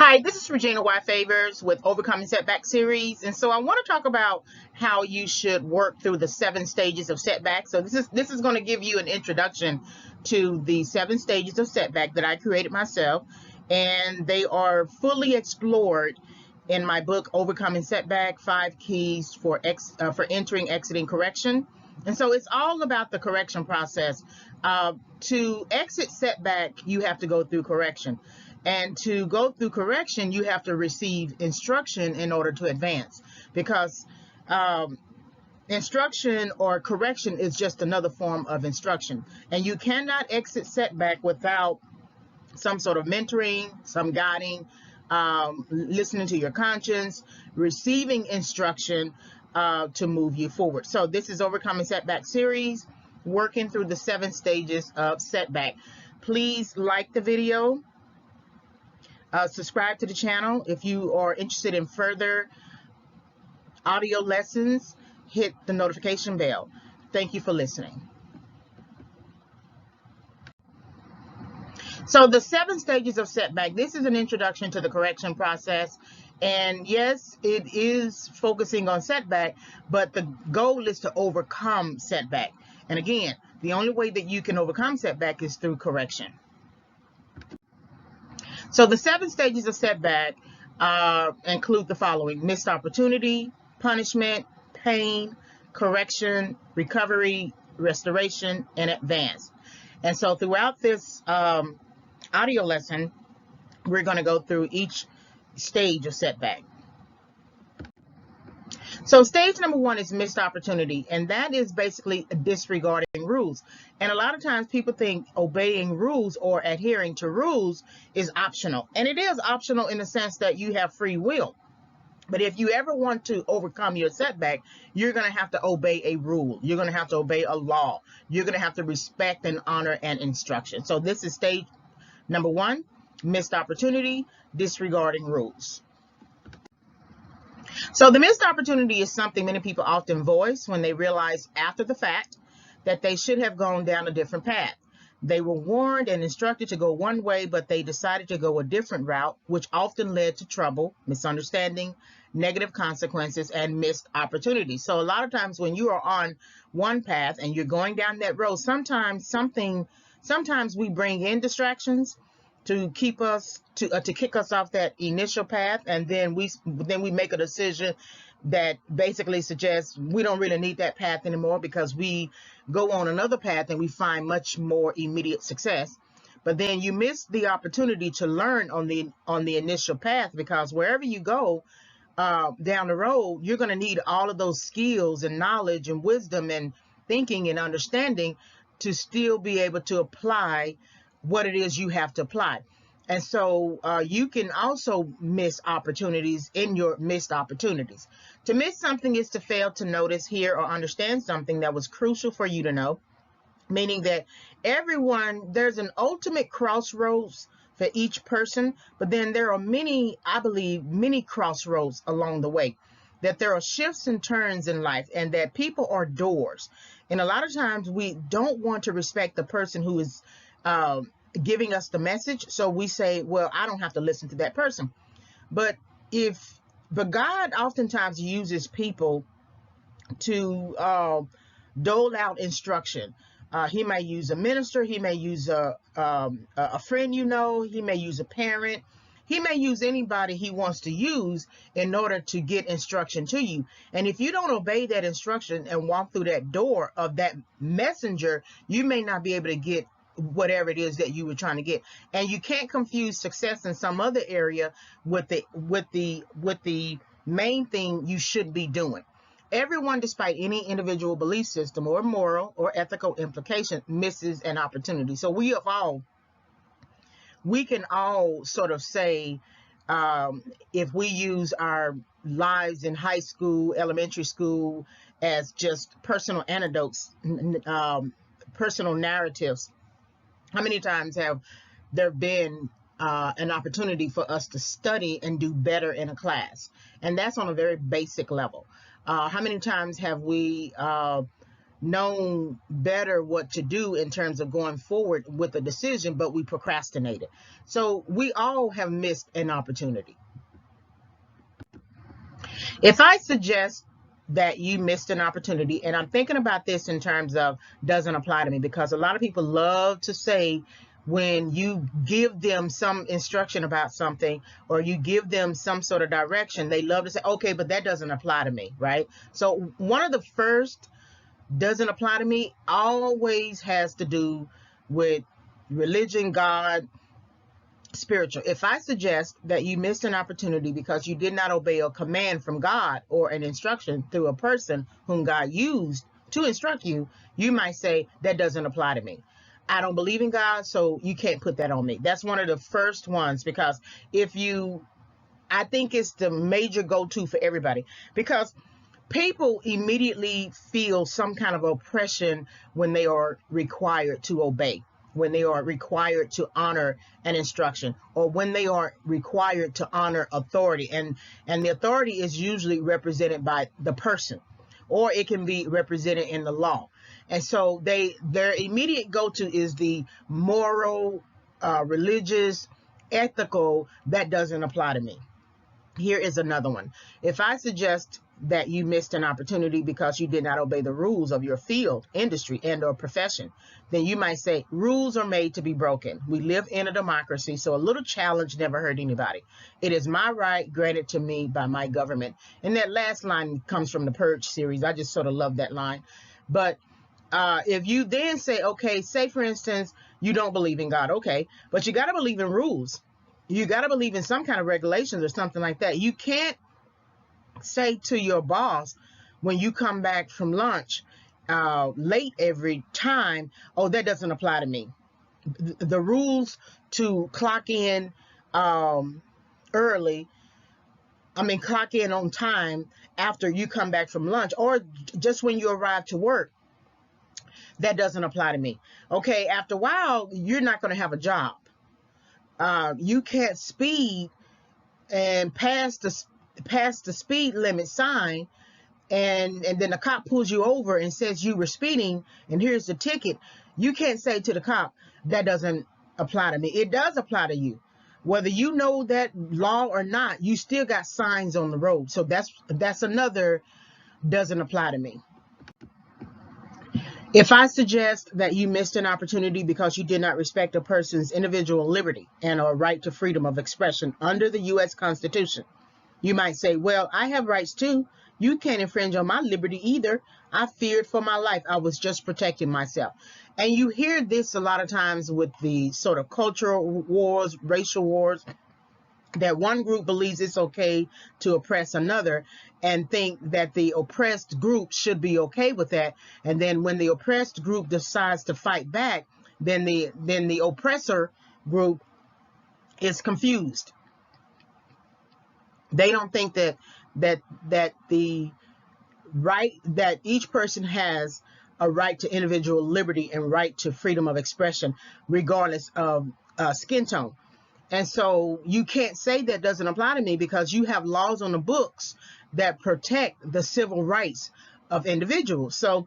Hi, this is Regina Y. Favors with Overcoming Setback series, and so I want to talk about how you should work through the 7 stages of setback. So this is going to give you an introduction to the 7 stages of setback that I created myself, and they are fully explored in my book Overcoming Setback: 5 Keys for Entering, Exiting, Correction. And so it's all about the correction process. To exit setback, you have to go through correction. And to go through correction, you have to receive instruction in order to advance, because instruction or correction is just another form of instruction. And you cannot exit setback without some sort of mentoring, some guiding, listening to your conscience, receiving instruction to move you forward. So this is Overcoming Setback series, working through the 7 stages of setback. Please like the video. Subscribe to the channel. If you are interested in further audio lessons, hit the notification bell. Thank you for listening. So the 7 stages of setback, this is an introduction to the correction process. And yes, it is focusing on setback, but the goal is to overcome setback. And again, the only way that you can overcome setback is through correction. So the 7 stages of setback include the following: missed opportunity, punishment, pain, correction, recovery, restoration, and advance. And so throughout this audio lesson, we're going to go through each stage of setback. So stage number 1 is missed opportunity, and that is basically disregarding rules. And a lot of times people think obeying rules or adhering to rules is optional. And it is optional in the sense that you have free will. But if you ever want to overcome your setback, you're going to have to obey a rule. You're going to have to obey a law. You're going to have to respect and honor an instruction. So this is stage number 1, missed opportunity, disregarding rules. So the missed opportunity is something many people often voice when they realize after the fact that they should have gone down a different path. They were warned and instructed to go one way, but they decided to go a different route, which often led to trouble, misunderstanding, negative consequences, and missed opportunities. So a lot of times when you are on one path and you're going down that road, sometimes we bring in distractions to keep us to kick us off that initial path, and then we make a decision that basically suggests we don't really need that path anymore, because we go on another path and we find much more immediate success. But then you miss the opportunity to learn on the initial path, because wherever you go down the road, you're going to need all of those skills and knowledge and wisdom and thinking and understanding to still be able to apply what it is you have to apply. And so you can also miss opportunities in your missed opportunities. To miss something is to fail to notice, hear, or understand something that was crucial for you to know, meaning that there's an ultimate crossroads for each person, but then there are many crossroads along the way, that there are shifts and turns in life, and that people are doors. And a lot of times we don't want to respect the person who is giving us the message. So we say, well, I don't have to listen to that person. But God oftentimes uses people to dole out instruction. He may use a minister. He may use a friend, he may use a parent. He may use anybody he wants to use in order to get instruction to you. And if you don't obey that instruction and walk through that door of that messenger, you may not be able to get whatever it is that you were trying to get. And you can't confuse success in some other area with the main thing you should be doing. Everyone, despite any individual belief system or moral or ethical implication, misses an opportunity. So we can all sort of say, if we use our lives in high school, elementary school as just personal anecdotes, personal narratives, how many times have there been an opportunity for us to study and do better in a class? And that's on a very basic level. How many times have we known better what to do in terms of going forward with a decision, but we procrastinated. So we all have missed an opportunity. If I suggest that you missed an opportunity, and I'm thinking about this in terms of doesn't apply to me, because a lot of people love to say when you give them some instruction about something or you give them some sort of direction, they love to say, okay, but that doesn't apply to me, right? So one of the first doesn't apply to me always has to do with religion, God, spiritual. If I suggest that you missed an opportunity because you did not obey a command from God or an instruction through a person whom God used to instruct you, you might say that doesn't apply to me. I don't believe in God, so you can't put that on me. That's one of the first ones, because I think it's the major go-to for everybody, because people immediately feel some kind of oppression when they are required to obey, when they are required to honor an instruction, or when they are required to honor authority. And the authority is usually represented by the person, or it can be represented in the law. And so their immediate go-to is the moral, religious, ethical. That doesn't apply to me. Here is another one. If I suggest that you missed an opportunity because you did not obey the rules of your field, industry, and or profession, then you might say rules are made to be broken. We live in a democracy, so a little challenge never hurt anybody. It is my right granted to me by my government. And that last line comes from the Purge series. I just sort of love that line. But if you then say, okay, say for instance, you don't believe in God, okay, but you got to believe in rules. You got to believe in some kind of regulations or something like that. You can't say to your boss when you come back from lunch late every time, oh, that doesn't apply to me. The rules to clock in early, clock in on time after you come back from lunch, or just when you arrive to work, that doesn't apply to me. Okay, after a while, you're not going to have a job. You can't speed and pass the speed limit sign, and then the cop pulls you over and says you were speeding, and here's the ticket. You can't say to the cop, that doesn't apply to me. It does apply to you. Whether you know that law or not, you still got signs on the road. So that's another doesn't apply to me. If I suggest that you missed an opportunity because you did not respect a person's individual liberty and or right to freedom of expression under the U.S. Constitution, you might say, well, I have rights too. You can't infringe on my liberty either. I feared for my life. I was just protecting myself. And you hear this a lot of times with the sort of cultural wars, racial wars, that one group believes it's okay to oppress another and think that the oppressed group should be okay with that. And then when the oppressed group decides to fight back, then the oppressor group is confused. They don't think that the right, that each person has a right to individual liberty and right to freedom of expression, regardless of skin tone. And so you can't say that doesn't apply to me, because you have laws on the books that protect the civil rights of individuals. So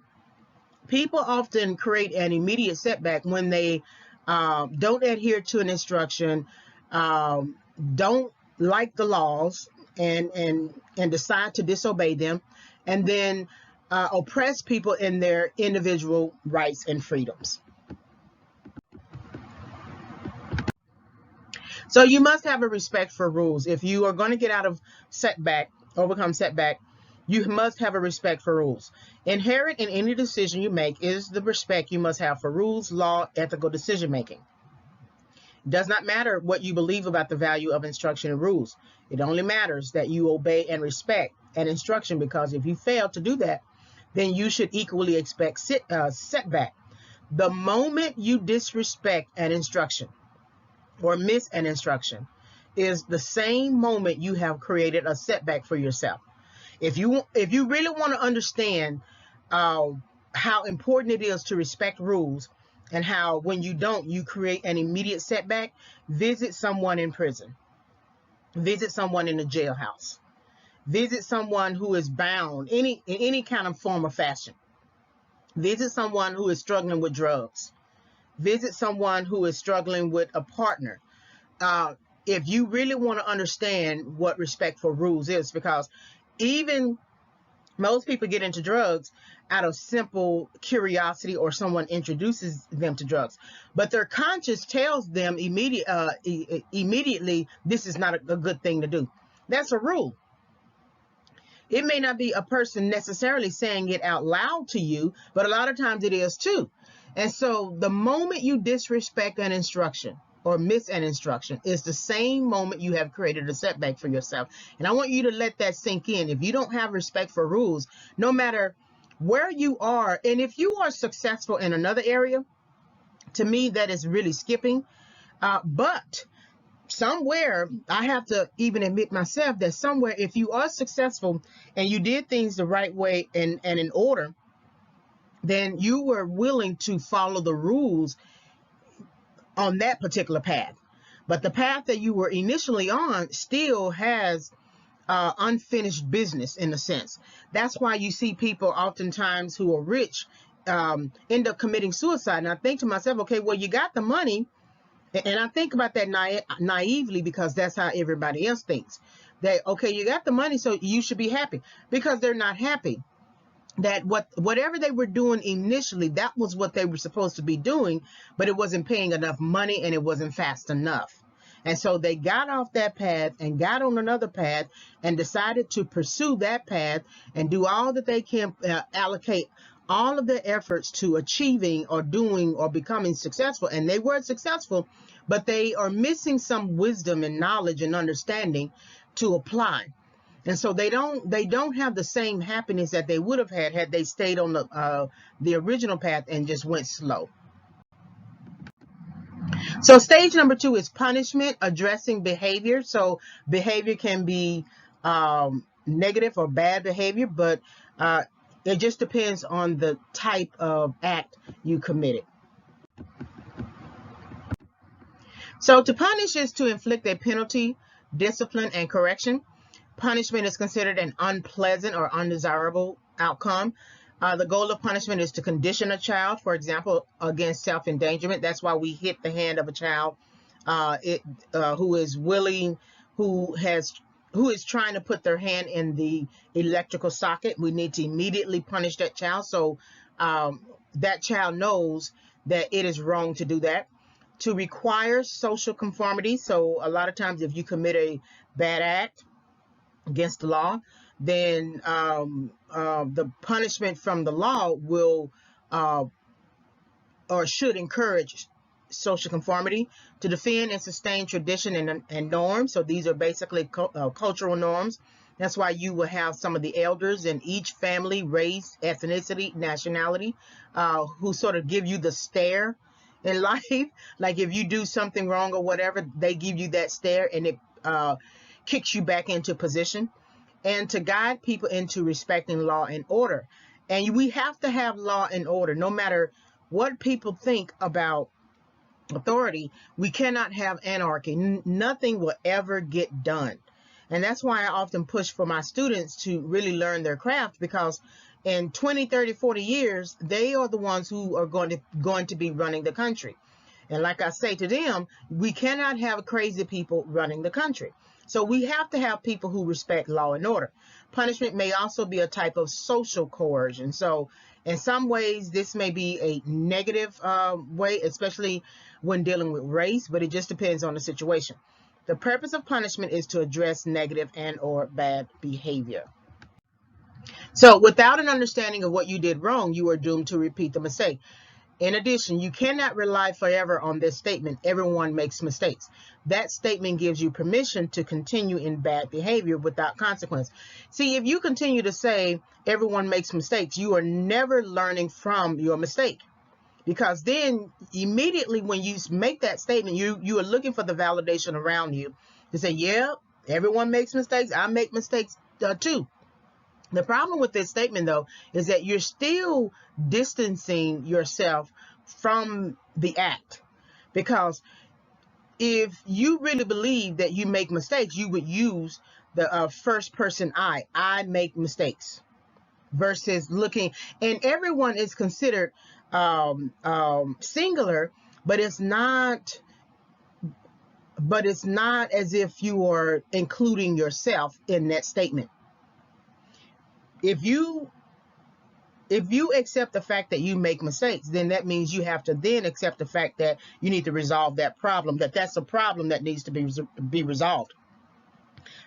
people often create an immediate setback when they don't adhere to an instruction, don't like the laws, and decide to disobey them, and then oppress people in their individual rights and freedoms. So you must have a respect for rules. If you are going to get out of setback, overcome setback, you must have a respect for rules. Inherent in any decision you make is the respect you must have for rules, law, ethical decision making. It does not matter what you believe about the value of instruction and rules. It only matters that you obey and respect an instruction, because if you fail to do that, then you should equally expect setback. The moment you disrespect an instruction or miss an instruction is the same moment you have created a setback for yourself. If you really want to understand how important it is to respect rules, and how when you don't, you create an immediate setback, visit someone in prison, visit someone in a jailhouse, visit someone who is bound in any kind of form or fashion. Visit someone who is struggling with drugs. Visit someone who is struggling with a partner. Uh, if you really want to understand what respect for rules is, because even most people get into drugs out of simple curiosity or someone introduces them to drugs, but their conscience tells them immediately this is not a good thing to do. That's a rule. It may not be a person necessarily saying it out loud to you, but a lot of times it is too. And so the moment you disrespect an instruction or miss an instruction is the same moment you have created a setback for yourself. And I want you to let that sink in. If you don't have respect for rules, no matter where you are, and if you are successful in another area, to me, that is really skipping. But somewhere, I have to even admit myself that somewhere, if you are successful and you did things the right way and in order, then you were willing to follow the rules on that particular path. But the path that you were initially on still has unfinished business in a sense. That's why you see people oftentimes who are rich end up committing suicide. And I think to myself, okay, well, you got the money. And I think about that naively because that's how everybody else thinks. That, okay, you got the money, so you should be happy. Because they're not happy. That whatever they were doing initially, that was what they were supposed to be doing, but it wasn't paying enough money and it wasn't fast enough. And so they got off that path and got on another path and decided to pursue that path and do all that they can, allocate all of their efforts to achieving or doing or becoming successful. And they were successful, but they are missing some wisdom and knowledge and understanding to apply. And so they don't have the same happiness that they would have had they stayed on the original path and just went slow. So stage number 2 is punishment, addressing behavior. So behavior can be negative or bad behavior, but it just depends on the type of act you committed. So to punish is to inflict a penalty, discipline, and correction. Punishment is considered an unpleasant or undesirable outcome. The goal of punishment is to condition a child, for example, against self-endangerment. That's why we hit the hand of a child who is willing, who is trying to put their hand in the electrical socket. We need to immediately punish that child so that child knows that it is wrong to do that. To require social conformity. So a lot of times if you commit a bad act against the law, then the punishment from the law will or should encourage social conformity. To defend and sustain tradition and norms. So these are basically cultural norms. That's why you will have some of the elders in each family, race, ethnicity, nationality, who sort of give you the stare in life. Like if you do something wrong or whatever, they give you that stare and it kicks you back into position. And to guide people into respecting law and order. And we have to have law and order no matter what people think about authority. We cannot have anarchy. Nothing will ever get done. And that's why I often push for my students to really learn their craft, because in 20, 30, 40 years, they are the ones who are going to be running the country. And like I say to them, we cannot have crazy people running the country. So we have to have people who respect law and order. Punishment may also be a type of social coercion. So in some ways, this may be a negative way, especially when dealing with race, but it just depends on the situation. The purpose of punishment is to address negative and or bad behavior. So without an understanding of what you did wrong, you are doomed to repeat the mistake. In addition, you cannot rely forever on this statement, everyone makes mistakes. That statement gives you permission to continue in bad behavior without consequence. See, if you continue to say everyone makes mistakes, you are never learning from your mistake. Because then immediately when you make that statement, you are looking for the validation around you to say, yeah, everyone makes mistakes. I make mistakes too. The problem with this statement, though, is that you're still distancing yourself from the act. Because if you really believe that you make mistakes, you would use the first person I make mistakes. versus looking, and everyone is considered singular, but it's not as if you are including yourself in that statement. If you accept the fact that you make mistakes, then that means you have to then accept the fact that you need to resolve that problem, that's a problem that needs to be resolved.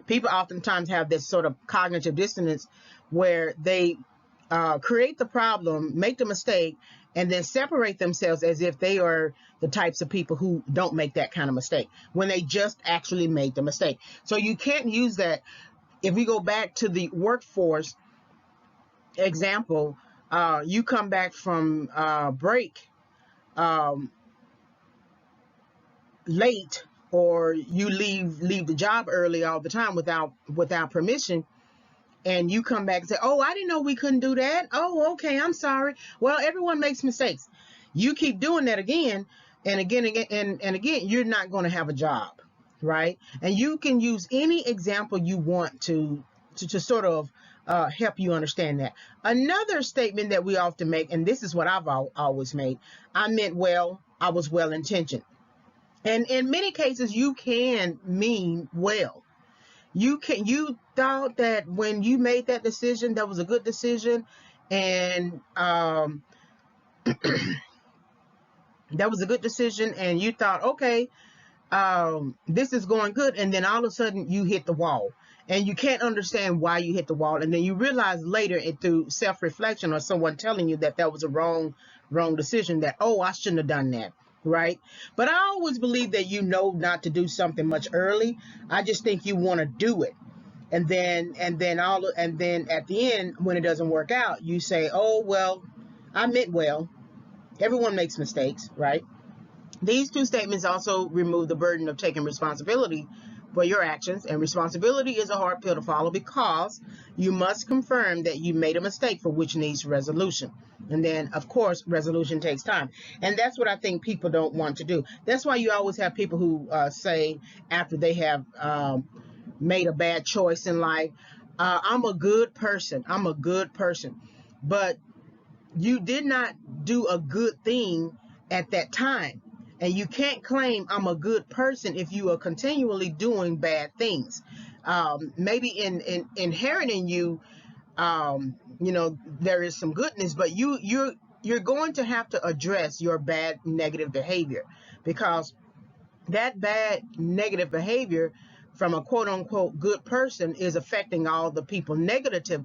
People oftentimes have this sort of cognitive dissonance where they create the problem, make the mistake, and then separate themselves as if they are the types of people who don't make that kind of mistake when they just actually made the mistake. So you can't use that. If we go back to the workforce example, you come back from break late, or you leave the job early all the time without permission, and you come back and say, oh, I didn't know we couldn't do that. Oh, okay, I'm sorry. Well, everyone makes mistakes. You keep doing that again and again and again, you're not going to have a job, right? And you can use any example you want to sort of help you understand that. Another statement that we often make, and this is what I've always made: I meant well, I was well intentioned. And in many cases, you can mean well. You thought that when you made that decision, that was a good decision, and that was a good decision, and you thought, okay, this is going good, and then all of a sudden you hit the wall, and you can't understand why you hit the wall, and then you realize later through self-reflection or someone telling you that was a wrong decision, that, oh, I shouldn't have done that. Right? But I always believe that not to do something much early. I just think you want to do it. And then at the end, when it doesn't work out, you say, oh, well, I meant well. Everyone makes mistakes, right? These two statements also remove the burden of taking responsibility for your actions, and responsibility is a hard pill to follow because you must confirm that you made a mistake for which needs resolution. And then, of course, resolution takes time. And that's what I think people don't want to do. That's why you always have people who say after they have made a bad choice in life, I'm a good person. I'm a good person. But you did not do a good thing at that time. And you can't claim I'm a good person if you are continually doing bad things. Maybe inherent in you, there is some goodness, but you're going to have to address your bad negative behavior, because that bad negative behavior from a quote unquote good person is affecting all the people negatively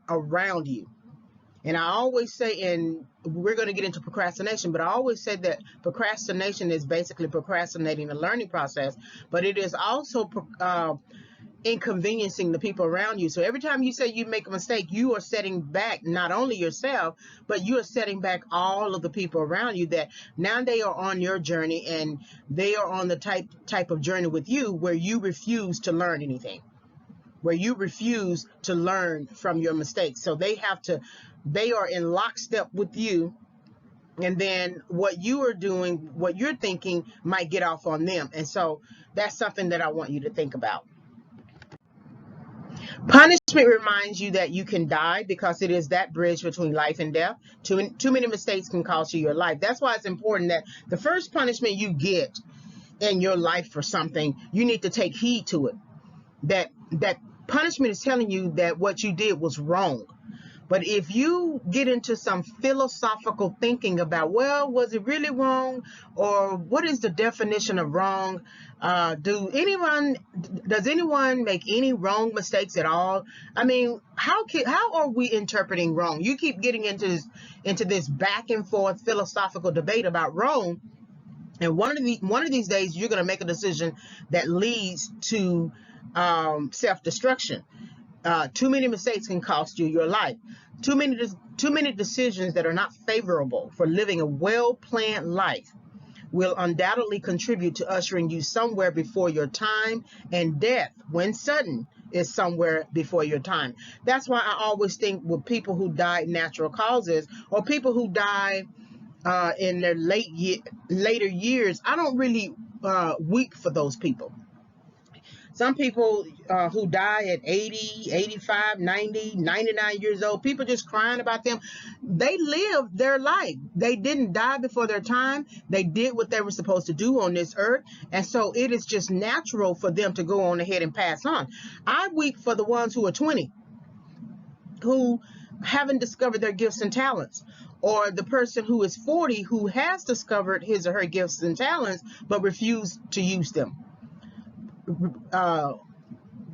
around you. And I always say, and we're going to get into procrastination, but I always say that procrastination is basically procrastinating the learning process, but it is also inconveniencing the people around you. So every time you say you make a mistake, you are setting back not only yourself, but you are setting back all of the people around you that now they are on your journey, and they are on the type of journey with you where you refuse to learn anything, where you refuse to learn from your mistakes. So they are in lockstep with you, and then what you are doing, what you're thinking might get off on them. And so that's something that I want you to think about. Punishment reminds you that you can die, because it is that bridge between life and death. Too many mistakes can cost you your life. That's why it's important that the first punishment you get in your life for something, you need to take heed to it. That punishment is telling you that what you did was wrong. But if you get into some philosophical thinking about, well, was it really wrong? Or what is the definition of wrong? Does anyone make any wrong mistakes at all? I mean, how are we interpreting wrong? You keep getting into this back and forth philosophical debate about wrong. And one of these days, you're going to make a decision that leads to self-destruction. Too many mistakes can cost you your life. Too many decisions that are not favorable for living a well-planned life will undoubtedly contribute to ushering you somewhere before your time, and death, when sudden, is somewhere before your time. That's why I always think with people who die natural causes, or people who die in their later years, I don't really weep for those people. Some people who die at 80, 85, 90, 99 years old, people just crying about them. They lived their life. They didn't die before their time. They did what they were supposed to do on this earth. And so it is just natural for them to go on ahead and pass on. I weep for the ones who are 20, who haven't discovered their gifts and talents, or the person who is 40 who has discovered his or her gifts and talents but refused to use them.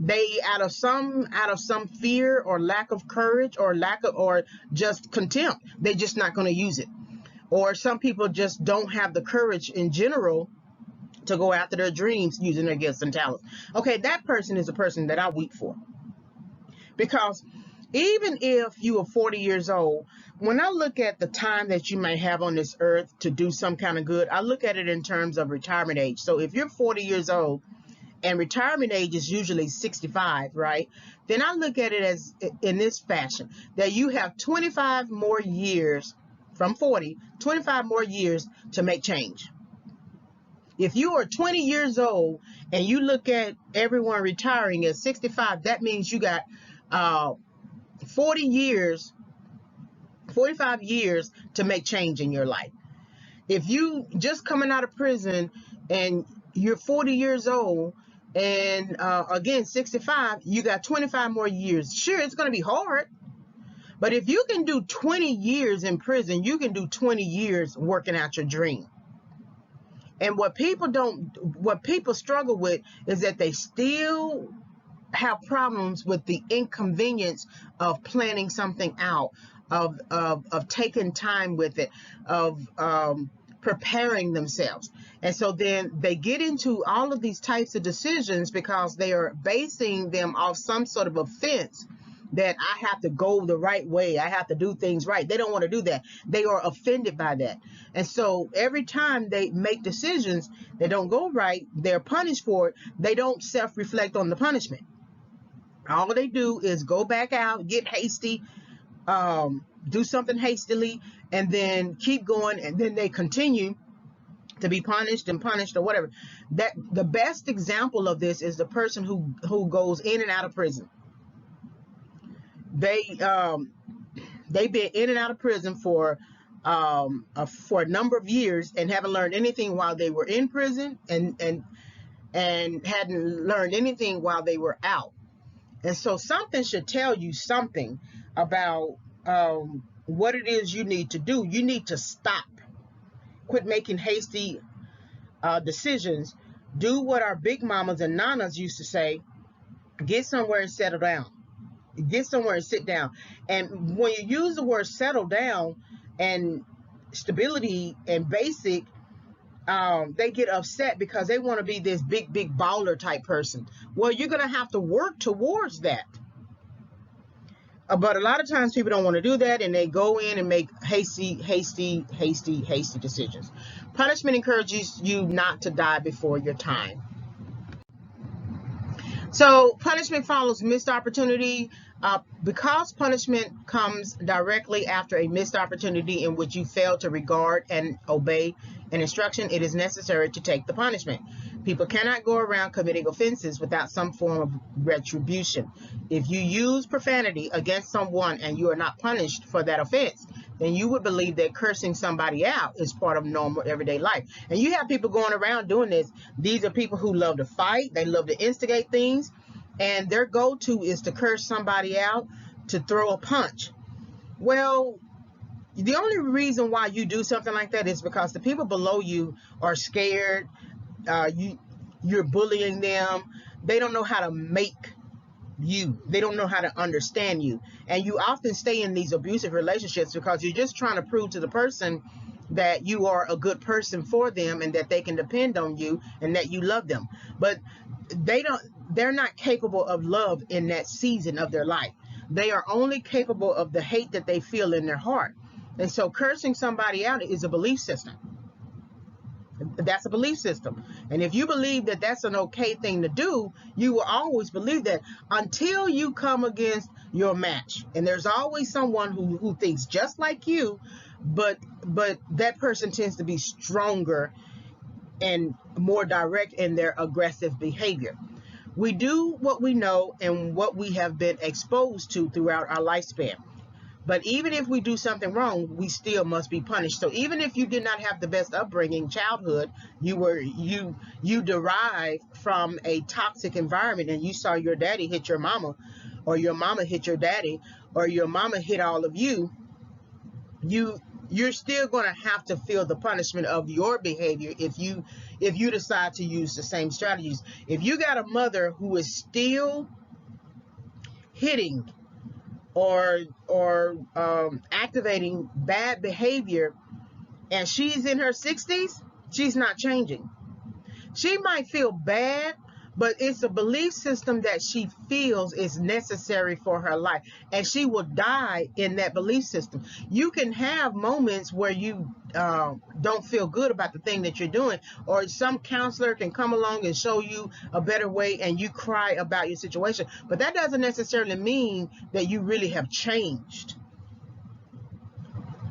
They out of some fear or lack of courage or or just contempt, they're just not going to use it. Or some people just don't have the courage in general to go after their dreams using their gifts and talents. Okay, that person is a person that I weep for, because even if you are 40 years old, when I look at the time that you may have on this earth to do some kind of good, I look at it in terms of retirement age. So if you're 40 years old and retirement age is usually 65, right? Then I look at it as in this fashion, that you have 25 more years from 40, 25 more years to make change. If you are 20 years old and you look at everyone retiring at 65, that means you got 45 years to make change in your life. If you just coming out of prison and you're 40 years old, and again 65, you got 25 more years. Sure, it's going to be hard, but if you can do 20 years in prison, you can do 20 years working out your dream. And what people struggle with is that they still have problems with the inconvenience of planning something out, of taking time with it, of preparing themselves. And so then they get into all of these types of decisions because they are basing them off some sort of offense that I have to go the right way. I have to do things right. They don't want to do that. They are offended by that. And so every time they make decisions that don't go right, they're punished for it. They don't self-reflect on the punishment. All they do is go back out, get hasty, do something hastily, and then keep going, and then they continue to be punished and punished or whatever. That the best example of this is the person who goes in and out of prison. They've been in and out of prison for a number of years and haven't learned anything while they were in prison, and hadn't learned anything while they were out. And so something should tell you something about what it is you need to do. You need to stop. Quit making hasty decisions. Do what our big mamas and nanas used to say: get somewhere and settle down. Get somewhere and sit down. And when you use the word settle down and stability and basic, they get upset because they want to be this big baller type person. Well, you're going to have to work towards that. But a lot of times people don't want to do that, and they go in and make hasty decisions. Punishment encourages you not to die before your time. So punishment follows missed opportunity. Because punishment comes directly after a missed opportunity in which you fail to regard and obey an instruction, it is necessary to take the punishment. People cannot go around committing offenses without some form of retribution. If you use profanity against someone and you are not punished for that offense, then you would believe that cursing somebody out is part of normal everyday life. And you have people going around doing this. These are people who love to fight. They love to instigate things. And their go-to is to curse somebody out, to throw a punch. Well, the only reason why you do something like that is because the people below you are scared. You're bullying them. They don't know how to make you. They don't know how to understand you. And you often stay in these abusive relationships because you're just trying to prove to the person that you are a good person for them and that they can depend on you and that you love them. But they're not capable of love in that season of their life. They are only capable of the hate that they feel in their heart. And so cursing somebody out is a belief system. That's a belief system. And if you believe that that's an okay thing to do, you will always believe that until you come against your match. And there's always someone who thinks just like you, but that person tends to be stronger and more direct in their aggressive behavior. We do what we know and what we have been exposed to throughout our lifespan. But even if we do something wrong, we still must be punished. So even if you did not have the best upbringing, childhood, you derived from a toxic environment, and you saw your daddy hit your mama, or your mama hit your daddy, or your mama hit all of you, you're still going to have to feel the punishment of your behavior if you decide to use the same strategies. If you got a mother who is still hitting or activating bad behavior, and she's in her 60s, she's not changing. She might feel bad, but it's a belief system that she feels is necessary for her life, and she will die in that belief system. You can have moments where you don't feel good about the thing that you're doing, or some counselor can come along and show you a better way, and you cry about your situation, but that doesn't necessarily mean that you really have changed.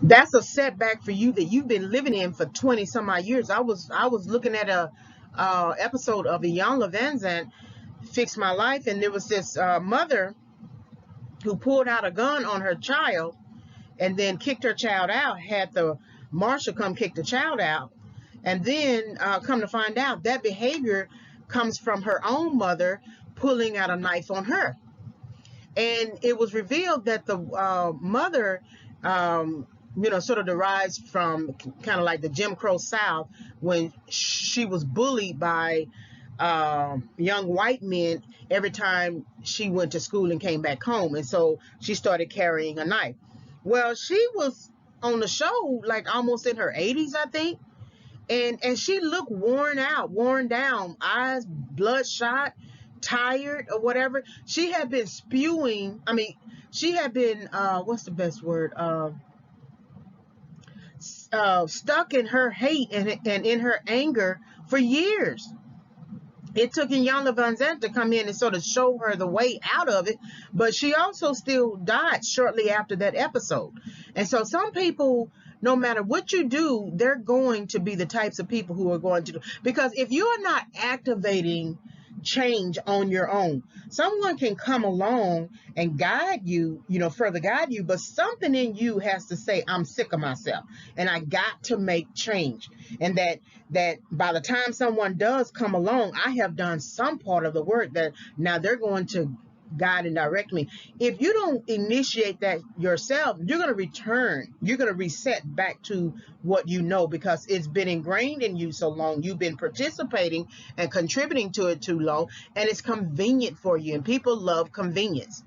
That's a setback for you that you've been living in for 20 some odd years. I was looking at a episode of Ian Van Zandt, Fix My Life, and there was this mother who pulled out a gun on her child and then kicked her child out, had the marshal come kick the child out, and then come to find out that behavior comes from her own mother pulling out a knife on her. And it was revealed that the mother sort of derives from kind of like the Jim Crow South, when she was bullied by young white men every time she went to school and came back home. And so she started carrying a knife. Well, she was on the show like almost in her 80s, I think. And she looked worn out, worn down, eyes bloodshot, tired or whatever. She had been spewing, she had been, what's the best word? Stuck in her hate and in her anger for years. It took Iyanla Vanzant to come in and sort of show her the way out of it, but she also still died shortly after that episode. And so some people, no matter what you do, they're going to be the types of people who are going to do, because if you're not activating change on your own, someone can come along and guide you, further guide you, but something in you has to say, I'm sick of myself and I got to make change. And that by the time someone does come along, I have done some part of the work that now they're going to guide and direct me. If you don't initiate that yourself, you're going to return, you're going to reset back to what you know, because it's been ingrained in you so long. You've been participating and contributing to it too long, and it's convenient for you, and people love convenience.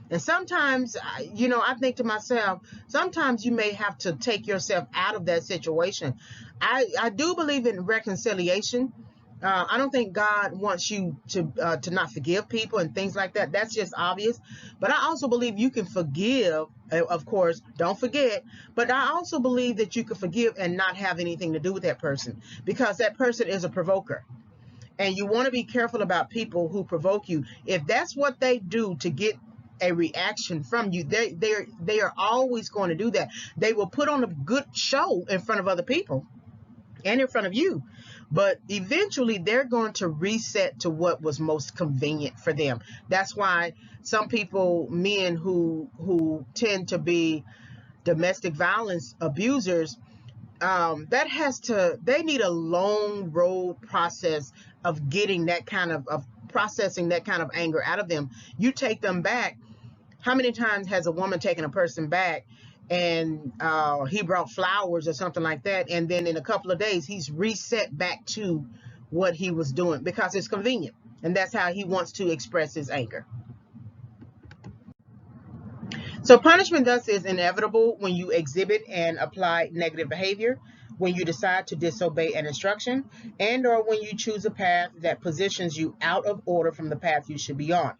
And sometimes, I think to myself, sometimes you may have to take yourself out of that situation. I do believe in reconciliation. I don't think God wants you to not forgive people and things like that. That's just obvious. But I also believe you can forgive, of course, don't forget. But I also believe that you can forgive and not have anything to do with that person, because that person is a provoker. And you want to be careful about people who provoke you. If that's what they do to get a reaction from you, they are always going to do that. They will put on a good show in front of other people and in front of you, but eventually they're going to reset to what was most convenient for them. That's why some people, men who tend to be domestic violence abusers, they need a long road process of getting that kind of processing that kind of anger out of them. You take them back. How many times has a woman taken a person back and he brought flowers or something like that, and then in a couple of days he's reset back to what he was doing because it's convenient, and that's how he wants to express his anger. So punishment thus is inevitable when you exhibit and apply negative behavior, when you decide to disobey an instruction, and or when you choose a path that positions you out of order from the path you should be on.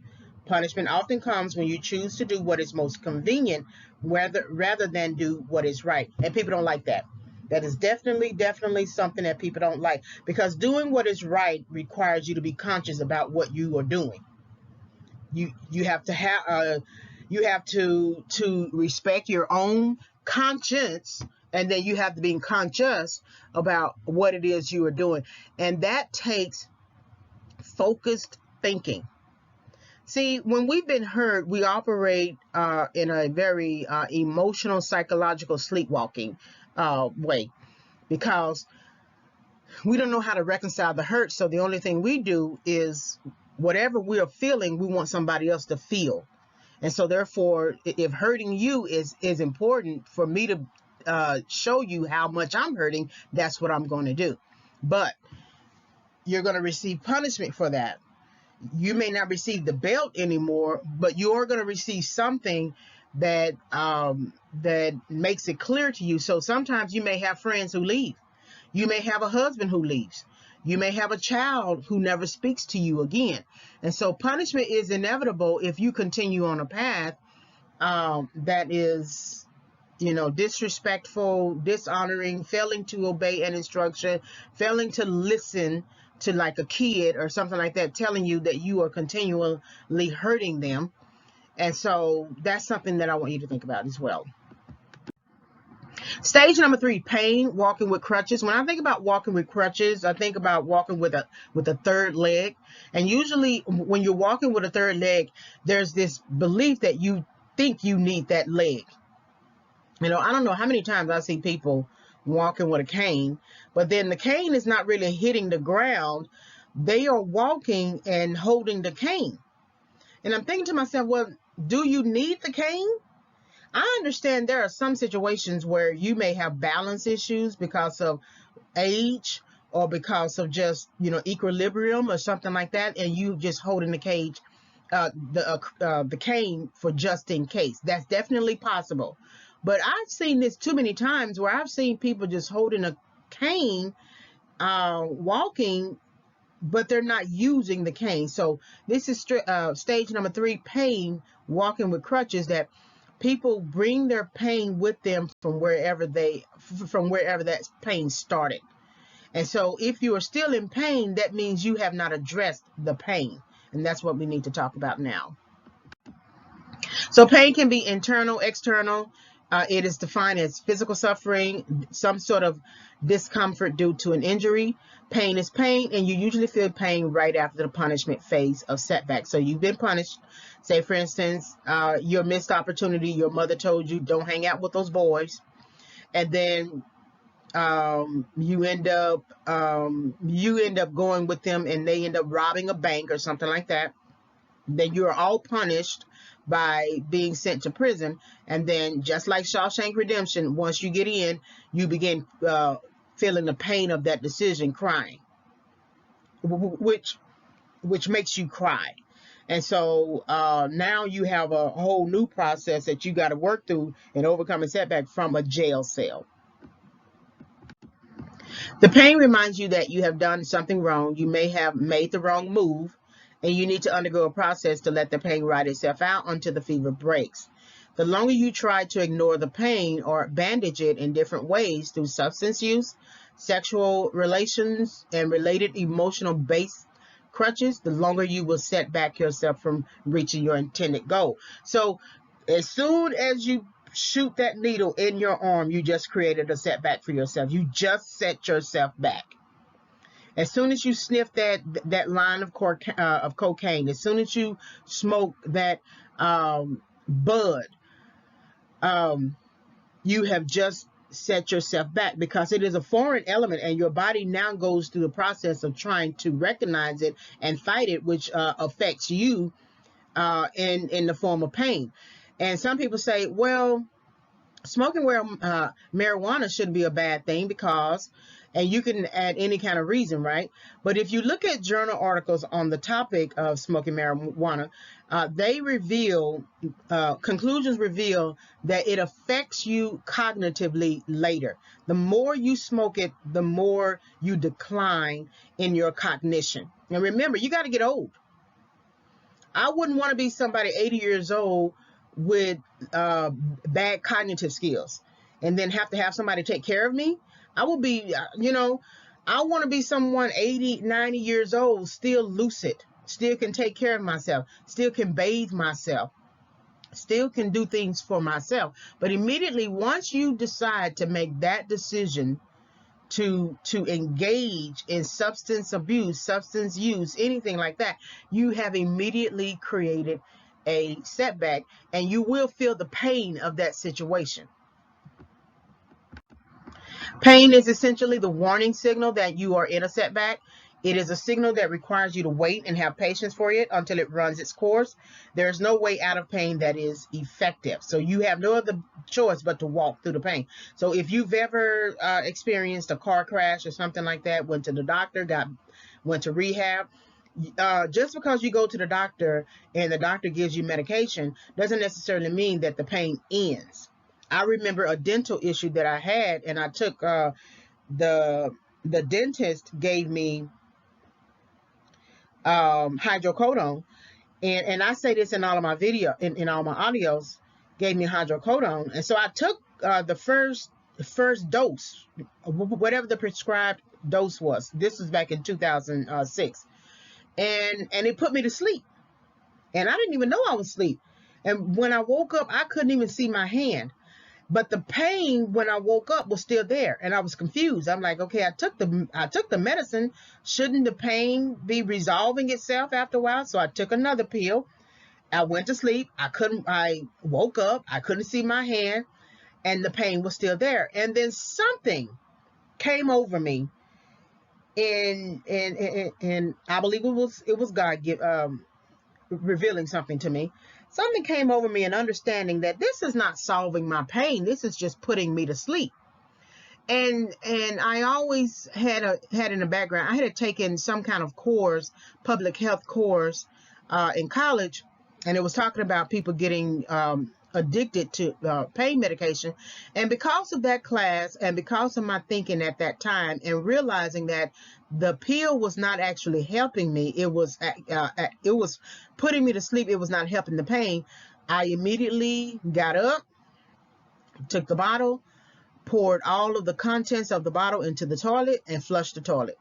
Punishment often comes when you choose to do what is most convenient rather than do what is right. And people don't like that. That is definitely something that people don't like, because doing what is right requires you to be conscious about what you are doing. You have to respect your own conscience, and then you have to be conscious about what it is you are doing. And that takes focused thinking. See, when we've been hurt, we operate in a very emotional, psychological sleepwalking way, because we don't know how to reconcile the hurt. So the only thing we do is whatever we are feeling, we want somebody else to feel. And so therefore, if hurting you is important for me to show you how much I'm hurting, that's what I'm going to do. But you're going to receive punishment for that. You may not receive the belt anymore, but you are going to receive something that that makes it clear to you. So sometimes you may have friends who leave. You may have a husband who leaves. You may have a child who never speaks to you again. And so punishment is inevitable if you continue on a path that is, disrespectful, dishonoring, failing to obey an instruction, failing to listen to like a kid or something like that, telling you that you are continually hurting them. And so that's something that I want you to think about as well. Stage number 3, pain, walking with crutches. When I think about walking with crutches, I think about walking with a third leg. And usually when you're walking with a third leg, there's this belief that you think you need that leg. I don't know how many times I see people walking with a cane, but then the cane is not really hitting the ground. They are walking and holding the cane. And I'm thinking to myself, well, do you need the cane? I understand there are some situations where you may have balance issues because of age or because of just, equilibrium or something like that, and you just holding the cane for just in case. That's definitely possible. But I've seen this too many times where I've seen people just holding a cane, walking, but they're not using the cane. So this is stage number 3, pain, walking with crutches, that people bring their pain with them from wherever that pain started. And so if you are still in pain, that means you have not addressed the pain. And that's what we need to talk about now. So pain can be internal, external. It is defined as physical suffering, some sort of discomfort due to an injury. Pain is pain, and you usually feel pain right after the punishment phase of setback. So you've been punished. Say, for instance, your missed opportunity. Your mother told you, don't hang out with those boys. And then you end up going with them, and they end up robbing a bank or something like that. Then you're all punished by being sent to prison. And then just like Shawshank Redemption, once you get in, you begin feeling the pain of that decision, crying, which makes you cry. And so now you have a whole new process that you got to work through in overcoming setback from a jail cell. The pain reminds you that you have done something wrong. You may have made the wrong move, and you need to undergo a process to let the pain ride itself out until the fever breaks. The longer you try to ignore the pain or bandage it in different ways through substance use, sexual relations, and related emotional-based crutches, the longer you will set back yourself from reaching your intended goal. So as soon as you shoot that needle in your arm, you just created a setback for yourself. You just set yourself back. As soon as you sniff that line of cocaine, as soon as you smoke that bud, you have just set yourself back, because it is a foreign element, and your body now goes through the process of trying to recognize it and fight it, which affects you in the form of pain. And some people say, well, smoking marijuana shouldn't be a bad thing because, and you can add any kind of reason, right? But if you look at journal articles on the topic of smoking marijuana, conclusions reveal that it affects you cognitively later. The more you smoke it, the more you decline in your cognition. And remember, you got to get old. I wouldn't want to be somebody 80 years old with bad cognitive skills and then have to have somebody take care of me. I will be, I want to be someone 80, 90 years old, still lucid, still can take care of myself, still can bathe myself, still can do things for myself. But immediately once you decide to make that decision to engage in substance abuse, substance use, anything like that, you have immediately created a setback, and you will feel the pain of that situation. Pain is essentially the warning signal that you are in a setback. It is a signal that requires you to wait and have patience for it until it runs its course. There's no way out of pain that is effective. So you have no other choice but to walk through the pain. So if you've ever experienced a car crash or something like that, went to the doctor, went to rehab, just because you go to the doctor and the doctor gives you medication doesn't necessarily mean that the pain ends. I remember a dental issue that I had, and I took the dentist gave me hydrocodone, and I say this in all of my in all my audios, gave me hydrocodone, and so I took the first dose, whatever the prescribed dose was. This was back in 2006, and it put me to sleep, and I didn't even know I was asleep. And when I woke up, I couldn't even see my hand. But the pain when I woke up was still there, and I was confused. I'm like, okay, I took the medicine. Shouldn't the pain be resolving itself after a while? So I took another pill. I went to sleep. I woke up. I couldn't see my hand, and the pain was still there. And then something came over me, and I believe it was God revealing something to me. Something came over me, an understanding that this is not solving my pain. This is just putting me to sleep. And I always had in the background, I had taken some kind of course, public health course, in college, and it was talking about people getting addicted to pain medication. And because of that class, and because of my thinking at that time, and realizing that the pill was not actually helping me, it was putting me to sleep, it was not helping the pain, I immediately got up, took the bottle, poured all of the contents of the bottle into the toilet, and flushed the toilet.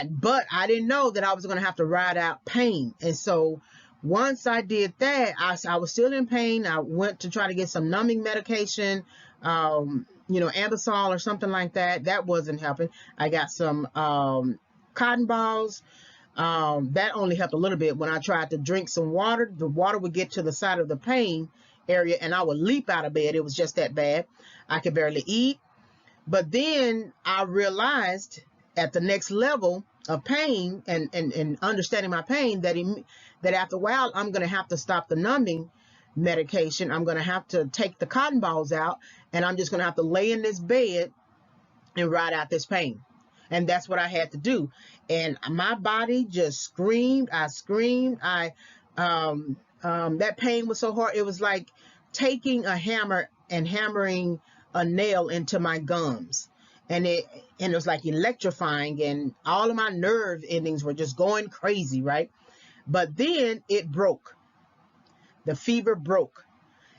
But I didn't know that I was going to have to ride out pain. And so once I did that, I was still in pain. I went to try to get some numbing medication, Ambisol or something like that. That wasn't helping. I got some cotton balls. That only helped a little bit. When I tried to drink some water, the water would get to the side of the pain area, and I would leap out of bed. It was just that bad. I could barely eat. But then I realized at the next level of pain and understanding my pain that after a while I'm going to have to stop the numbing medication. I'm going to have to take the cotton balls out, and I'm just going to have to lay in this bed and ride out this pain. And that's what I had to do. And my body just screamed. I screamed. That pain was so hard. It was like taking a hammer and hammering a nail into my gums. And it was like electrifying, and all of my nerve endings were just going crazy, right? But then it broke. The fever broke.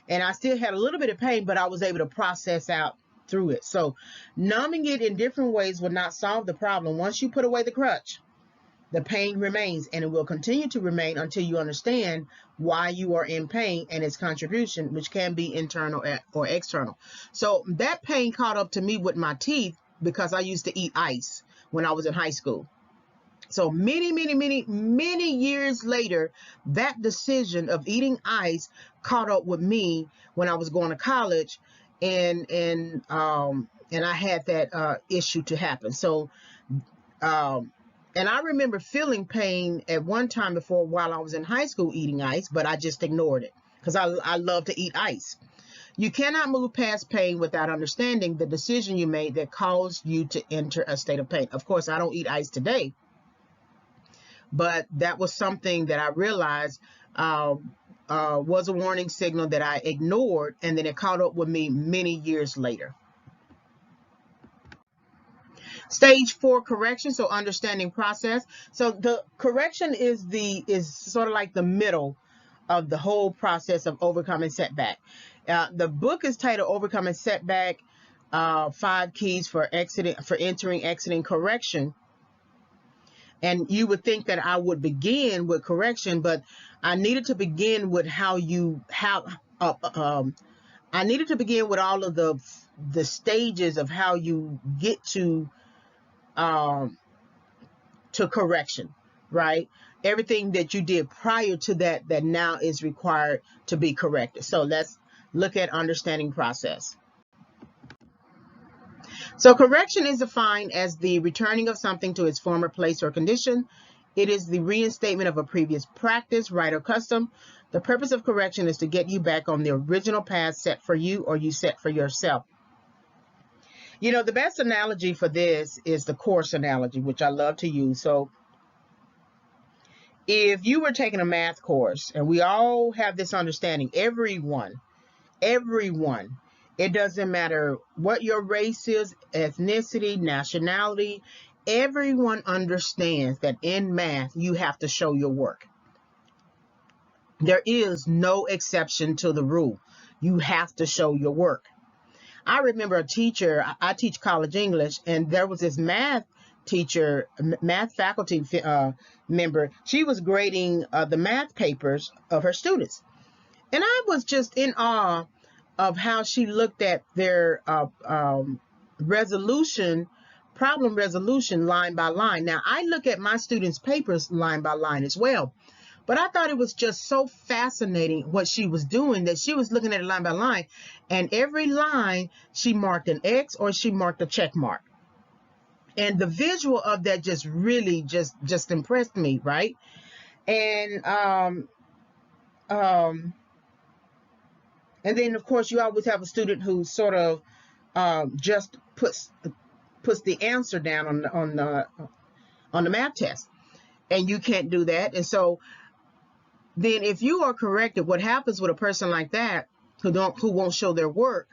And I still had a little bit of pain, but I was able to process out through it. So numbing it in different ways will not solve the problem. Once you put away the crutch, the pain remains, and it will continue to remain until you understand why you are in pain and its contribution, which can be internal or external. So that pain caught up to me with my teeth because I used to eat ice when I was in high school. So many years later, that decision of eating ice caught up with me when I was going to college, and I had that issue to happen. So and I remember feeling pain at one time before while I was in high school eating ice, but I just ignored it because I love to eat ice. You cannot move past pain without understanding the decision you made that caused you to enter a state of pain. Of course, I don't eat ice today, but that was something that I realized was a warning signal that I ignored, and then it caught up with me many years later. Stage 4, correction. So understanding process. So the correction is sort of like the middle of the whole process of overcoming setback. The book is titled Overcoming Setback, 5 Keys for Exiting Correction. And you would think that I would begin with correction, but I needed to begin with how I needed to begin with all of the stages of how you get to correction, right? Everything that you did prior to that now is required to be corrected. So let's look at understanding process. So correction is defined as the returning of something to its former place or condition. It is the reinstatement of a previous practice, right, or custom. The purpose of correction is to get you back on the original path set for you or you set for yourself. You know, the best analogy for this is the course analogy, which I love to use. So if you were taking a math course, and we all have this understanding, everyone, it doesn't matter what your race is, ethnicity, nationality, everyone understands that in math, you have to show your work. There is no exception to the rule. You have to show your work. I remember a teacher, I teach college English, and there was this math teacher, math faculty member. She was grading the math papers of her students. And I was just in awe of how she looked at their problem resolution line by line. Now, I look at my students' papers line by line as well. But I thought it was just so fascinating what she was doing, that she was looking at it line by line, and every line she marked an X or she marked a check mark. And the visual of that just really just impressed me, right? And then of course you always have a student who sort of just puts the answer down on the math test, and you can't do that. And so then if you are corrected, what happens with a person like that who won't show their work,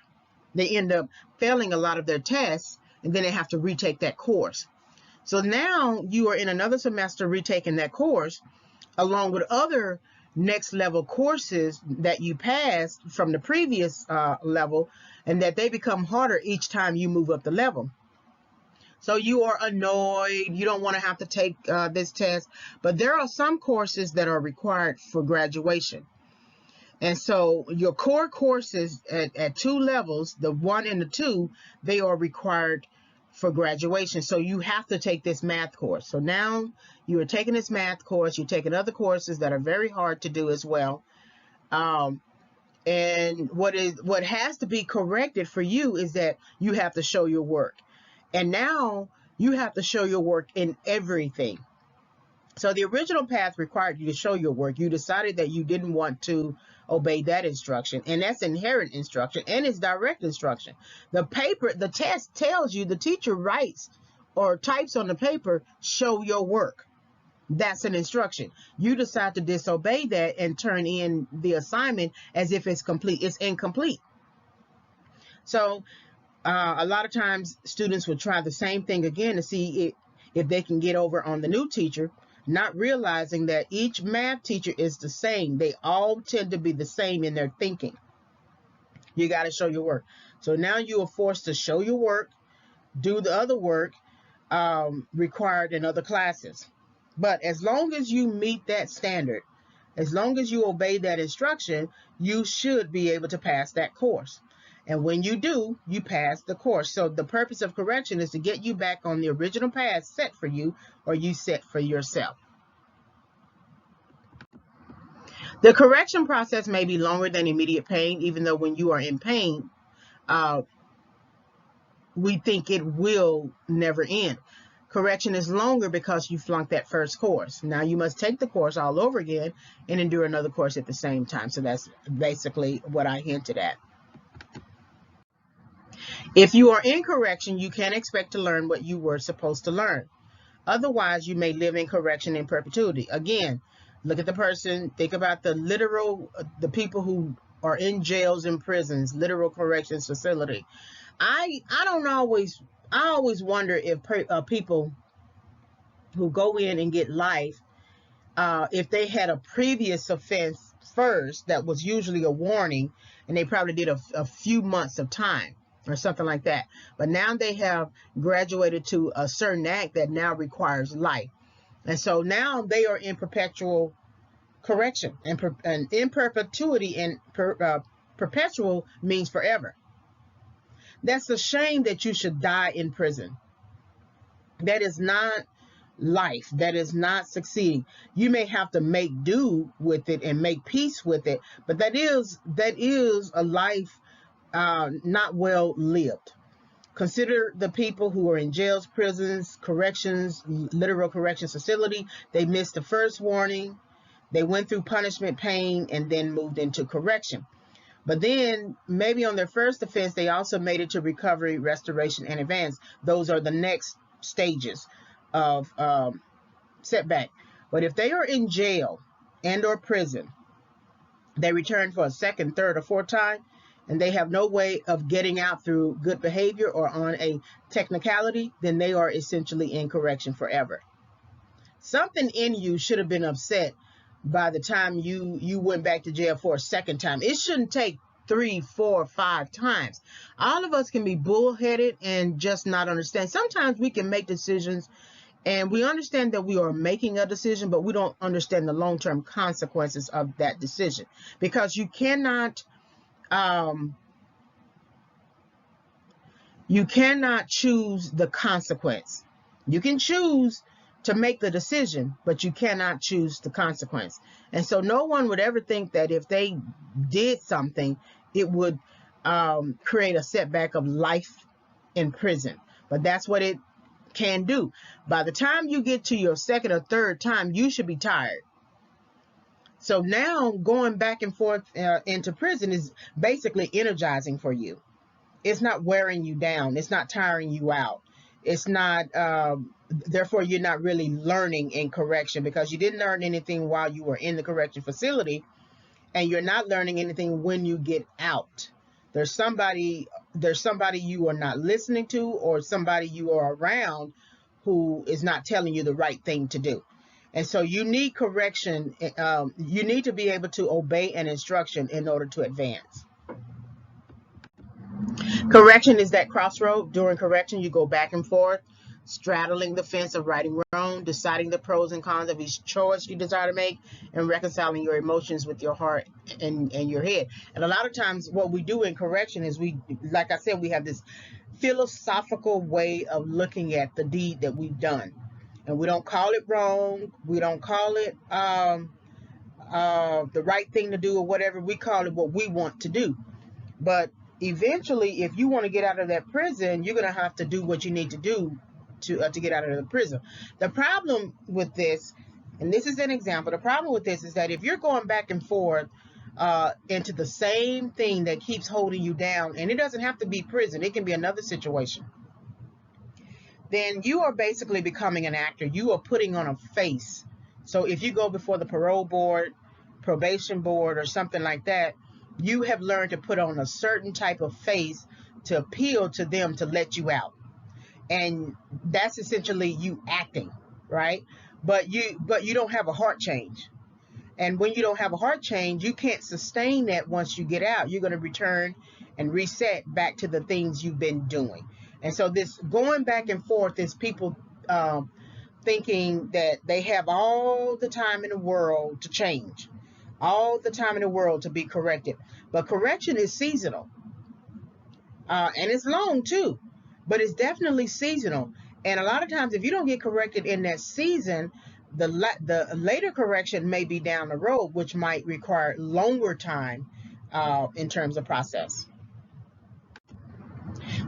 they end up failing a lot of their tests, and then they have to retake that course. So now you are in another semester retaking that course along with other next level courses that you passed from the previous level, and that they become harder each time you move up the level. So you are annoyed, you don't want to have to take this test, but there are some courses that are required for graduation. And so your core courses at 2 levels, the 1 and the 2, they are required for graduation. So you have to take this math course. So now you are taking this math course, you're taking other courses that are very hard to do as well. And what has to be corrected for you is that you have to show your work. And now you have to show your work in everything. So the original path required you to show your work. You decided that you didn't want to obey that instruction, and that's inherent instruction, and it's direct instruction. The test tells you, the teacher writes or types on the paper, show your work. That's an instruction. You decide to disobey that and turn in the assignment as if it's complete. It's incomplete. So a lot of times students will try the same thing again to see if they can get over on the new teacher, not realizing that each math teacher is the same. They all tend to be the same in their thinking. You got to show your work. So now you are forced to show your work, do the other work required in other classes. But as long as you meet that standard, as long as you obey that instruction, you should be able to pass that course. And when you do, you pass the course. So the purpose of correction is to get you back on the original path set for you or you set for yourself. The correction process may be longer than immediate pain, even though when you are in pain, we think it will never end. Correction is longer because you flunked that first course. Now you must take the course all over again and endure another course at the same time. So that's basically what I hinted at. If you are in correction, you can't expect to learn what you were supposed to learn. Otherwise, you may live in correction in perpetuity. Again, look at the person, think about the people who are in jails and prisons, literal corrections facility. I always wonder if people who go in and get life, if they had a previous offense first that was usually a warning, and they probably did a few months of time or something like that. But now they have graduated to a certain act that now requires life. And so now they are in perpetual correction and in perpetuity and perpetual means forever. That's a shame that you should die in prison. That is not life. That is not succeeding. You may have to make do with it and make peace with it, but that is a life not well lived. Consider the people who are in jails, prisons, corrections, literal corrections facility. They missed the first warning. They went through punishment, pain, and then moved into correction. But then maybe on their first offense, they also made it to recovery, restoration, and advance. Those are the next stages of setback. But if they are in jail and or prison, they return for a second, third, or fourth time, and they have no way of getting out through good behavior or on a technicality, then they are essentially in correction forever. Something in you should have been upset by the time you went back to jail for a second time. It shouldn't take 3, 4, 5 times. All of us can be bullheaded and just not understand. Sometimes we can make decisions and we understand that we are making a decision, but we don't understand the long-term consequences of that decision, because you cannot choose the consequence. You can choose to make the decision, but you cannot choose the consequence. And so no one would ever think that if they did something, it would create a setback of life in prison. But that's what it can do. By the time you get to your second or third time, you should be tired. So now going back and forth into prison is basically energizing for you. It's not wearing you down. It's not tiring you out. It's not, therefore, you're not really learning in correction, because you didn't learn anything while you were in the correction facility, and you're not learning anything when you get out. There's somebody you are not listening to, or somebody you are around who is not telling you the right thing to do. And so you need correction. You need to be able to obey an instruction in order to advance. Correction is that crossroad. During correction, you go back and forth, straddling the fence of right and wrong, deciding the pros and cons of each choice you desire to make, and reconciling your emotions with your heart and your head. And a lot of times what we do in correction is like I said, we have this philosophical way of looking at the deed that we've done. And we don't call it wrong. We don't call it the right thing to do or whatever. We call it what we want to do. But eventually, if you want to get out of that prison, you're going to have to do what you need to do to get out of the prison. The problem with this, and this is an example, the problem with this is that if you're going back and forth into the same thing that keeps holding you down, and it doesn't have to be prison, it can be another situation, then you are basically becoming an actor. You are putting on a face. So if you go before the parole board, probation board, or something like that, you have learned to put on a certain type of face to appeal to them to let you out. And that's essentially you acting, right? But you don't have a heart change. And when you don't have a heart change, you can't sustain that once you get out. You're going to return and reset back to the things you've been doing. And so this going back and forth is people thinking that they have all the time in the world to change, all the time in the world to be corrected. But correction is seasonal. And it's long too, but it's definitely seasonal. And a lot of times if you don't get corrected in that season, the later correction may be down the road, which might require longer time in terms of process.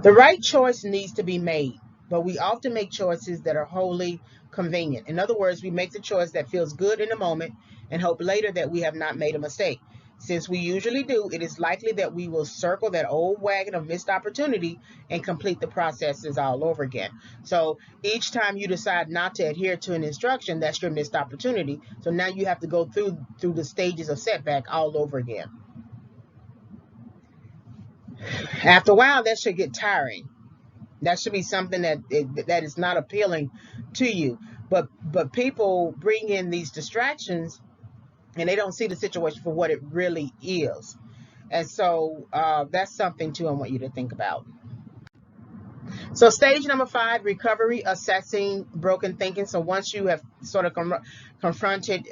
The right choice needs to be made, but we often make choices that are wholly convenient. In other words, we make the choice that feels good in the moment and hope later that we have not made a mistake. Since we usually do, it is likely that we will circle that old wagon of missed opportunity and complete the processes all over again. So each time you decide not to adhere to an instruction, that's your missed opportunity. So now you have to go through the stages of setback all over again. After a while, that should get tiring. That should be something that is not appealing to you. But people bring in these distractions and they don't see the situation for what it really is. And so that's something too I want you to think about. So stage number 5, recovery, assessing broken thinking. So once you have sort of confronted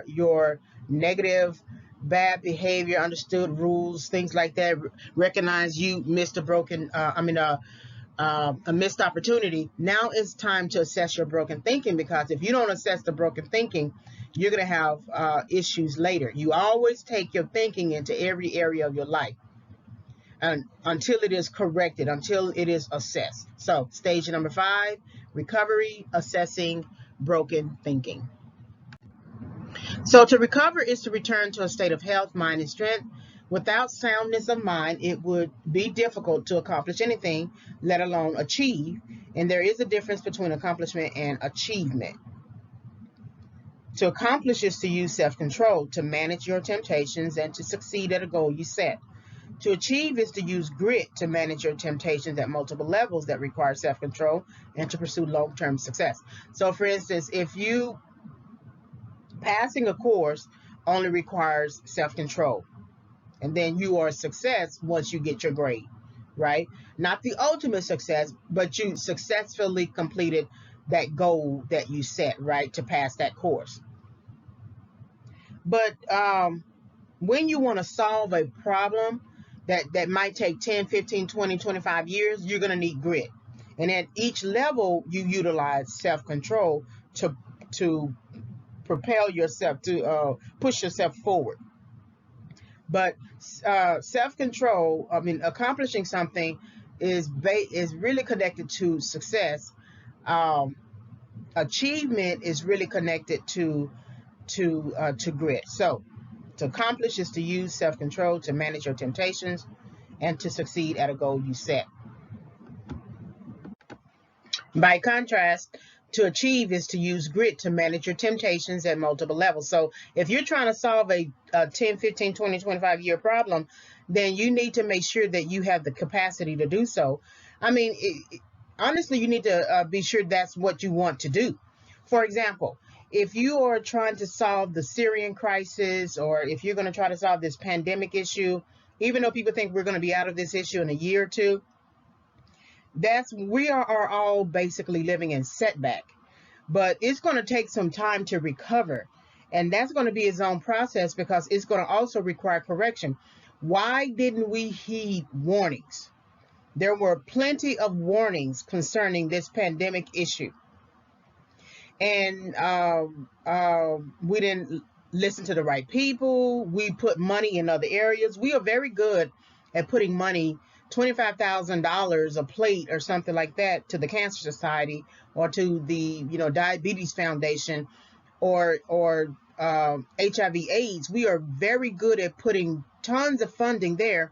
your negative bad behavior, understood rules, things like that. Recognize you missed a missed opportunity. Now it's time to assess your broken thinking, because if you don't assess the broken thinking, you're going to have issues later. You always take your thinking into every area of your life, and until it is corrected, until it is assessed. So stage number 5, recovery, assessing broken thinking. So to recover is to return to a state of health, mind, and strength. Without soundness of mind, it would be difficult to accomplish anything, let alone achieve. And there is a difference between accomplishment and achievement. To accomplish is to use self-control, to manage your temptations, and to succeed at a goal you set. To achieve is to use grit, to manage your temptations at multiple levels that require self-control, and to pursue long-term success. So for instance, if you passing a course only requires self-control, and then you are a success once you get your grade, right? Not the ultimate success, but you successfully completed that goal that you set, right, to pass that course. But when you want to solve a problem that might take 10, 15, 20, 25 years, you're going to need grit. And at each level, you utilize self-control to propel yourself, to push yourself forward. But self-control, accomplishing something is really connected to success. Achievement is really connected to grit. So to accomplish is to use self-control, to manage your temptations, and to succeed at a goal you set. By contrast, to achieve is to use grit to manage your temptations at multiple levels. So if you're trying to solve a 10, 15, 20, 25 year problem, then you need to make sure that you have the capacity to do so. Honestly, you need to be sure that's what you want to do. For example, if you are trying to solve the Syrian crisis, or if you're going to try to solve this pandemic issue, even though people think we're going to be out of this issue in a year or two, we are all basically living in setback. But it's going to take some time to recover, and that's going to be its own process, because it's going to also require correction. Why didn't we heed warnings? There were plenty of warnings concerning this pandemic issue, and we didn't listen to the right people. We put money in other areas. We are very good at putting money, $25,000 a plate or something like that, to the Cancer Society, or to the Diabetes Foundation, or HIV/AIDS. We are very good at putting tons of funding there,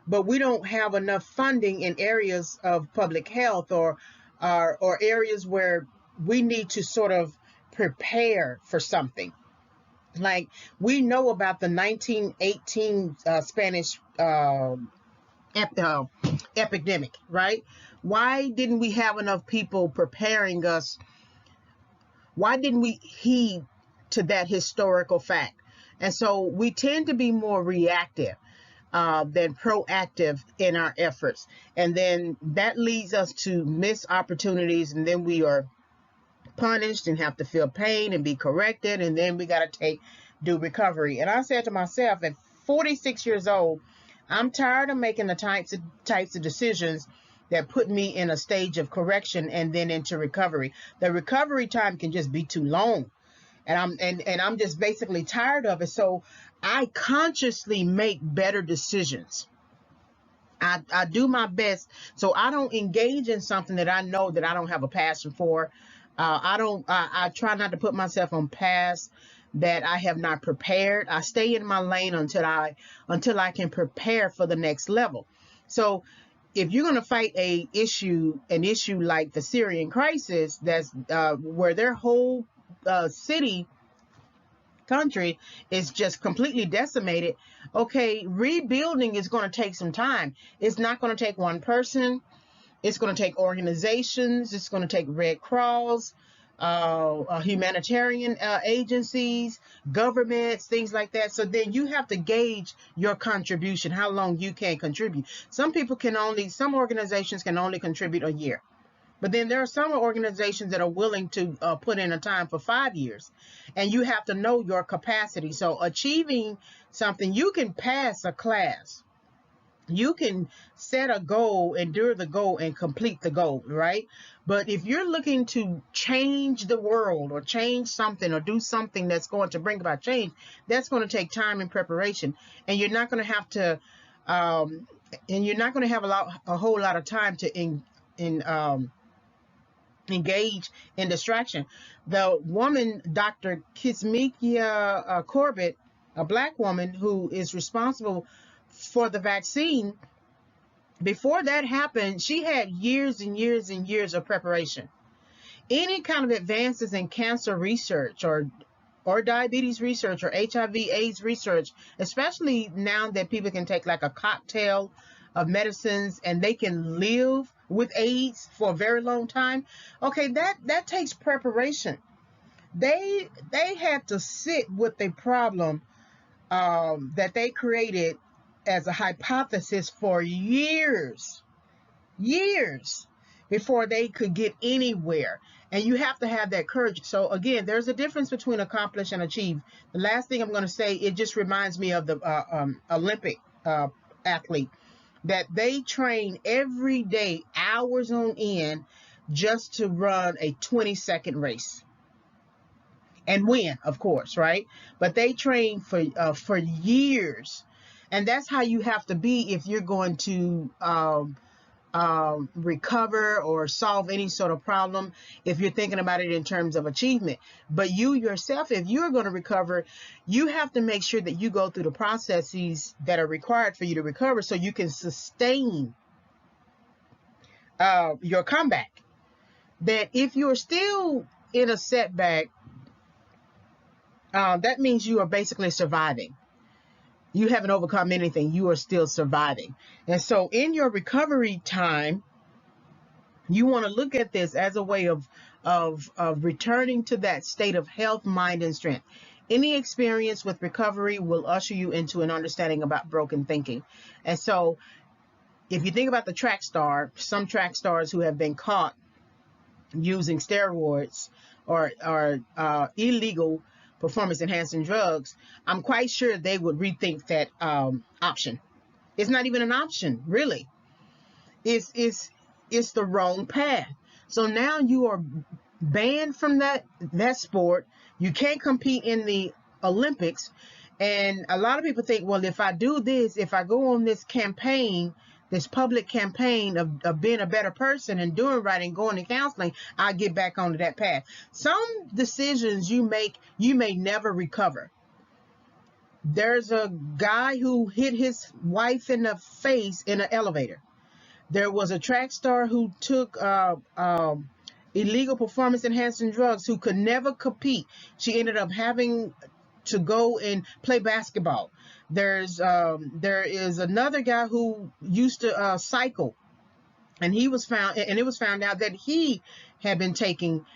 but we don't have enough funding in areas of public health, or areas where we need to sort of prepare for something. Like, we know about the 1918 Spanish epidemic, right? Why didn't we have enough people preparing us? Why didn't we heed to that historical fact? And so we tend to be more reactive than proactive in our efforts. And then that leads us to miss opportunities, and then we are punished and have to feel pain and be corrected, and then we got to do recovery. And I said to myself, at 46 years old, I'm tired of making the types of decisions that put me in a stage of correction and then into recovery. The recovery time can just be too long, and I'm just basically tired of it. So I consciously make better decisions. I do my best, so I don't engage in something that I know that I don't have a passion for. I try not to put myself on paths that I have not prepared. I stay in my lane until I can prepare for the next level. So if you're going to fight an issue like the Syrian crisis, that's where their whole country is just completely decimated. Okay, rebuilding is going to take some time. It's not going to take one person. It's going to take organizations. It's going to take Red Cross, humanitarian agencies, governments, things like that. So then you have to gauge your contribution, how long you can contribute. Some organizations can only contribute a year. But then there are some organizations that are willing to put in a time for 5 years, and you have to know your capacity. So achieving something, you can pass a class, you can set a goal, endure the goal, and complete the goal, right? But if you're looking to change the world or change something or do something that's going to bring about change, that's going to take time and preparation, and you're not going to have to and you're not going to have a whole lot of time to engage in distraction. The woman, Dr. Kizzmekia Corbett, a black woman who is responsible for the vaccine, before that happened, she had years and years and years of preparation. Any kind of advances in cancer research or diabetes research or HIV/AIDS research, especially now that people can take like a cocktail of medicines and they can live with AIDS for a very long time. Okay, that takes preparation. They had to sit with a problem that they created as a hypothesis for years before they could get anywhere. And you have to have that courage. So again, there's a difference between accomplish and achieve. The last thing I'm going to say, it just reminds me of the Olympic athlete, that they train every day, hours on end, just to run a 20-second race and win, of course, right? But they train for years, and that's how you have to be if you're going to recover or solve any sort of problem, if you're thinking about it in terms of achievement. But you yourself, if you're going to recover, you have to make sure that you go through the processes that are required for you to recover so you can sustain your comeback. That if you're still in a setback, that means you are basically surviving. You haven't overcome anything. You are still surviving. And so in your recovery time, you want to look at this as a way of returning to that state of health, mind, and strength. Any experience with recovery will usher you into an understanding about broken thinking. And so if you think about the track star, some track stars who have been caught using steroids or illegal performance enhancing drugs, I'm quite sure they would rethink that option. It's not even an option, really. It's the wrong path. So now you are banned from that sport. You can't compete in the Olympics. And a lot of people think, well, if I do this, if I go on this campaign, this public campaign of being a better person and doing right and going to counseling, I'll get back onto that path. Some decisions you make, you may never recover. There's a guy who hit his wife in the face in an elevator. There was a track star who took illegal performance enhancing drugs who could never compete. She ended up having to go and play basketball. There is another guy who used to cycle, and it was found out that he had been taking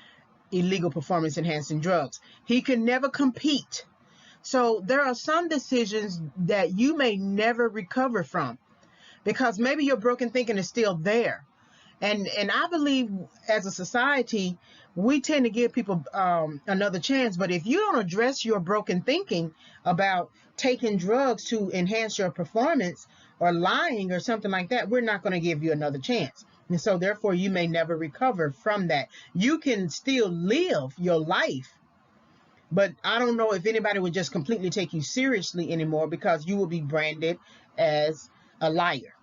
illegal performance enhancing drugs. He could never compete. So there are some decisions that you may never recover from, because maybe your broken thinking is still there. And I believe as a society, we tend to give people another chance. But if you don't address your broken thinking about taking drugs to enhance your performance or lying or something like that, we're not going to give you another chance. And so therefore, you may never recover from that. You can still live your life, but I don't know if anybody would just completely take you seriously anymore, because you will be branded as a liar.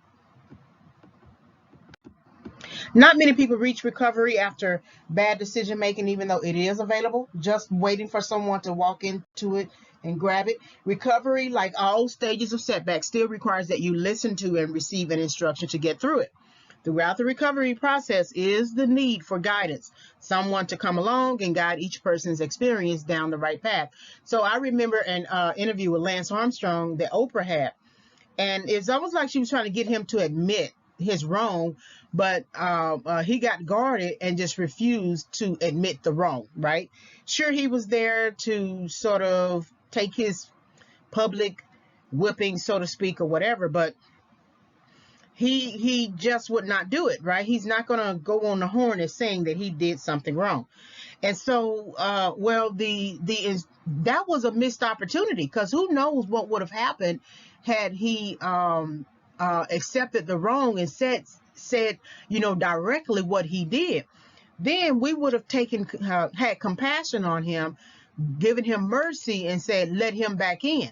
Not many people reach recovery after bad decision making, even though it is available, just waiting for someone to walk into it and grab it. Recovery, like all stages of setback, still requires that you listen to and receive an instruction to get through it. Throughout the recovery process is the need for guidance, someone to come along and guide each person's experience down the right path. So I remember an interview with Lance Armstrong that Oprah had, and it's almost like she was trying to get him to admit his wrong, but he got guarded and just refused to admit the wrong, right? Sure, he was there to sort of take his public whipping, so to speak, or whatever, but he just would not do it, right? He's not going to go on the horn as saying that he did something wrong. And so, that was a missed opportunity, because who knows what would have happened had he accepted the wrong and said, directly what he did. Then we would have had compassion on him, given him mercy, and said, let him back in.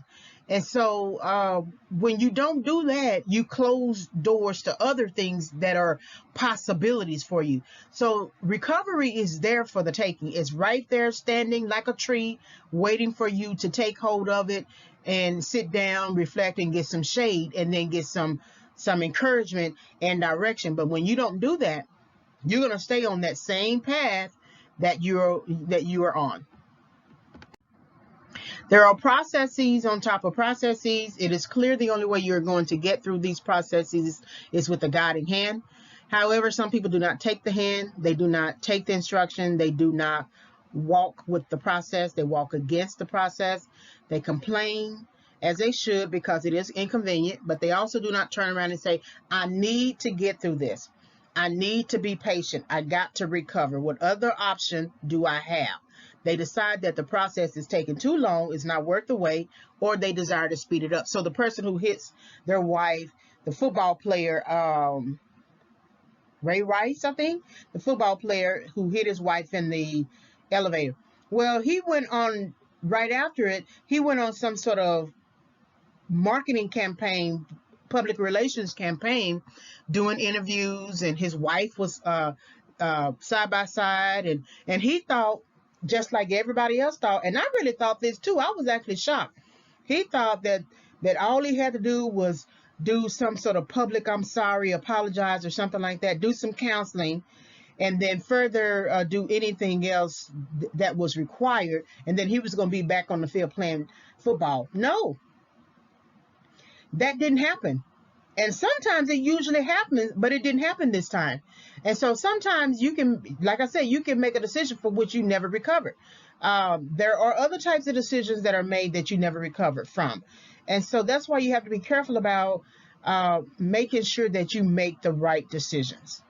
And so when you don't do that, you close doors to other things that are possibilities for you. So recovery is there for the taking. It's right there, standing like a tree, waiting for you to take hold of it and sit down, reflect, and get some shade, and then get some encouragement and direction. But when you don't do that, you're going to stay on that same path that you are on. There are processes on top of processes. It is clear the only way you're going to get through these processes is with a guiding hand. However, some people do not take the hand. They do not take the instruction. They do not walk with the process. They walk against the process. They complain, as they should, because it is inconvenient, but they also do not turn around and say, I need to get through this. I need to be patient. I got to recover. What other option do I have? They decide that the process is taking too long, it's not worth the wait, or they desire to speed it up. So the person who hits their wife, the football player, Ray Rice, I think, the football player who hit his wife in the elevator. Well, he went on, right after it, he went on some sort of marketing campaign, public relations campaign, doing interviews, and his wife was side by side, and he thought, just like everybody else thought, and I really thought this too. I was actually shocked. He thought that all he had to do was do some sort of public I'm sorry, apologize, or something like that, do some counseling, and then further do anything else that was required, and then he was going to be back on the field playing football. No, that didn't happen. And sometimes it usually happens, but it didn't happen this time. And so sometimes you can, like I said, you can make a decision for which you never recovered. There are other types of decisions that are made that you never recovered from. And so that's why you have to be careful about making sure that you make the right decisions.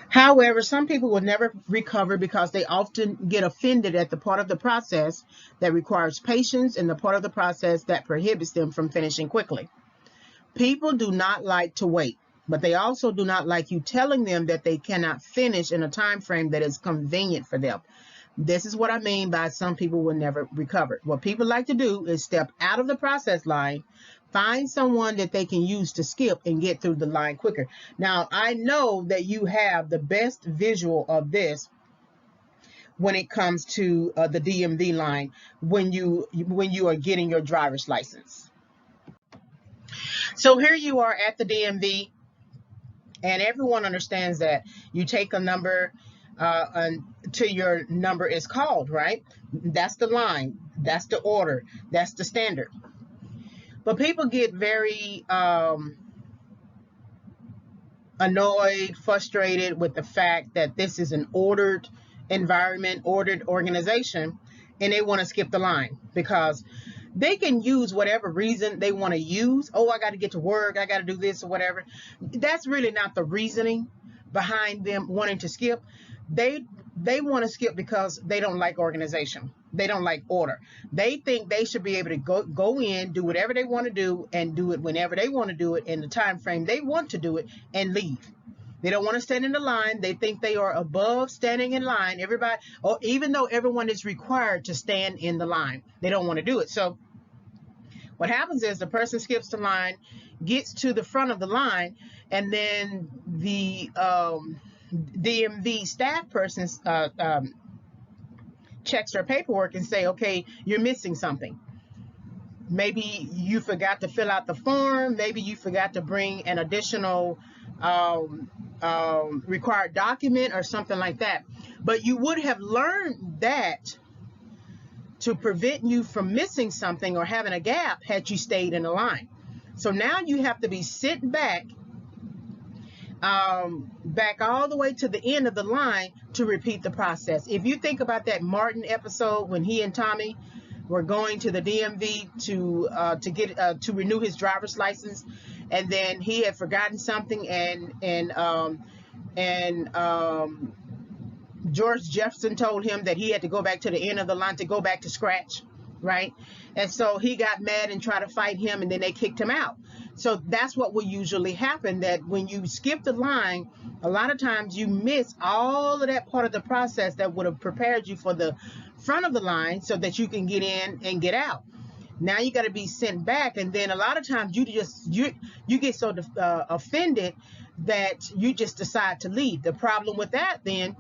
However, some people will never recover because they often get offended at the part of the process that requires patience and the part of the process that prohibits them from finishing quickly. People do not like to wait, but they also do not like you telling them that they cannot finish in a time frame that is convenient for them. This is what I mean by some people will never recover. What people like to do is step out of the process line, find someone that they can use to skip and get through the line quicker. Now, I know that you have the best visual of this when it comes to the DMV line when you are getting your driver's license. So here you are at the DMV, and everyone understands that you take a number until your number is called, right? That's the line, that's the order, that's the standard. But people get very annoyed, frustrated with the fact that this is an ordered environment, ordered organization, and they want to skip the line because they can use whatever reason they want to use. Oh, I got to get to work, I got to do this or whatever. That's really not the reasoning behind them wanting to skip. They want to skip because they don't like organization. They don't like order. They think they should be able to go in, do whatever they want to do, and do it whenever they want to do it in the time frame they want to do it, and leave. They don't want to stand in the line. They think they are above standing in line. Everybody, or even though everyone is required to stand in the line, they don't want to do it. So what happens is the person skips the line, gets to the front of the line, and then the DMV staff person checks their paperwork and say, okay, you're missing something. Maybe you forgot to fill out the form. Maybe you forgot to bring an additional required document or something like that. But you would have learned that to prevent you from missing something or having a gap had you stayed in the line. So now you have to be sitting back all the way to the end of the line to repeat the process. If you think about that Martin episode when he and Tommy were going to the DMV to renew his driver's license, and then he had forgotten something, and George Jefferson told him that he had to go back to the end of the line to go back to scratch, right? And so he got mad and tried to fight him, and then they kicked him out. So that's what will usually happen, that when you skip the line, a lot of times you miss all of that part of the process that would have prepared you for the front of the line so that you can get in and get out. Now you got to be sent back, and then a lot of times you get so offended that you just decide to leave. The problem with that, then,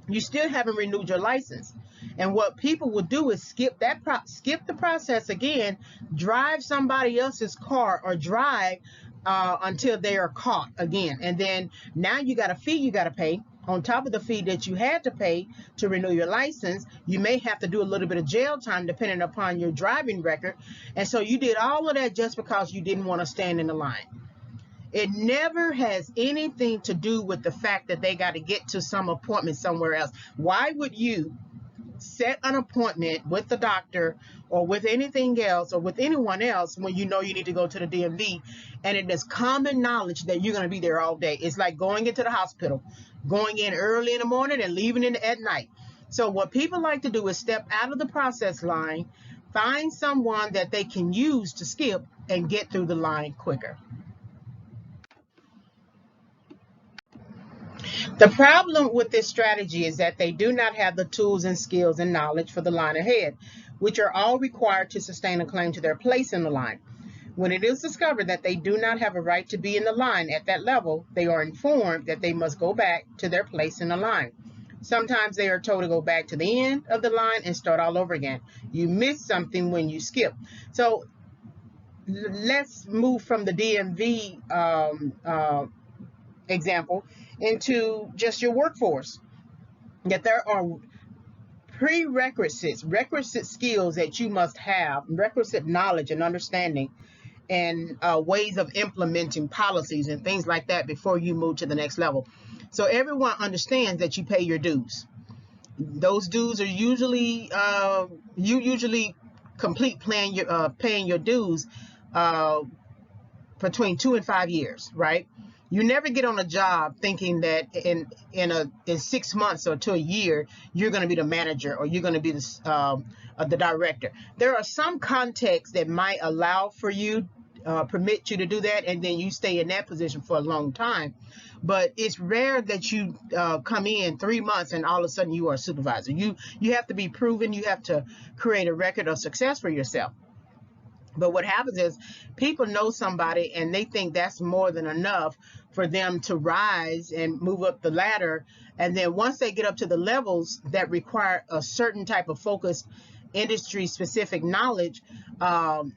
you still haven't renewed your license. And what people will do is skip the process again, drive somebody else's car, or drive until they are caught again. And then now you got a fee you got to pay on top of the fee that you had to pay to renew your license. You may have to do a little bit of jail time depending upon your driving record. And so you did all of that just because you didn't want to stand in the line. It never has anything to do with the fact that they got to get to some appointment somewhere else. Why would you set an appointment with the doctor or with anything else or with anyone else when you know you need to go to the DMV, and it is common knowledge that you're going to be there all day? It's like going into the hospital, going in early in the morning and leaving at night. So what people like to do is step out of the process line, find someone that they can use to skip, and get through the line quicker. The problem with this strategy is that they do not have the tools and skills and knowledge for the line ahead, which are all required to sustain a claim to their place in the line. When it is discovered that they do not have a right to be in the line at that level, they are informed that they must go back to their place in the line. Sometimes they are told to go back to the end of the line and start all over again. You miss something when you skip. So let's move from the DMV example into just your workforce. That there are requisite skills that you must have, requisite knowledge and understanding, and ways of implementing policies and things like that before you move to the next level. So everyone understands that you pay your dues. Those dues are usually you usually complete paying your dues between 2 and 5 years, right? You never get on a job thinking that in 6 months or to a year you're going to be the manager or you're going to be the director. There are some contexts that might allow for you, permit you to do that, and then you stay in that position for a long time. But it's rare that you come in 3 months and all of a sudden you are a supervisor. You have to be proven. You have to create a record of success for yourself. But what happens is people know somebody and they think that's more than enough for them to rise and move up the ladder. And then once they get up to the levels that require a certain type of focused industry specific knowledge, and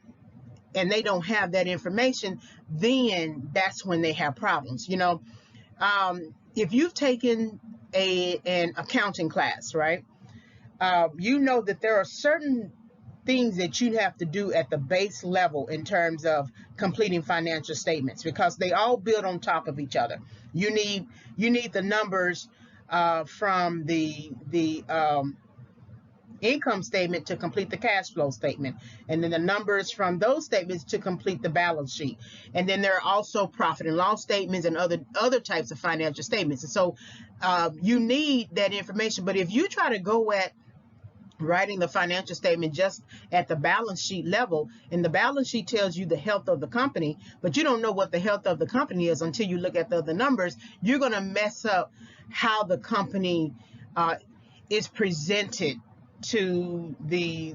they don't have that information, then that's when they have problems. You know, if you've taken an accounting class, right, you know that there are certain things that you have to do at the base level in terms of completing financial statements, because they all build on top of each other. You need the numbers from the income statement to complete the cash flow statement, and then the numbers from those statements to complete the balance sheet. And then there are also profit and loss statements and other types of financial statements. And so you need that information. But if you try to go at writing the financial statement just at the balance sheet level, and the balance sheet tells you the health of the company, but you don't know what the health of the company is until you look at the other numbers, you're going to mess up how the company is presented to the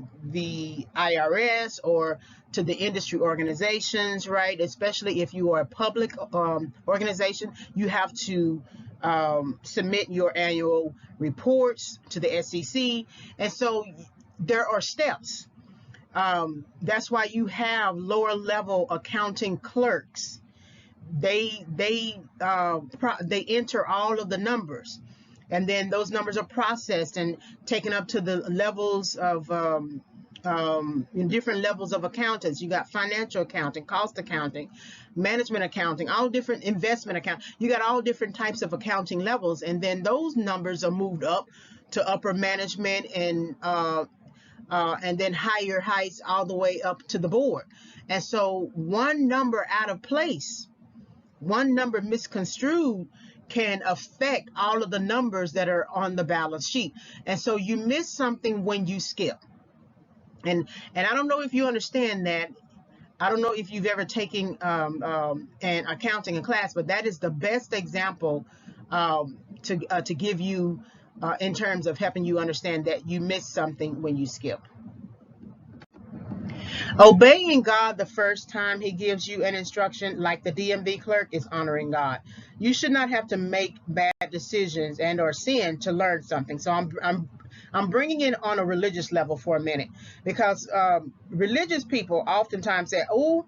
IRS or to the industry organizations, right? Especially if you are a public organization, you have to submit your annual reports to the SEC. And so there are steps. That's why you have lower level accounting clerks. They enter all of the numbers, and then those numbers are processed and taken up to the levels of in different levels of accountants. You got financial accounting, cost accounting, management accounting, all different investment accounting. You got all different types of accounting levels, and then those numbers are moved up to upper management and and then higher heights all the way up to the board. And so one number out of place, one number misconstrued, can affect all of the numbers that are on the balance sheet. And so you miss something when you skip. And I don't know if you understand that. I don't know if you've ever taken an accounting in class, but that is the best example to give you in terms of helping you understand that you miss something when you skip. Obeying God the first time he gives you an instruction, like the DMV clerk, is honoring God. You should not have to make bad decisions and or sin to learn something. So I'm bringing it on a religious level for a minute, because religious people oftentimes say, oh,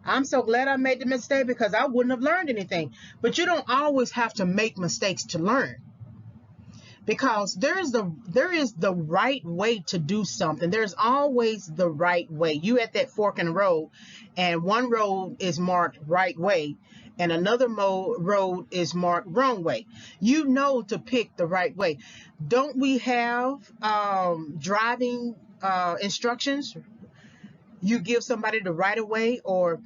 I'm so glad I made the mistake because I wouldn't have learned anything. But you don't always have to make mistakes to learn, because there is the right way to do something. There's always the right way. You at that fork in the road, and one road is marked right way and another road is marked wrong way. You know to pick the right way. Don't we have driving instructions? You give somebody the right of way, or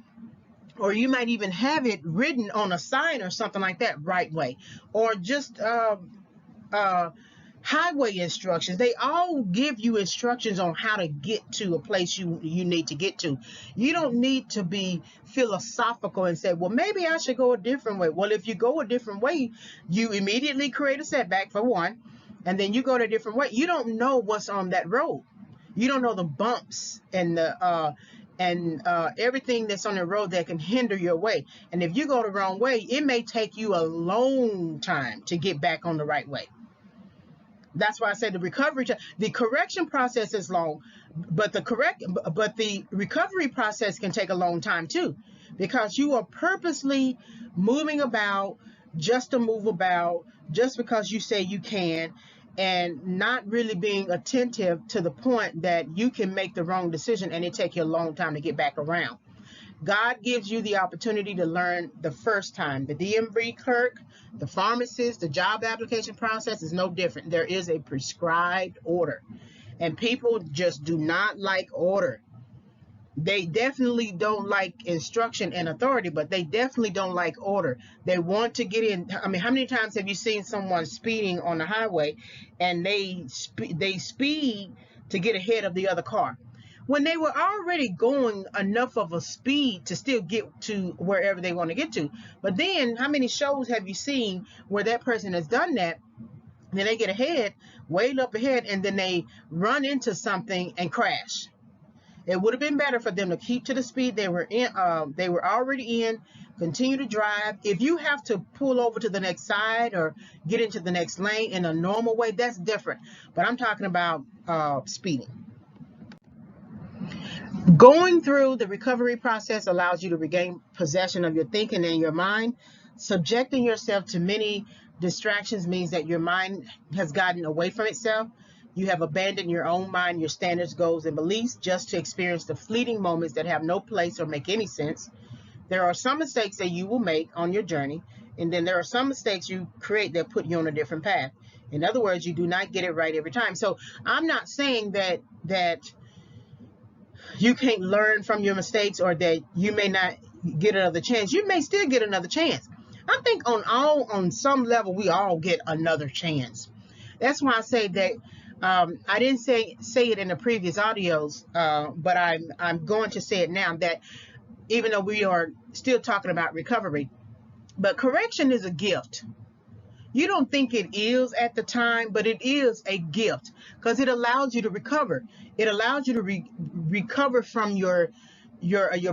you might even have it written on a sign or something like that, right way, or just highway instructions. They all give you instructions on how to get to a place you need to get to. You don't need to be philosophical and say, well, maybe I should go a different way. Well, if you go a different way, you immediately create a setback, for one, and then you go to a different way. You don't know what's on that road. You don't know the bumps and the everything that's on the road that can hinder your way. And if you go the wrong way, it may take you a long time to get back on the right way. That's why I say the correction process is long, but the recovery process can take a long time too, because you are purposely moving about just to move about, just because you say you can, and not really being attentive to the point that you can make the wrong decision and it take you a long time to get back around. God gives you the opportunity to learn the first time. The DMV clerk, the pharmacist, the job application process is no different. There is a prescribed order, and people just do not like order. They definitely don't like instruction and authority, but they definitely don't like order. They want to get in. I mean, how many times have you seen someone speeding on the highway and they speed to get ahead of the other car, when they were already going enough of a speed to still get to wherever they want to get to? But then how many shows have you seen where that person has done that, and then they get ahead, way up ahead, and then they run into something and crash? It would have been better for them to keep to the speed they were in. They were already in. Continue to drive. If you have to pull over to the next side or get into the next lane in a normal way, that's different. But I'm talking about speeding. Going through the recovery process allows you to regain possession of your thinking and your mind. Subjecting yourself to many distractions means that your mind has gotten away from itself. You have abandoned your own mind, your standards, goals, and beliefs just to experience the fleeting moments that have no place or make any sense. There are some mistakes that you will make on your journey, and then there are some mistakes you create that put you on a different path. In other words, you do not get it right every time. So I'm not saying that you can't learn from your mistakes, or that you may not get another chance. You may still get another chance. I think on some level we all get another chance. That's why I say that I didn't say it in the previous audios, but I'm going to say it now, that even though we are still talking about recovery, but correction is a gift. You don't think it is at the time, but it is a gift, because it allows you to recover. It allows you to recover from your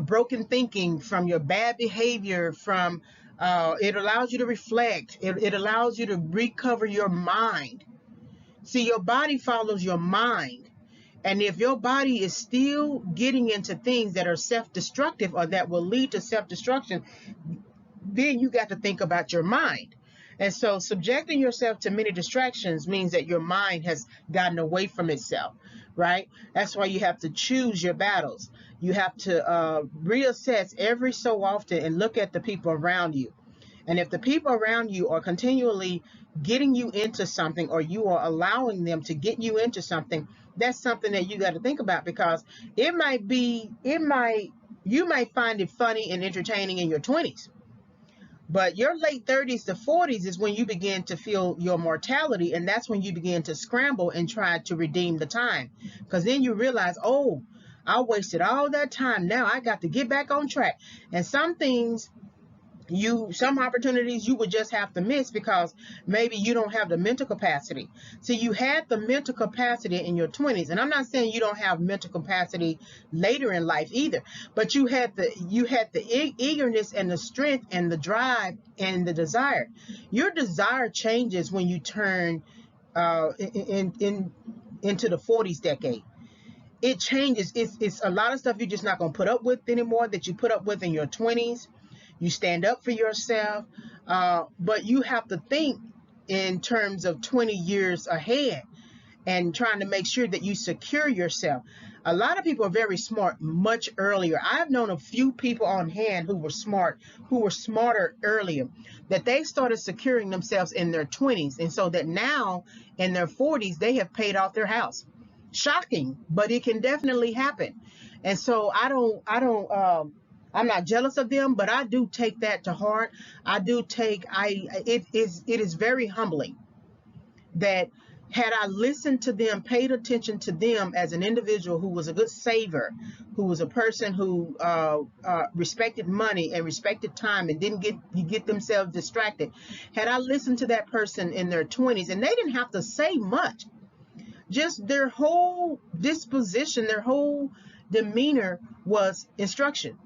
broken thinking, from your bad behavior, from it allows you to reflect. It allows you to recover your mind. See, your body follows your mind. And if your body is still getting into things that are self-destructive or that will lead to self-destruction, then you got to think about your mind. And so subjecting yourself to many distractions means that your mind has gotten away from itself, right? That's why you have to choose your battles. You have to reassess every so often and look at the people around you. And if the people around you are continually getting you into something, or you are allowing them to get you into something, That's something that you got to think about, because you might find it funny and entertaining in your 20s. But your late 30s to 40s is when you begin to feel your mortality, and that's when you begin to scramble and try to redeem the time. Because then you realize, oh, I wasted all that time. Now I got to get back on track. And some opportunities you would just have to miss because maybe you don't have the mental capacity. So you had the mental capacity in your 20s, and I'm not saying you don't have mental capacity later in life either, but you had the eagerness and the strength and the drive and the desire. Your desire changes when you turn into the 40s decade. It changes. It's a lot of stuff you're just not going to put up with anymore that you put up with in your 20s. You stand up for yourself, but you have to think in terms of 20 years ahead and trying to make sure that you secure yourself. A lot of people are very smart much earlier. I've known a few people on hand who were smarter earlier, that they started securing themselves in their 20s, and so that now in their 40s they have paid off their house. Shocking, but it can definitely happen. And so I'm not jealous of them, but I do take that to heart. It is very humbling that had I listened to them, paid attention to them as an individual who was a good saver, who was a person who respected money and respected time and didn't get themselves distracted. Had I listened to that person in their 20s, and they didn't have to say much, just their whole disposition, their whole demeanor was instruction.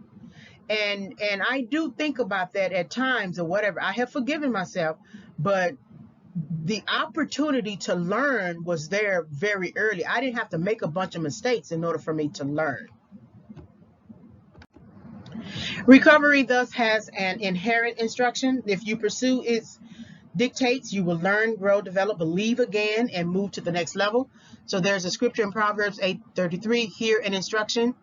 And I do think about that at times or whatever. I have forgiven myself, but the opportunity to learn was there very early. I didn't have to make a bunch of mistakes in order for me to learn. Recovery thus has an inherent instruction. If you pursue its dictates, you will learn, grow, develop, believe again, and move to the next level. So there's a scripture in Proverbs 8:33, hear an instruction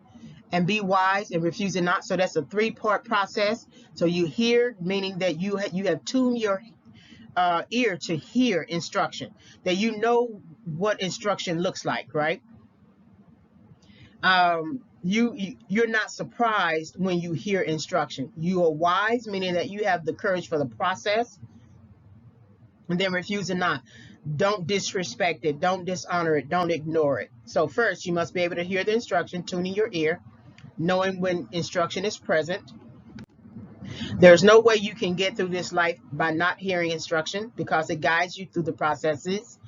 and be wise and refuse it not. So that's a 3-part process. So you hear, meaning that you have tuned your ear to hear instruction, that you know what instruction looks like, right? You're not surprised when you hear instruction. You are wise, meaning that you have the courage for the process. And then refuse it not. Don't disrespect it. Don't dishonor it. Don't ignore it. So first, you must be able to hear the instruction, tuning your ear, knowing when instruction is present. There's no way you can get through this life by not hearing instruction, because it guides you through the processes,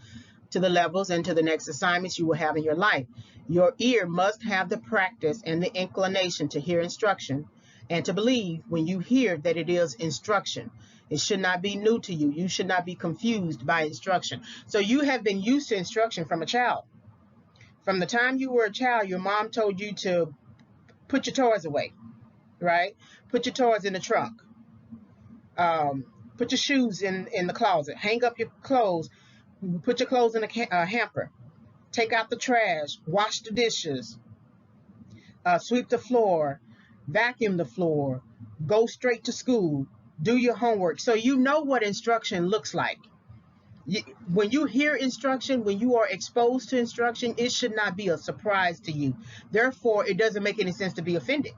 to the levels, and to the next assignments you will have in your life. Your ear must have the practice and the inclination to hear instruction and to believe when you hear that it is instruction. It should not be new to you. You should not be confused by instruction. So you have been used to instruction from a child. From the time you were a child, your mom told you to put your toys away, right? Put your toys in the trunk. Put your shoes in the closet. Hang up your clothes. Put your clothes in a hamper. Take out the trash. Wash the dishes. Sweep the floor. Vacuum the floor. Go straight to school. Do your homework. So you know what instruction looks like. When you hear instruction, when you are exposed to instruction, it should not be a surprise to you. Therefore, it doesn't make any sense to be offended.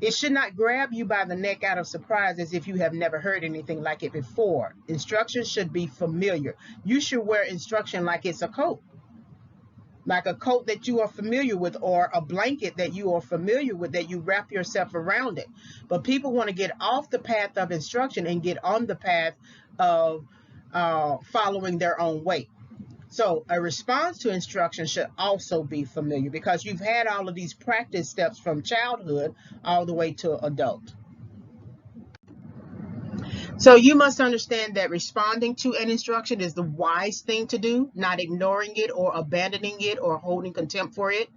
It should not grab you by the neck out of surprise as if you have never heard anything like it before. Instruction should be familiar. You should wear instruction like it's a coat. Like a coat that you are familiar with, or a blanket that you are familiar with, that you wrap yourself around it. But people want to get off the path of instruction and get on the path of following their own way. So a response to instruction should also be familiar, because you've had all of these practice steps from childhood all the way to adult. So you must understand that responding to an instruction is the wise thing to do, not ignoring it or abandoning it or holding contempt for it.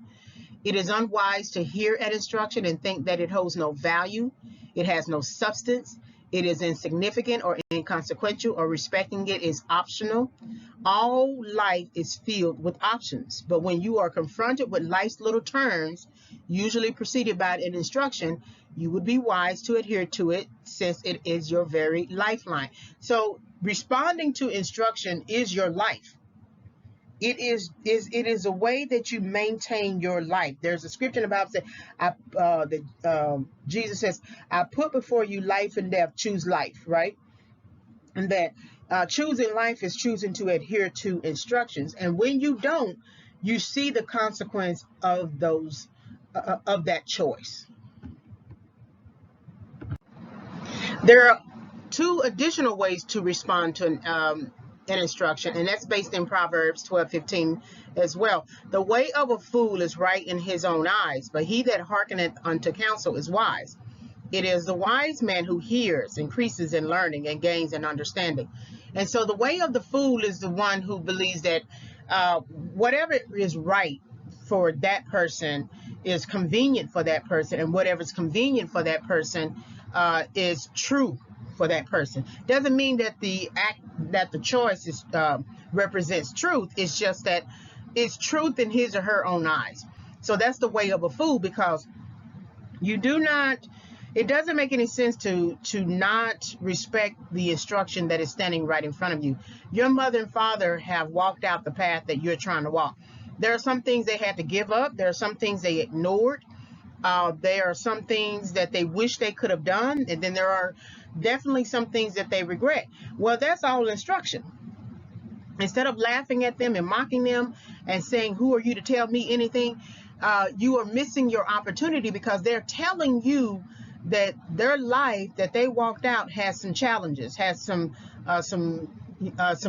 It is unwise to hear an instruction and think that it holds no value, it has no substance, it is insignificant or inconsequential, or respecting it is optional. All life is filled with options, but when you are confronted with life's little turns, usually preceded by an instruction, you would be wise to adhere to it, since it is your very lifeline. So responding to instruction is your life. It is a way that you maintain your life. There's a scripture in the Bible that Jesus says, "I put before you life and death. Choose life." Right, and that choosing life is choosing to adhere to instructions. And when you don't, you see the consequence of those of that choice. There are two additional ways to respond to an instruction, and that's based in Proverbs 12:15 as well. The way of a fool is right in his own eyes, but he that hearkeneth unto counsel is wise. It is the wise man who hears, increases in learning, and gains in understanding. And so the way of the fool is the one who believes that whatever is right for that person is convenient for that person, and whatever's convenient for that person is true for that person. Doesn't mean that the choice is represents truth. It's just that it's truth in his or her own eyes. So that's the way of a fool, because you do not. It doesn't make any sense to not respect the instruction that is standing right in front of you. Your mother and father have walked out the path that you're trying to walk. There are some things they had to give up. There are some things they ignored. There are some things that they wish they could have done, and then there are definitely some things that they regret. Well, that's all instruction. Instead of laughing at them and mocking them and saying, "Who are you to tell me anything?" You are missing your opportunity, because they're telling you that their life that they walked out has some challenges, has some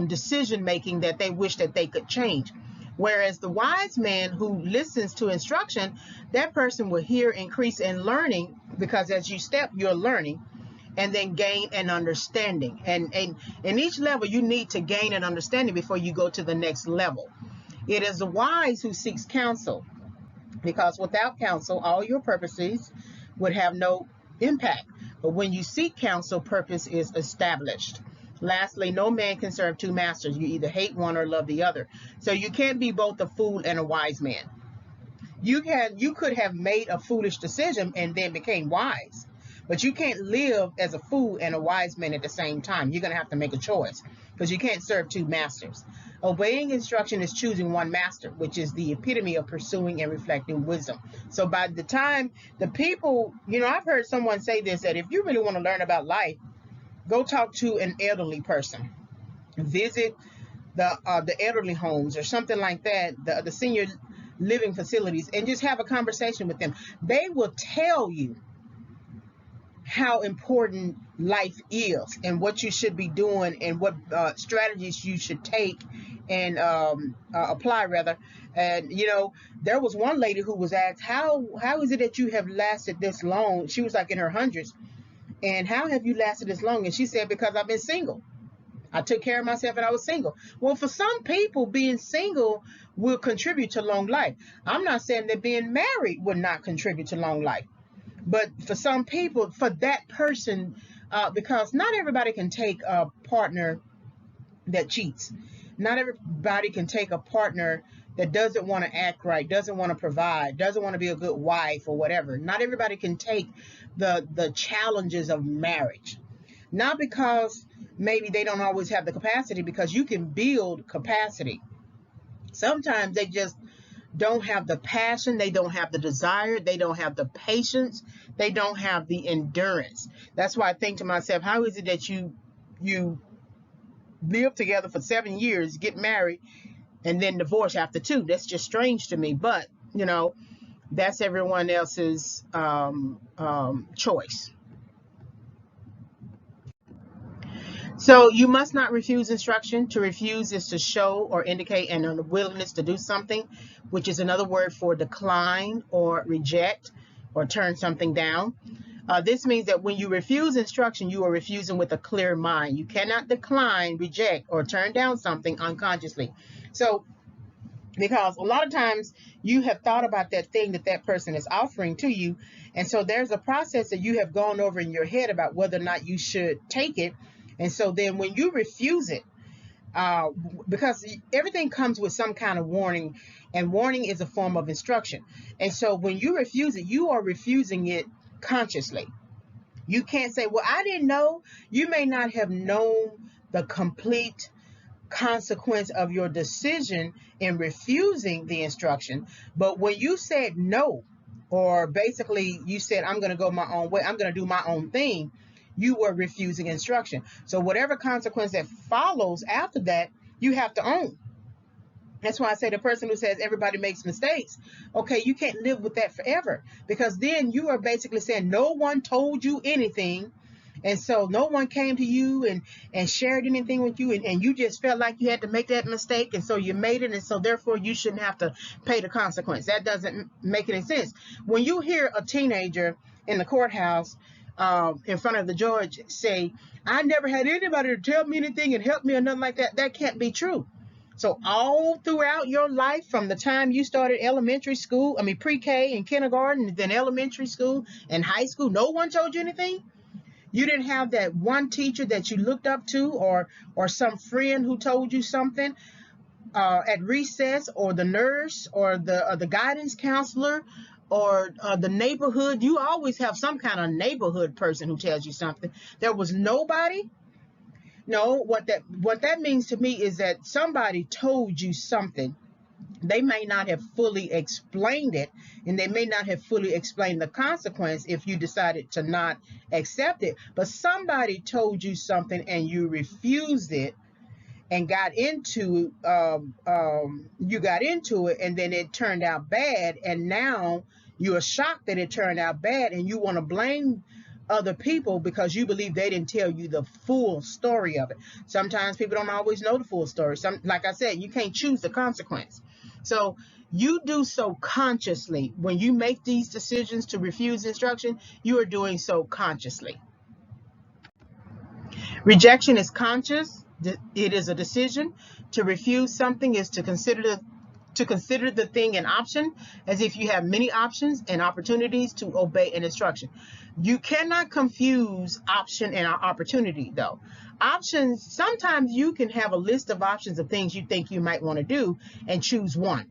decision making that they wish that they could change. Whereas the wise man who listens to instruction, that person will hear, increase in learning, because as you step, you're learning, and then gain an understanding. And in each level, you need to gain an understanding before you go to the next level. It is the wise who seeks counsel, because without counsel, all your purposes would have no impact. But when you seek counsel, purpose is established. Lastly, no man can serve two masters. You either hate one or love the other. So you can't be both a fool and a wise man. You could have made a foolish decision and then became wise, but you can't live as a fool and a wise man at the same time. You're going to have to make a choice, because you can't serve two masters. Obeying instruction is choosing one master, which is the epitome of pursuing and reflecting wisdom. So by the time the people, I've heard someone say this, that if you really want to learn about life, go talk to an elderly person. Visit the elderly homes or something like that, the senior living facilities, and just have a conversation with them. They will tell you how important life is and what you should be doing and what strategies you should take and apply rather. And there was one lady who was asked, how is it that you have lasted this long? She was like in her hundreds. And how have you lasted this long? And she said, because I've been single. I took care of myself and I was single. Well, for some people, being single will contribute to long life. I'm not saying that being married would not contribute to long life. But for some people, for that person, because not everybody can take a partner that cheats. Not everybody can take a partner that doesn't want to act right, doesn't want to provide, doesn't want to be a good wife or whatever. Not everybody can take the challenges of marriage. Not because maybe they don't always have the capacity, because you can build capacity. Sometimes they just don't have the passion, they don't have the desire, they don't have the patience, they don't have the endurance. That's why I think to myself, how is it that you live together for 7 years, get married, and then divorce after 2? That's just strange to me. But that's everyone else's choice. So you must not refuse instruction. To refuse is to show or indicate an unwillingness to do something, which is another word for decline or reject or turn something down. This means that when you refuse instruction, you are refusing with a clear mind. You cannot decline, reject, or turn down something unconsciously. So, because a lot of times you have thought about that thing that person is offering to you, and so there's a process that you have gone over in your head about whether or not you should take it. And so then when you refuse it, because everything comes with some kind of warning, and warning is a form of instruction. And so when you refuse it, you are refusing it consciously. You can't say, well, I didn't know. You may not have known the complete consequence of your decision in refusing the instruction. But when you said no, or basically you said, I'm going to go my own way, I'm going to do my own thing, you were refusing instruction. So whatever consequence that follows after that, you have to own. That's why I say the person who says everybody makes mistakes, okay, you can't live with that forever, because then you are basically saying no one told you anything. And so no one came to you and shared anything with you, and you just felt like you had to make that mistake, and so you made it, and so therefore you shouldn't have to pay the consequence. That doesn't make any sense. When you hear a teenager in the courthouse in front of the judge say, I never had anybody to tell me anything and help me or nothing like that, that can't be true. So all throughout your life, from the time you started elementary school, pre-K and kindergarten, then elementary school and high school, no one told you anything? You didn't have that one teacher that you looked up to, or some friend who told you something at recess, or the nurse, or the guidance counselor, or the neighborhood. You always have some kind of neighborhood person who tells you something. There was nobody. No, what that means to me is that somebody told you something. They may not have fully explained it, and they may not have fully explained the consequence if you decided to not accept it, but somebody told you something and you refused it and got into it, and then it turned out bad, and now you are shocked that it turned out bad, and you want to blame other people because you believe they didn't tell you the full story of it. Sometimes people don't always know the full story. Like I said, you can't choose the consequence. So you do so consciously. When you make these decisions to refuse instruction, you are doing so consciously. Rejection is conscious. It is a decision. To refuse something is to consider the thing an option, as if you have many options and opportunities to obey an instruction. You cannot confuse option and opportunity, though. Options, sometimes you can have a list of options of things you think you might want to do and choose one.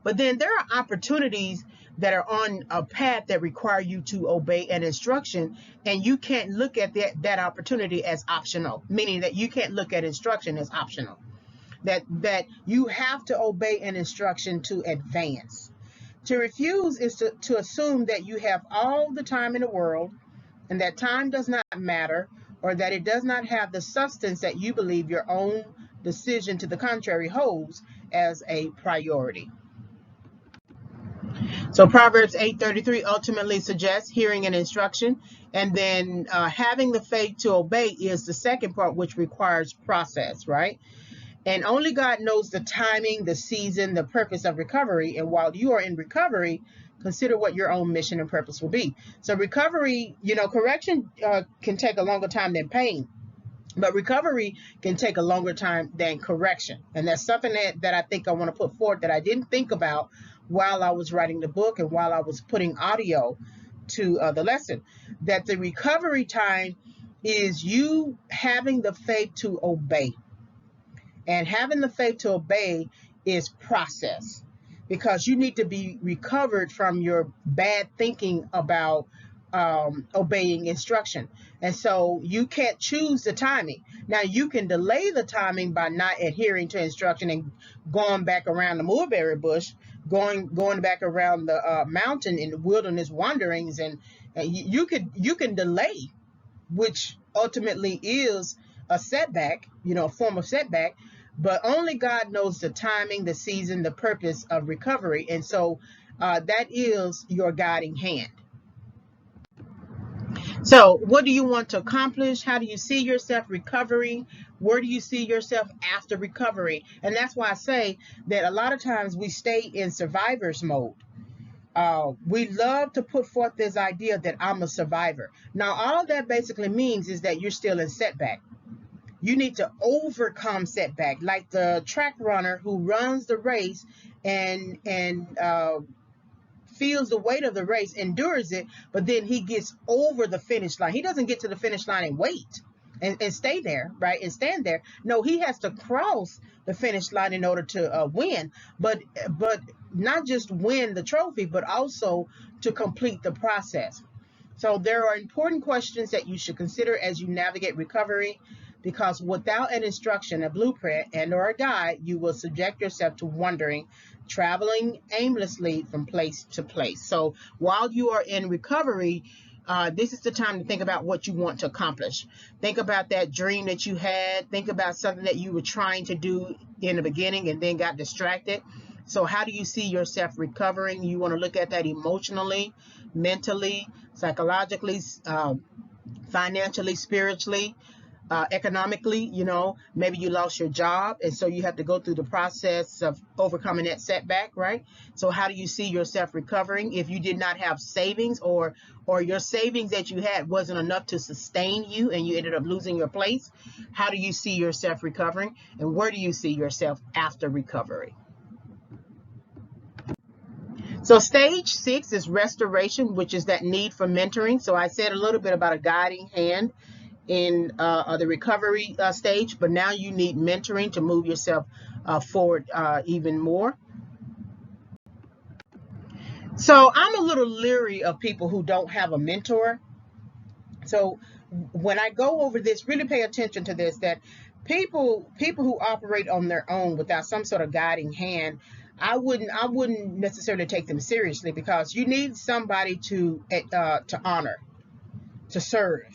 But then there are opportunities that are on a path that require you to obey an instruction, and you can't look at that opportunity as optional, meaning that you can't look at instruction as optional. That you have to obey an instruction to advance. To refuse is to assume that you have all the time in the world, and that time does not matter, or that it does not have the substance that you believe your own decision to the contrary holds as a priority. So Proverbs 8:33 ultimately suggests hearing an instruction, and then having the faith to obey is the second part, which requires process, right? And only God knows the timing, the season, the purpose of recovery. And while you are in recovery, consider what your own mission and purpose will be. So recovery, correction can take a longer time than pain, but recovery can take a longer time than correction. And that's something that I think I want to put forth that I didn't think about while I was writing the book and while I was putting audio to the lesson, that the recovery time is you having the faith to obey. And having the faith to obey is process, because you need to be recovered from your bad thinking about obeying instruction. And so you can't choose the timing. Now, you can delay the timing by not adhering to instruction and going back around the mulberry bush, going back around the mountain in the wilderness wanderings, and you can delay, which ultimately is a setback, a form of setback. But only God knows the timing, the season, the purpose of recovery. And so that is your guiding hand. So what do you want to accomplish? How do you see yourself recovering? Where do you see yourself after recovery? And that's why I say that a lot of times we stay in survivor's mode. We love to put forth this idea that I'm a survivor. Now, all that basically means is that you're still in setback. You need to overcome setback, like the track runner who runs the race and feels the weight of the race, endures it, but then he gets over the finish line. He doesn't get to the finish line and wait and stay there, right, and stand there. No, he has to cross the finish line in order to win, but not just win the trophy, but also to complete the process. So there are important questions that you should consider as you navigate recovery. because without an instruction, a blueprint, and or a guide, you will subject yourself to wandering, traveling aimlessly from place to place. So while you are in recovery, this is the time to think about what you want to accomplish. Think about that dream that you had. Think about something that you were trying to do in the beginning and then got distracted. So how do you see yourself recovering? You want to look at that emotionally, mentally, psychologically, financially, spiritually, economically. Maybe you lost your job, and so you have to go through the process of overcoming that setback, right? So how do you see yourself recovering? If you did not have savings, or your savings that you had wasn't enough to sustain you and you ended up losing your place, how do you see yourself recovering? And where do you see yourself after recovery? So stage 6 is restoration, which is that need for mentoring. So I said a little bit about a guiding hand in the recovery stage, but now you need mentoring to move yourself forward even more. So I'm a little leery of people who don't have a mentor. So when I go over this, really pay attention to this, that people who operate on their own without some sort of guiding hand, I wouldn't necessarily take them seriously, because you need somebody to honor, to serve,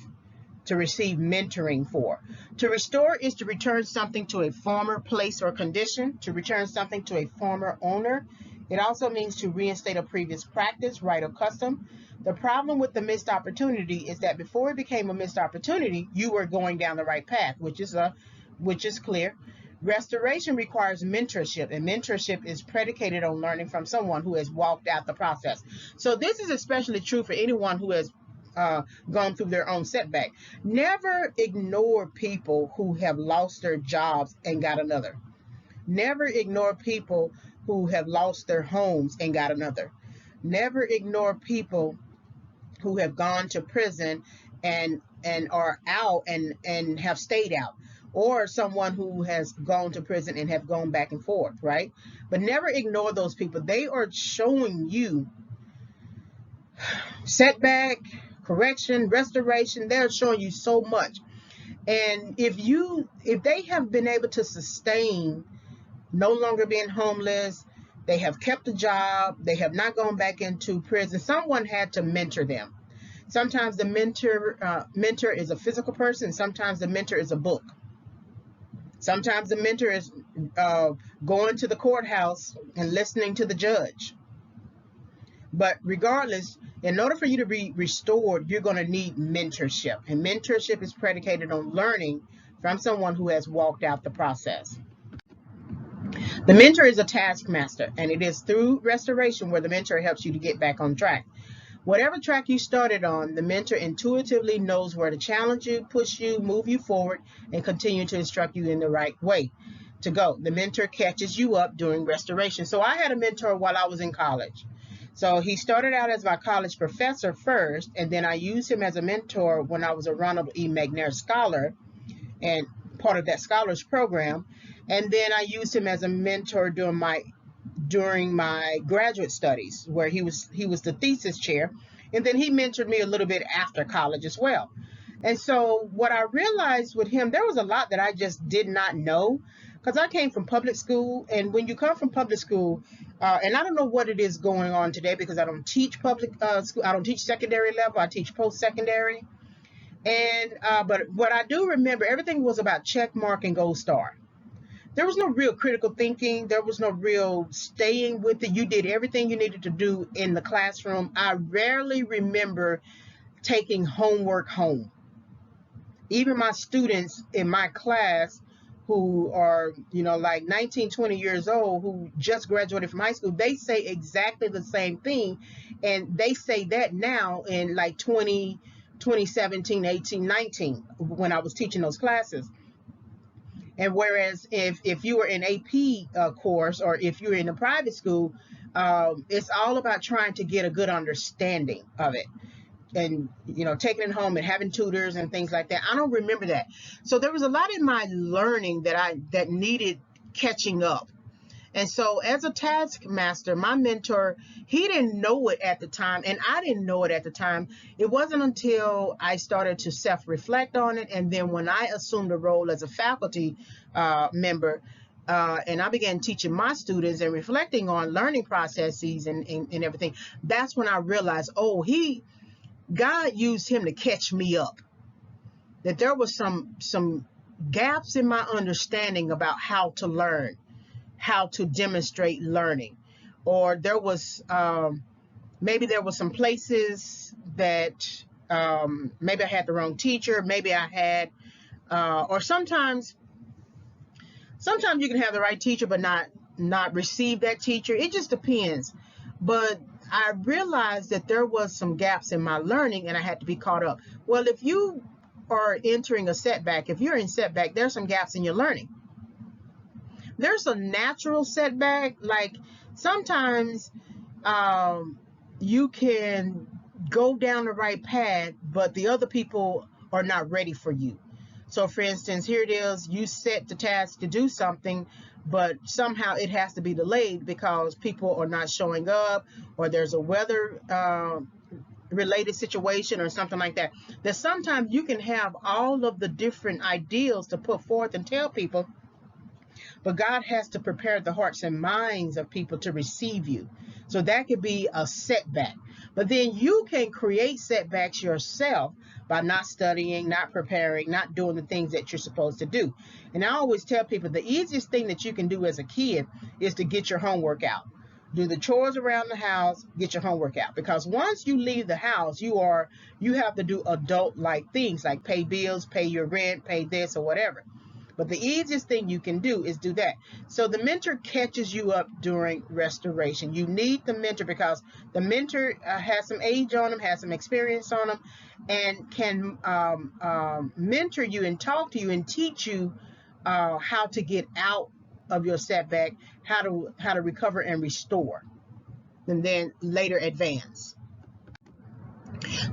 to receive mentoring for. To restore is to return something to a former place or condition, to return something to a former owner. It also means to reinstate a previous practice, right, or custom. The problem with the missed opportunity is that before it became a missed opportunity, you were going down the right path, which is clear. Restoration requires mentorship, and mentorship is predicated on learning from someone who has walked out the process. So this is especially true for anyone who has gone through their own setback. Never ignore people who have lost their jobs and got another. Never ignore people who have lost their homes and got another. Never ignore people who have gone to prison and are out and have stayed out, or someone who has gone to prison and have gone back and forth, right? But never ignore those people. They are showing you setback, correction, restoration. They're showing you so much. And if they have been able to sustain no longer being homeless, they have kept a job, they have not gone back into prison, someone had to mentor them. Sometimes the mentor is a physical person. Sometimes the mentor is a book. Sometimes the mentor is going to the courthouse and listening to the judge. But regardless, in order for you to be restored, you're going to need mentorship. And mentorship is predicated on learning from someone who has walked out the process. The mentor is a taskmaster, and it is through restoration where the mentor helps you to get back on track. Whatever track you started on, the mentor intuitively knows where to challenge you, push you, move you forward, and continue to instruct you in the right way to go. The mentor catches you up during restoration. So I had a mentor while I was in college. So he started out as my college professor first, and then I used him as a mentor when I was a Ronald E. McNair Scholar and part of that scholars program. And then I used him as a mentor during my graduate studies, where he was the thesis chair, and then he mentored me a little bit after college as well. And so what I realized with him, there was a lot that I just did not know, because I came from public school, and when you come from public school, and I don't know what it is going on today, because I don't teach public school, I don't teach secondary level, I teach post-secondary, and but what I do remember, everything was about check mark and gold star. There was no real critical thinking. There was no real staying with it. You did everything you needed to do in the classroom. I rarely remember taking homework home. Even my students in my class who are, like 19, 20 years old, who just graduated from high school, they say exactly the same thing. And they say that now in like 2017, 18, 19, when I was teaching those classes. And whereas if you were in AP course, or if you're in a private school, it's all about trying to get a good understanding of it, and taking it home and having tutors and things like that. I don't remember that. So there was a lot in my learning that needed catching up. And so as a taskmaster, my mentor, he didn't know it at the time, and I didn't know it at the time. It wasn't until I started to self-reflect on it, and then when I assumed a role as a faculty member, and I began teaching my students and reflecting on learning processes and everything, that's when I realized, oh, God used him to catch me up. That there was some gaps in my understanding about how to learn, how to demonstrate learning, or there was maybe there was some places that maybe I had the wrong teacher, maybe I had or sometimes you can have the right teacher but not receive that teacher. It just depends. But I realized that there was some gaps in my learning and I had to be caught up. Well, if you are entering a setback, if you're in setback, there's some gaps in your learning. There's a natural setback. Like sometimes you can go down the right path, but the other people are not ready for you. So for instance, here it is, you set the task to do something, but somehow it has to be delayed because people are not showing up, or there's a weather related situation or something like that. That sometimes you can have all of the different ideals to put forth and tell people, but God has to prepare the hearts and minds of people to receive you. So that could be a setback. But then you can create setbacks yourself by not studying, not preparing, not doing the things that you're supposed to do. And I always tell people the easiest thing that you can do as a kid is to get your homework out. Do the chores around the house, get your homework out. Because once you leave the house, you have to do adult-like things like pay bills, pay your rent, pay this or whatever. But the easiest thing you can do is do that. So the mentor catches you up during restoration. You need the mentor because the mentor has some age on them, has some experience on them, and can mentor you and talk to you and teach you how to get out of your setback, how to recover and restore, and then later advance.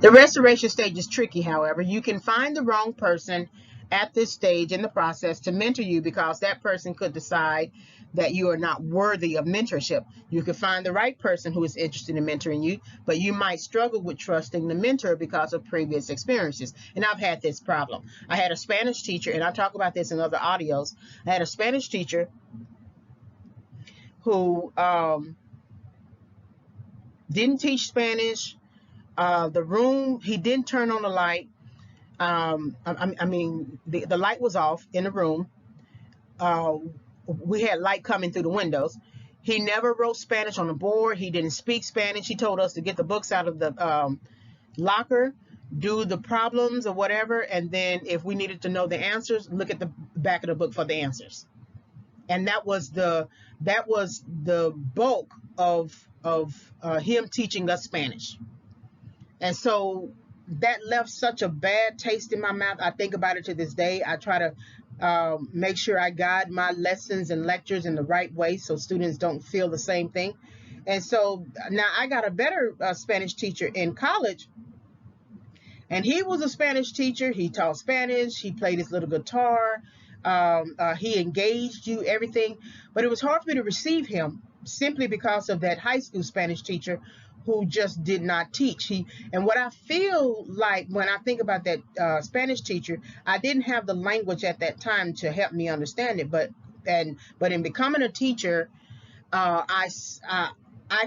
The restoration stage is tricky, however. You can find the wrong person at this stage in the process to mentor you because that person could decide that you are not worthy of mentorship. You could find the right person who is interested in mentoring you, but you might struggle with trusting the mentor because of previous experiences. And I've had this problem. I had a Spanish teacher, and I talk about this in other audios. I had a Spanish teacher who didn't teach Spanish. The room, he didn't turn on the light. I mean, the light was off in the room. We had light coming through the windows. He never wrote Spanish on the board. He didn't speak Spanish. He told us to get the books out of the locker, do the problems or whatever, and then if we needed to know the answers, look at the back of the book for the answers. And that was the bulk of him teaching us Spanish. And so that left such a bad taste in my mouth. I think about it to this day. I try to make sure I guide my lessons and lectures in the right way so students don't feel the same thing. And so now I got a better Spanish teacher in college, and he was a Spanish teacher. He taught Spanish. He played his little guitar. He engaged you, everything. But it was hard for me to receive him simply because of that high school Spanish teacher who just did not teach. And what I feel like when I think about that Spanish teacher, I didn't have the language at that time to help me understand it. But in becoming a teacher, I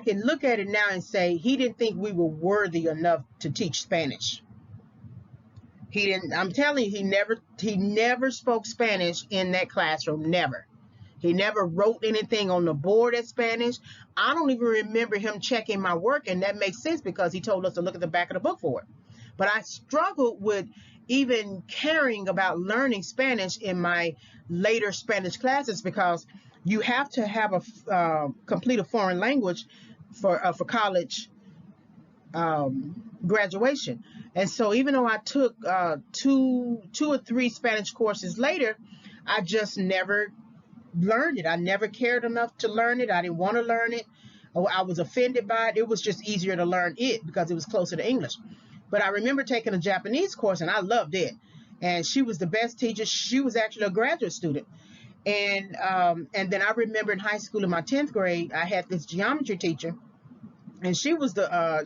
can look at it now and say he didn't think we were worthy enough to teach Spanish. He didn't. I'm telling you, he never spoke Spanish in that classroom. Never. He never wrote anything on the board as Spanish. I don't even remember him checking my work, and that makes sense because he told us to look at the back of the book for it. But I struggled with even caring about learning Spanish in my later Spanish classes because you have to have complete a foreign language for college graduation. And so even though I took two or three Spanish courses later, I just never learned it. I never cared enough to learn it. I didn't want to learn it. I was offended by it. It was just easier to learn it because it was closer to English. But I remember taking a Japanese course and I loved it. And she was the best teacher. She was actually a graduate student. And then I remember in high school in my 10th grade, I had this geometry teacher, and she was the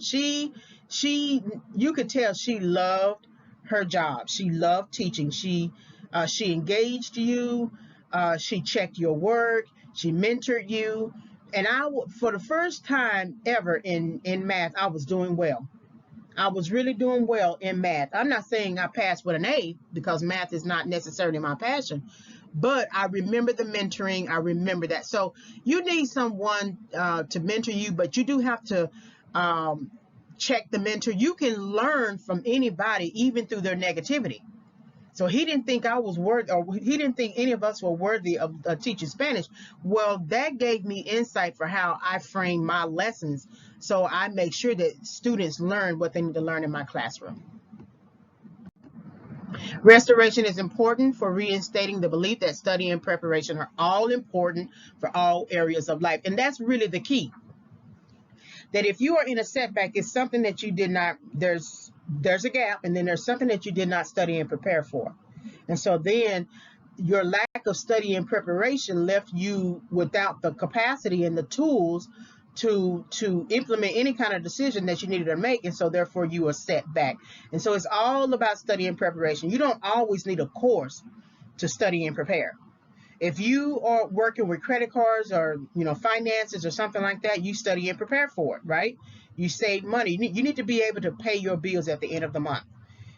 she you could tell she loved her job. She loved teaching. She engaged you. She checked your work. She mentored you. And for the first time ever in math, I was doing well. I was really doing well in math. I'm not saying I passed with an A, because math is not necessarily my passion, but I remember the mentoring. I remember that. So you need someone to mentor you, but you do have to um, check the mentor. You can learn from anybody, even through their negativity. So he didn't think I was worthy, or he didn't think any of us were worthy of teaching Spanish. Well, that gave me insight for how I frame my lessons. So I make sure that students learn what they need to learn in my classroom. Restoration is important for reinstating the belief that study and preparation are all important for all areas of life. And that's really the key. That if you are in a setback, it's something that you did not, there's a gap, and then there's something that you did not study and prepare for. And so then your lack of study and preparation left you without the capacity and the tools to implement any kind of decision that you needed to make, and so therefore you are set back. And so it's all about study and preparation. You don't always need a course to study and prepare. If you are working with credit cards, or finances or something like that, you study and prepare for it, right? You save money. You need to be able to pay your bills at the end of the month.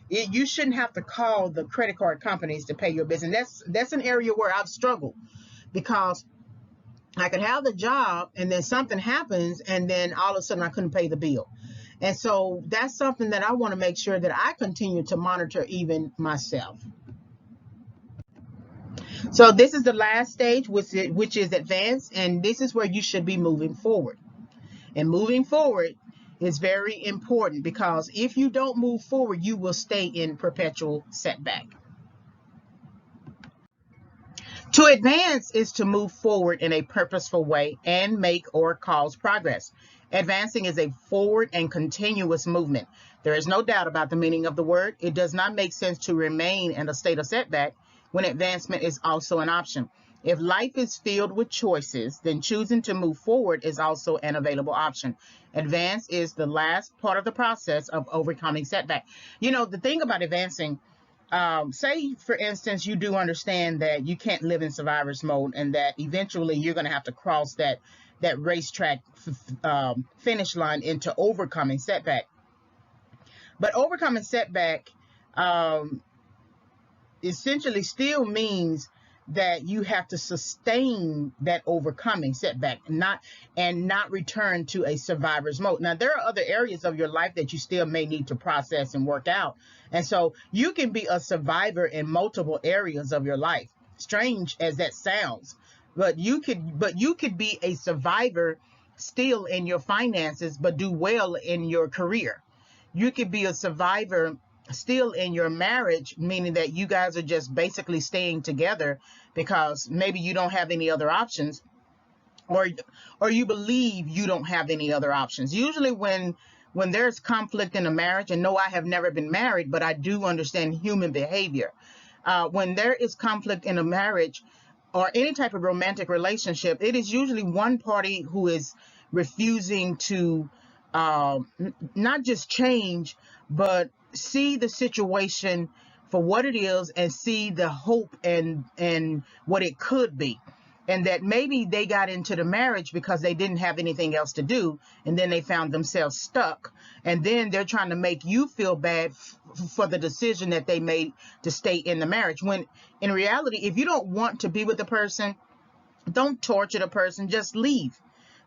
You shouldn't have to call the credit card companies to pay your bills. And that's an area where I've struggled, because I could have the job and then something happens and then all of a sudden I couldn't pay the bill. And so that's something that I want to make sure that I continue to monitor even myself. So this is the last stage, which is advanced, and this is where you should be moving forward. And moving forward is very important, because if you don't move forward, you will stay in perpetual setback. To advance is to move forward in a purposeful way and make or cause progress. Advancing is a forward and continuous movement. There is no doubt about the meaning of the word. It does not make sense to remain in a state of setback when advancement is also an option. If life is filled with choices, then choosing to move forward is also an available option. Advance is the last part of the process of overcoming setback. The thing about advancing, say, for instance, you do understand that you can't live in survivor's mode, and that eventually you're going to have to cross that racetrack finish line into overcoming setback. But overcoming setback essentially still means that you have to sustain that overcoming setback, not return to a survivor's mode. Now, there are other areas of your life that you still may need to process and work out. And so you can be a survivor in multiple areas of your life. Strange as that sounds, but you could be a survivor still in your finances, but do well in your career. You could be a survivor still in your marriage, meaning that you guys are just basically staying together because maybe you don't have any other options, or you believe you don't have any other options. Usually when there's conflict in a marriage, and no, I have never been married, but I do understand human behavior. When there is conflict in a marriage or any type of romantic relationship, it is usually one party who is refusing to not just change, but see the situation for what it is, and see the hope and what it could be. And that maybe they got into the marriage because they didn't have anything else to do, and then they found themselves stuck, and then they're trying to make you feel bad for the decision that they made to stay in the marriage, when in reality, if you don't want to be with the person, don't torture the person, just leave.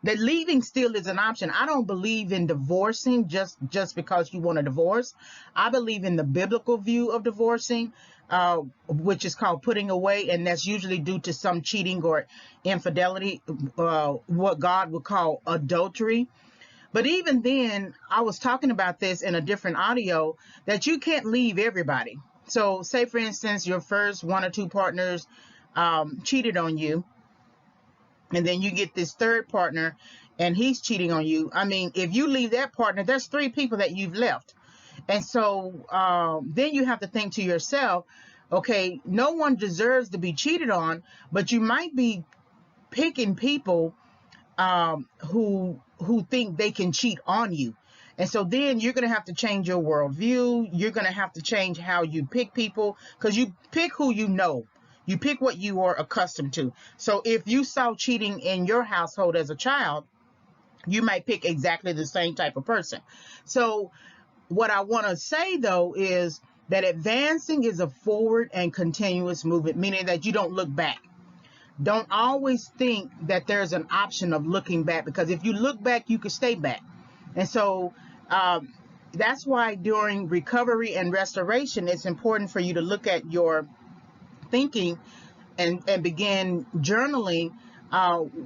That leaving still is an option. I don't believe in divorcing just because you want a divorce. I believe in the biblical view of divorcing, which is called putting away, and that's usually due to some cheating or infidelity, what God would call adultery. But even then, I was talking about this in a different audio, that you can't leave everybody. So say, for instance, your first one or two partners cheated on you, and then you get this third partner and he's cheating on you. I mean, if you leave that partner, there's three people that you've left. And so then you have to think to yourself, Okay, no one deserves to be cheated on, but you might be picking people who think they can cheat on you. And so then you're going to have to change your worldview. You're going to have to change how you pick people, because you pick who you know. You pick what you are accustomed to. So if you saw cheating in your household as a child, you might pick exactly the same type of person. So what I want to say, though, is that advancing is a forward and continuous movement, meaning that you don't look back. Don't always think that there's an option of looking back, because if you look back, you could stay back. And so that's why during recovery and restoration, it's important for you to look at your thinking and begin journaling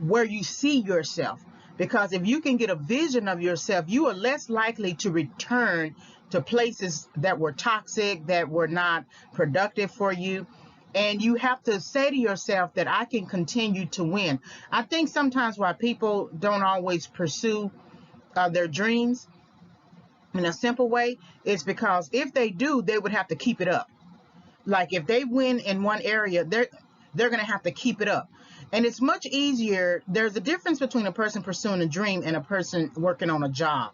where you see yourself. Because if you can get a vision of yourself, you are less likely to return to places that were toxic, that were not productive for you. And you have to say to yourself that I can continue to win. I think sometimes why people don't always pursue their dreams in a simple way is because if they do, they would have to keep it up. Like if they win in one area, they're going to have to keep it up. And it's much easier. There's a difference between a person pursuing a dream and a person working on a job.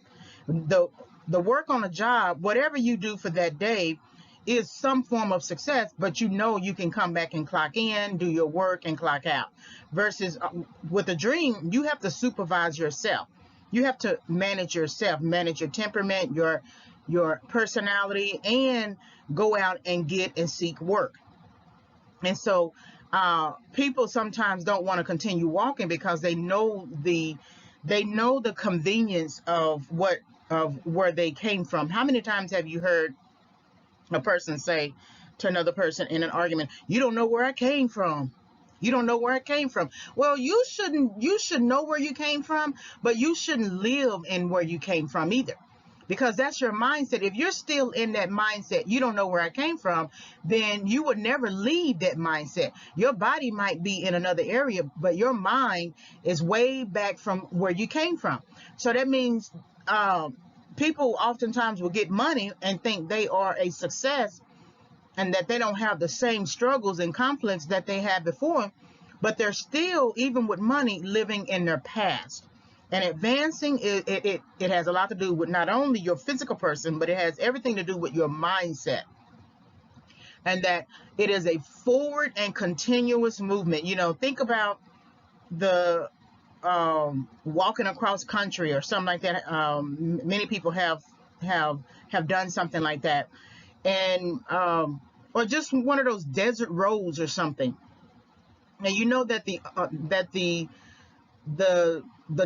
The work on a job, whatever you do for that day, is some form of success, but you know you can come back and clock in, do your work, and clock out. Versus with a dream, you have to supervise yourself. You have to manage yourself, manage your temperament, your personality, and go out and get and seek work. And so people sometimes don't want to continue walking because they know the convenience of where they came from. How many times have you heard a person say to another person in an argument, "You don't know where I came from. You don't know where I came from." Well, you should know where you came from, but you shouldn't live in where you came from either. Because that's your mindset. If you're still in that mindset, you don't know where I came from, then you would never leave that mindset. Your body might be in another area, but your mind is way back from where you came from. So that means people oftentimes will get money and think they are a success and that they don't have the same struggles and conflicts that they had before, but they're still, even with money, living in their past. And advancing, it has a lot to do with not only your physical person, but it has everything to do with your mindset. And that it is a forward and continuous movement. You know, think about the walking across country or something like that. Many people have done something like that. And or just one of those desert roads or something. And you know that the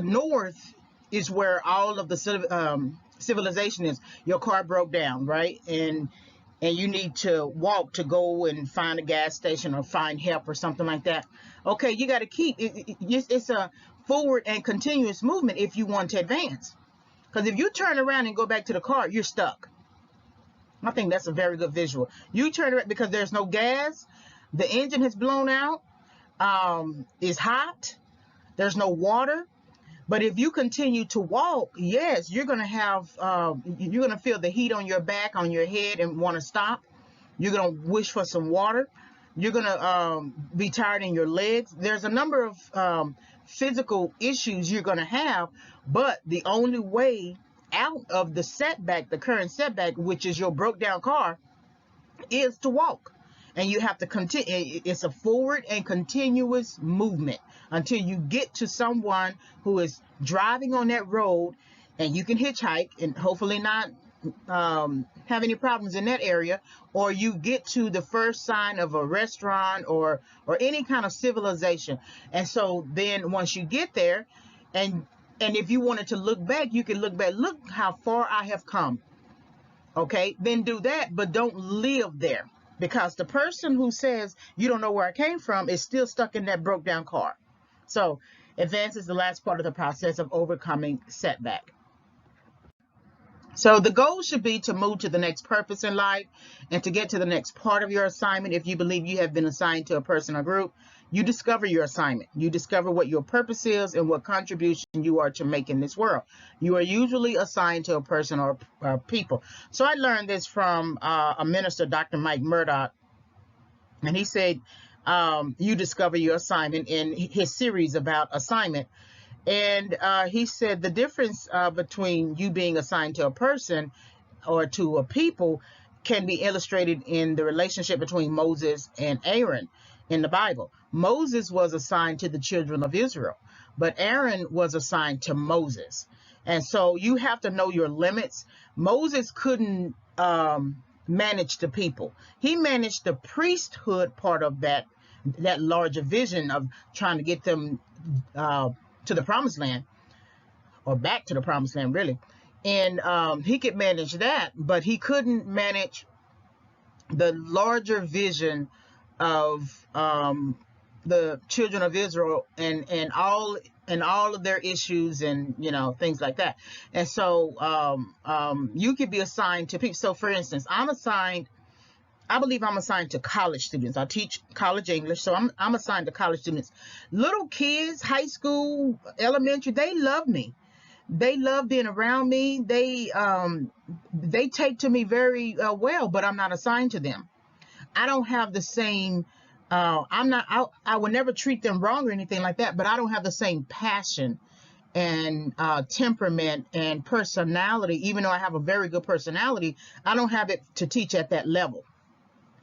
north is where all of the civilization is. Your car broke down, right? And you need to walk to go and find a gas station or find help or something like that. Okay, you got to keep it's a forward and continuous movement if you want to advance. Because if you turn around and go back to the car, you're stuck. I think that's a very good visual. You turn around because there's no gas, the engine has blown out, it's hot, there's no water. But if you continue to walk, yes, you're going to feel the heat on your back, on your head, and want to stop. You're going to wish for some water. You're going to be tired in your legs. There's a number of physical issues you're going to have, but the only way out of the setback, the current setback, which is your broke down car, is to walk. And you have to continue. It's a forward and continuous movement until you get to someone who is driving on that road, and you can hitchhike and hopefully not have any problems in that area, or you get to the first sign of a restaurant or any kind of civilization. And so then once you get there, and if you wanted to look back, you can look back. Look how far I have come. Okay, then do that, but don't live there. Because the person who says you don't know where I came from is still stuck in that broke down car. So advance is the last part of the process of overcoming setback. So the goal should be to move to the next purpose in life and to get to the next part of your assignment. If you believe you have been assigned to a person or group, you discover your assignment. You discover what your purpose is and what contribution you are to make in this world. You are usually assigned to a person or people. So I learned this from a minister, Dr. Mike Murdoch, And he said, you discover your assignment in his series about assignment. And he said the difference between you being assigned to a person or to a people can be illustrated in the relationship between Moses and Aaron in the Bible. Moses was assigned to the children of Israel, but Aaron was assigned to Moses. And so you have to know your limits. Moses couldn't manage the people. He managed the priesthood part of that larger vision of trying to get them to the promised land, or back to the promised land, really. And he could manage that, but he couldn't manage the larger vision of the children of Israel and all of their issues and things like that. And so you could be assigned to people. So for instance, I believe I'm assigned to college students. I teach college English, so I'm assigned to college students. Little kids, high school, elementary, they love me. They love being around me. They take to me very well, but I'm not assigned to them. I don't have the same. I would never treat them wrong or anything like that, but I don't have the same passion and temperament and personality. Even though I have a very good personality, I don't have it to teach at that level.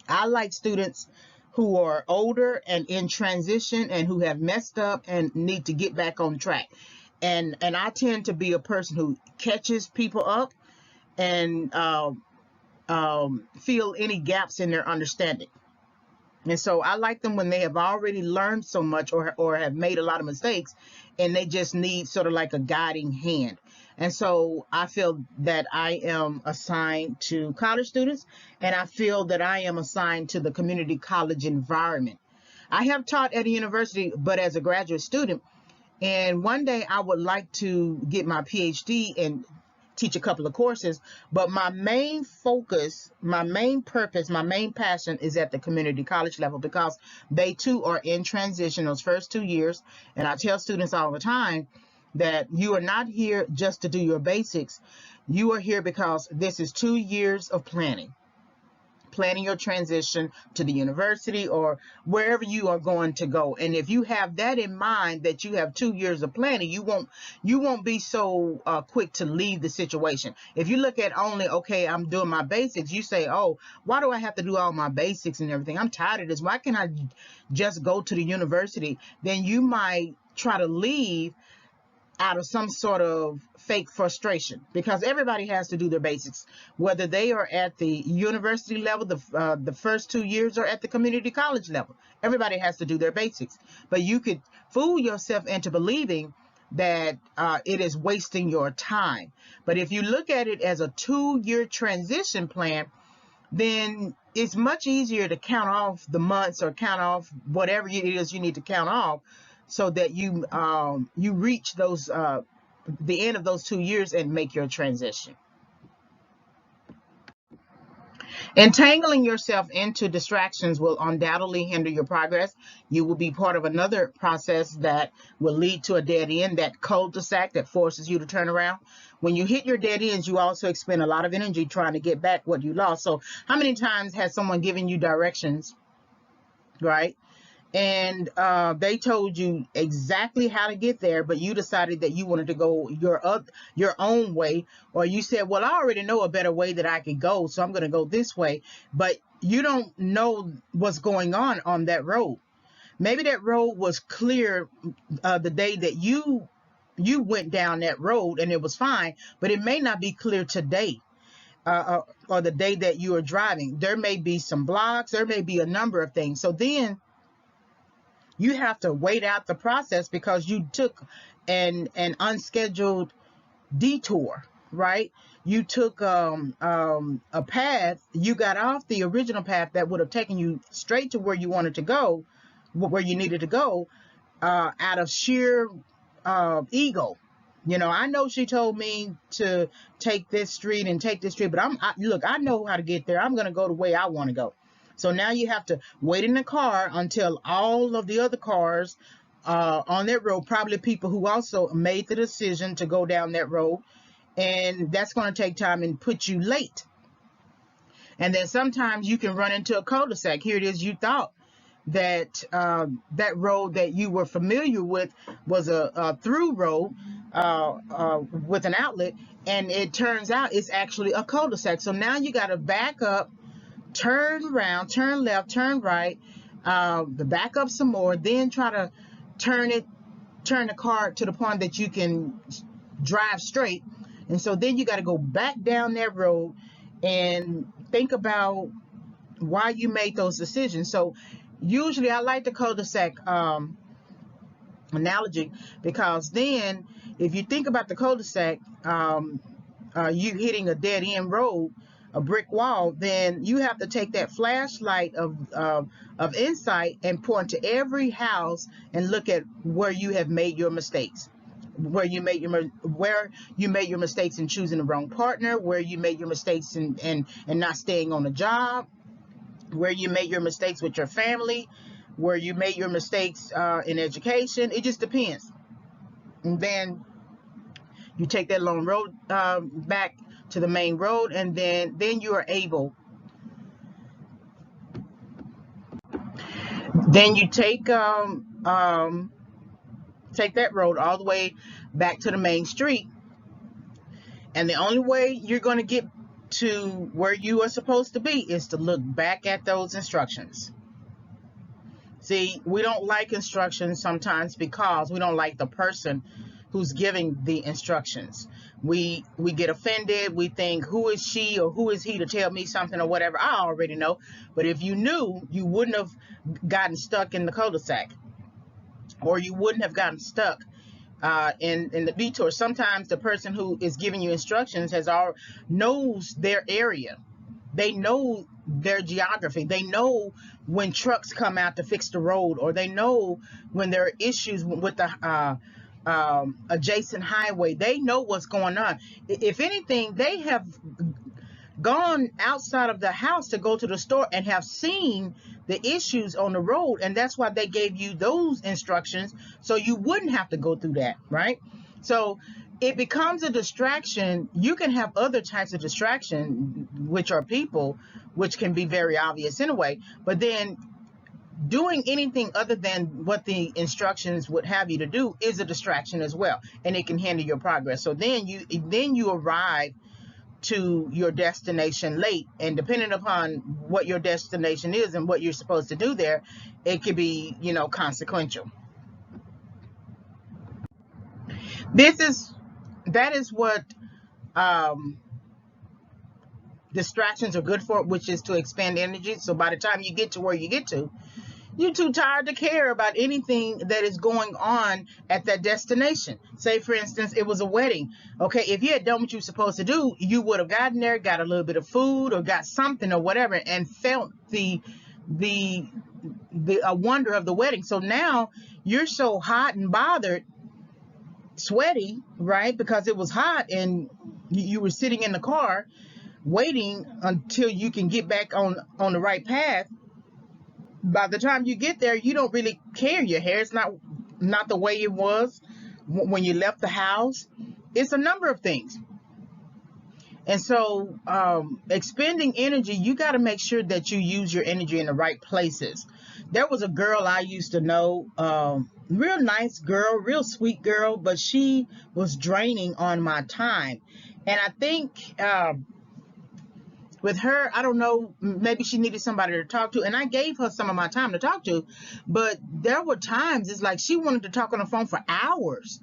I like students who are older and in transition and who have messed up and need to get back on track. And I tend to be a person who catches people up and feel any gaps in their understanding. And so I like them when they have already learned so much or have made a lot of mistakes and they just need sort of like a guiding hand. And so I feel that I am assigned to college students, and I feel that I am assigned to the community college environment. I have taught at a university, but as a graduate student, and one day I would like to get my PhD and teach a couple of courses, but my main focus, my main purpose, my main passion is at the community college level, because they too are in transition those first 2 years. And I tell students all the time that you are not here just to do your basics. You are here because this is 2 years of planning your transition to the university or wherever you are going to go. And if you have that in mind, that you have 2 years of planning, you won't be so quick to leave the situation. If you look at only, okay, I'm doing my basics, you say, oh, why do I have to do all my basics and everything? I'm tired of this. Why can't I just go to the university? Then you might try to leave out of some sort of fake frustration, because everybody has to do their basics, whether they are at the university level, the first 2 years, or at the community college level. Everybody has to do their basics. But you could fool yourself into believing that it is wasting your time. But if you look at it as a 2-year transition plan, then it's much easier to count off the months or count off whatever it is you need to count off, so that you reach those the end of those 2 years and make your transition. Entangling yourself into distractions will undoubtedly hinder your progress. You will be part of another process that will lead to a dead end, that cul-de-sac that forces you to turn around. When you hit your dead ends, you also expend a lot of energy trying to get back what you lost. So how many times has someone given you directions, right? And they told you exactly how to get there, but you decided that you wanted to go your own way, or you said, well, I already know a better way that I could go, so I'm going to go this way. But you don't know what's going on that road. Maybe that road was clear the day that you went down that road and it was fine, but it may not be clear today. Or the day that you are driving. There may be some blocks, there may be a number of things. So then you have to wait out the process because you took an unscheduled detour, right? You took a path, you got off the original path that would have taken you straight to where you wanted to go, where you needed to go, out of sheer ego. I know she told me to take this street and take this street, but look, I know how to get there. I'm going to go the way I want to go. So now you have to wait in the car until all of the other cars on that road, probably people who also made the decision to go down that road, and that's going to take time and put you late. And then sometimes you can run into a cul-de-sac. Here it is, you thought that that road that you were familiar with was a through road with an outlet, and it turns out it's actually a cul-de-sac. So now you got to back up, turn around, turn left, turn right, back up some more, then try to turn the car to the point that you can drive straight. And so then you got to go back down that road and think about why you made those decisions. So usually I like the cul-de-sac analogy, because then if you think about the cul-de-sac, you hitting a dead end road, a brick wall, then you have to take that flashlight of insight and point to every house and look at where you have made your mistakes, where you made your mistakes in choosing the wrong partner, where you made your mistakes in not staying on the job, where you made your mistakes with your family, where you made your mistakes in education. It just depends. And then you take that long road back to the main road, and then you are able. Then you take that road all the way back to the main street, and the only way you're going to get to where you are supposed to be is to look back at those instructions. See, we don't like instructions sometimes because we don't like the person who's giving the instructions. We get offended. We think, who is she or who is he to tell me something or whatever? I already know. But if you knew, you wouldn't have gotten stuck in the cul-de-sac, or you wouldn't have gotten stuck in the detour. Sometimes the person who is giving you instructions knows their area. They know their geography. They know when trucks come out to fix the road, or they know when there are issues with the adjacent highway. They know what's going on. If anything, they have gone outside of the house to go to the store and have seen the issues on the road, and that's why they gave you those instructions, so you wouldn't have to go through that, right? So it becomes a distraction. You can have other types of distraction, which are people, which can be very obvious anyway, but then doing anything other than what the instructions would have you to do is a distraction as well, and it can hinder your progress. So then you arrive to your destination late, and depending upon what your destination is and what you're supposed to do there, it could be, consequential. That is what distractions are good for, which is to expend energy. So by the time you get to where you get to, you're too tired to care about anything that is going on at that destination. Say, for instance, it was a wedding. Okay, if you had done what you were supposed to do, you would have gotten there, got a little bit of food or got something or whatever, and felt the wonder of the wedding. So now you're so hot and bothered, sweaty, right? Because it was hot and you were sitting in the car waiting until you can get back on the right path. By the time you get there, you don't really care. Your hair is not the way it was when you left the house. It's a number of things. And so expending energy, you got to make sure that you use your energy in the right places. There was a girl I used to know, real nice girl, real sweet girl, but she was draining on my time. And I think with her, I don't know, maybe she needed somebody to talk to, and I gave her some of my time to talk to, but there were times it's like she wanted to talk on the phone for hours.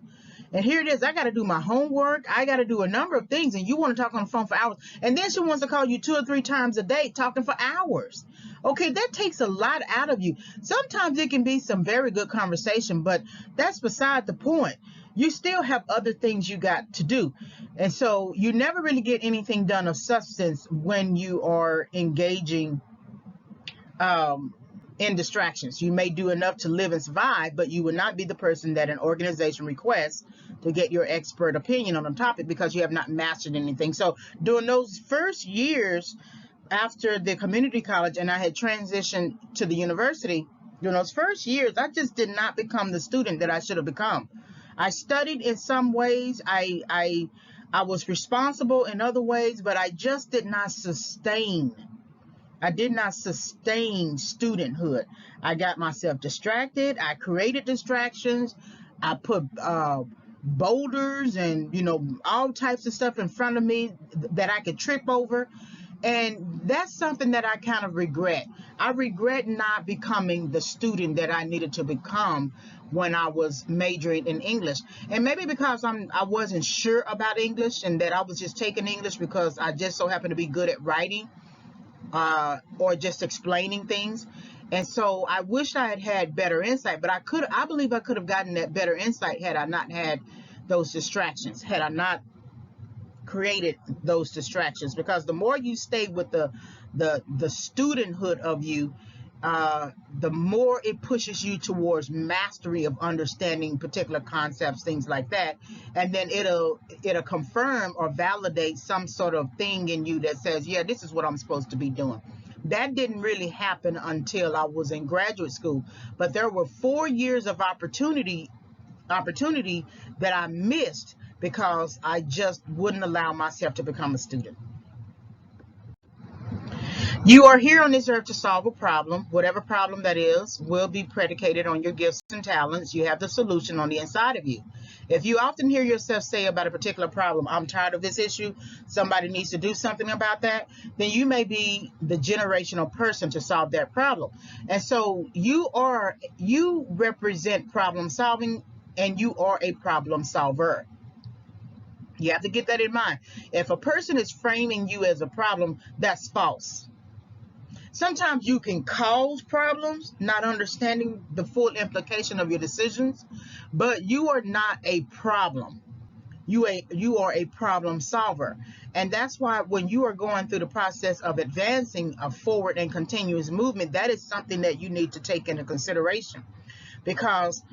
And here it is, I got to do my homework, I got to do a number of things, and you want to talk on the phone for hours, and then she wants to call you 2 or 3 times a day talking for hours. Okay, that takes a lot out of you. Sometimes it can be some very good conversation, but that's beside the point. You still have other things you got to do. And so you never really get anything done of substance when you are engaging in distractions. You may do enough to live and survive, but you will not be the person that an organization requests to get your expert opinion on a topic because you have not mastered anything. So during those first years after the community college, and I had transitioned to the university, during those first years, I just did not become the student that I should have become. I studied in some ways, I was responsible in other ways, but I just did not sustain I did not sustain studenthood. I got myself distracted. I created distractions. I put boulders and, all types of stuff in front of me that I could trip over. And that's something that I kind of regret. I regret not becoming the student that I needed to become when I was majoring in English. And maybe because I wasn't sure about English, and that I was just taking English because I just so happened to be good at writing, or just explaining things. And so I wish I had had better insight, but I believe I could have gotten that better insight had I not had those distractions, had I not created those distractions. Because the more you stay with the studenthood of you, the more it pushes you towards mastery of understanding particular concepts, things like that. And then it'll confirm or validate some sort of thing in you that says, yeah, this is what I'm supposed to be doing. That didn't really happen until I was in graduate school, but there were 4 years of opportunity that I missed because I just wouldn't allow myself to become a student. You are here on this earth to solve a problem. Whatever problem that is will be predicated on your gifts and talents. You have the solution on the inside of you. If you often hear yourself say about a particular problem, I'm tired of this issue, somebody needs to do something about that, then you may be the generational person to solve that problem. And so you represent problem solving, and you are a problem solver. You have to get that in mind. If a person is framing you as a problem, that's false. Sometimes you can cause problems, not understanding the full implication of your decisions, but you are not a problem. You are a problem solver. And that's why when you are going through the process of advancing a forward and continuous movement, that is something that you need to take into consideration. Because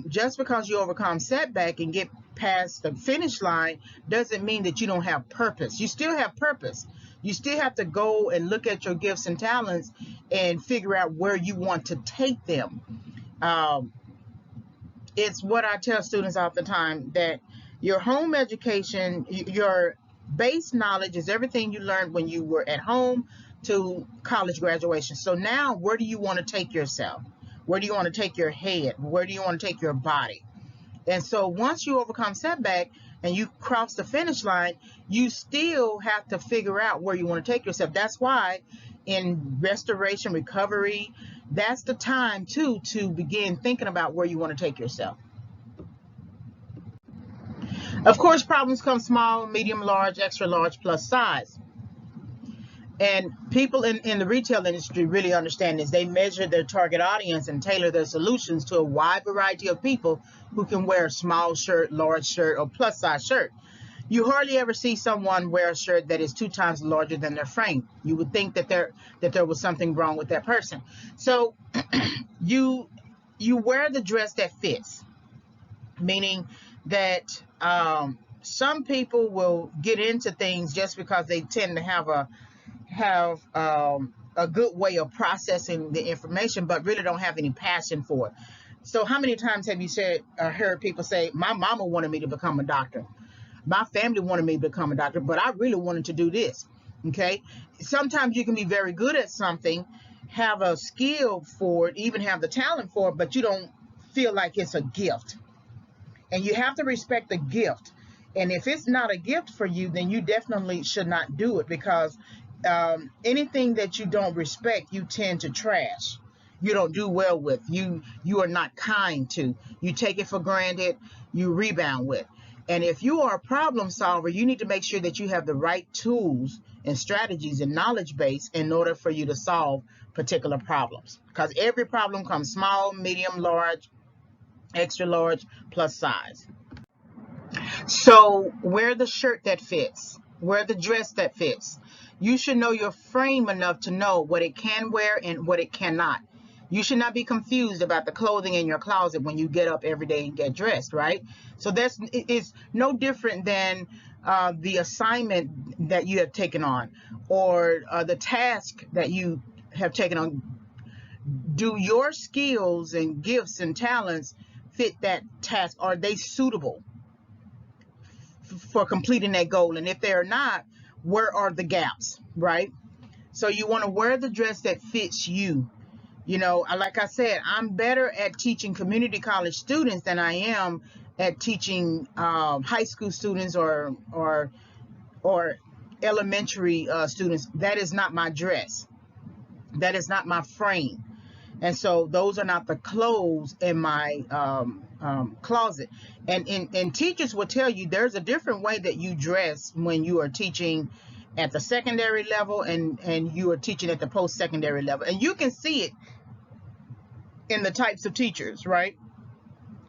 just because you overcome setback and get past the finish line doesn't mean that you don't have purpose. You still have purpose. You still have to go and look at your gifts and talents and figure out where you want to take them. It's what I tell students all the time, that your home education, your base knowledge is everything you learned when you were at home to college graduation. So now, where do you want to take yourself? Where do you want to take your head? Where do you want to take your body? And so once you overcome setback and you cross the finish line, you still have to figure out where you want to take yourself. That's why in restoration, recovery, that's the time too to begin thinking about where you want to take yourself. Of course, problems come small, medium, large, extra large, plus size. And people in the retail industry really understand this. They measure their target audience and tailor their solutions to a wide variety of people who can wear a small shirt, large shirt, or plus size shirt. You hardly ever see someone wear a shirt that is 2 times larger than their frame. You would think that there was something wrong with that person. So you wear the dress that fits, meaning that some people will get into things just because they tend to have a good way of processing the information, but really don't have any passion for it. So how many times have you heard people say, my mama wanted me to become a doctor, my family wanted me to become a doctor, but I really wanted to do this? Okay, sometimes you can be very good at something, have a skill for it, even have the talent for it, but you don't feel like it's a gift. And you have to respect the gift. And if it's not a gift for you, then you definitely should not do it, because anything that you don't respect, you tend to trash. You don't do well with. You are not kind to. You take it for granted. You rebound with. And if you are a problem solver, you need to make sure that you have the right tools and strategies and knowledge base in order for you to solve particular problems. Because every problem comes small, medium, large, extra large, plus size. So wear the shirt that fits. Wear the dress that fits. You should know your frame enough to know what it can wear and what it cannot. You should not be confused about the clothing in your closet when you get up every day and get dressed, right? So it's no different than the assignment that you have taken on, or the task that you have taken on. Do your skills and gifts and talents fit that task? Are they suitable for completing that goal? And if they're not, where are the gaps, right? So you want to wear the dress that fits you. You know, like I said, I'm better at teaching community college students than I am at teaching high school students or elementary students. That is not my dress. That is not my frame. And so those are not the clothes in my closet. And teachers will tell you there's a different way that you dress when you are teaching at the secondary level and you are teaching at the post-secondary level. And you can see it in the types of teachers, right?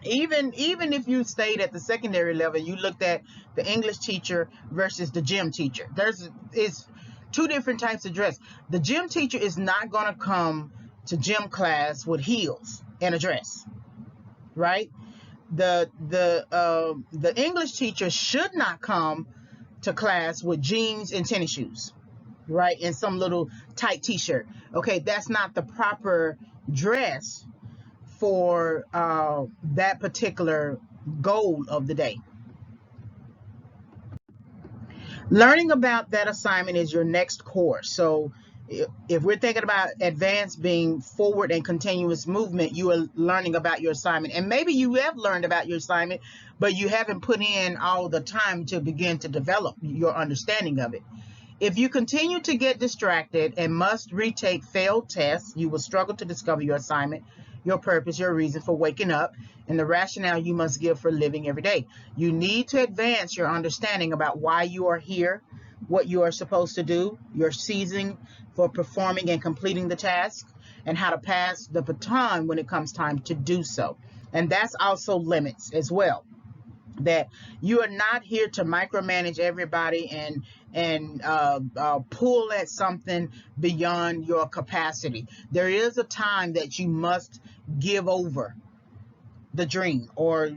Even if you stayed at the secondary level, you looked at the English teacher versus the gym teacher. Is two different types of dress. The gym teacher is not going to come to gym class with heels and a dress, right? The English teacher should not come to class with jeans and tennis shoes, right? And some little tight t-shirt. Okay, that's not the proper dress for that particular goal of the day. Learning about that assignment is your next course. So if we're thinking about advanced being forward and continuous movement, you are learning about your assignment. And maybe you have learned about your assignment, but you haven't put in all the time to begin to develop your understanding of it. If you continue to get distracted and must retake failed tests, you will struggle to discover your assignment, your purpose, your reason for waking up, and the rationale you must give for living every day. You need to advance your understanding about why you are here, what you are supposed to do, your season for performing and completing the task, and how to pass the baton when it comes time to do so. And that's also limits as well. That you are not here to micromanage everybody and pull at something beyond your capacity. There is a time that you must give over the dream or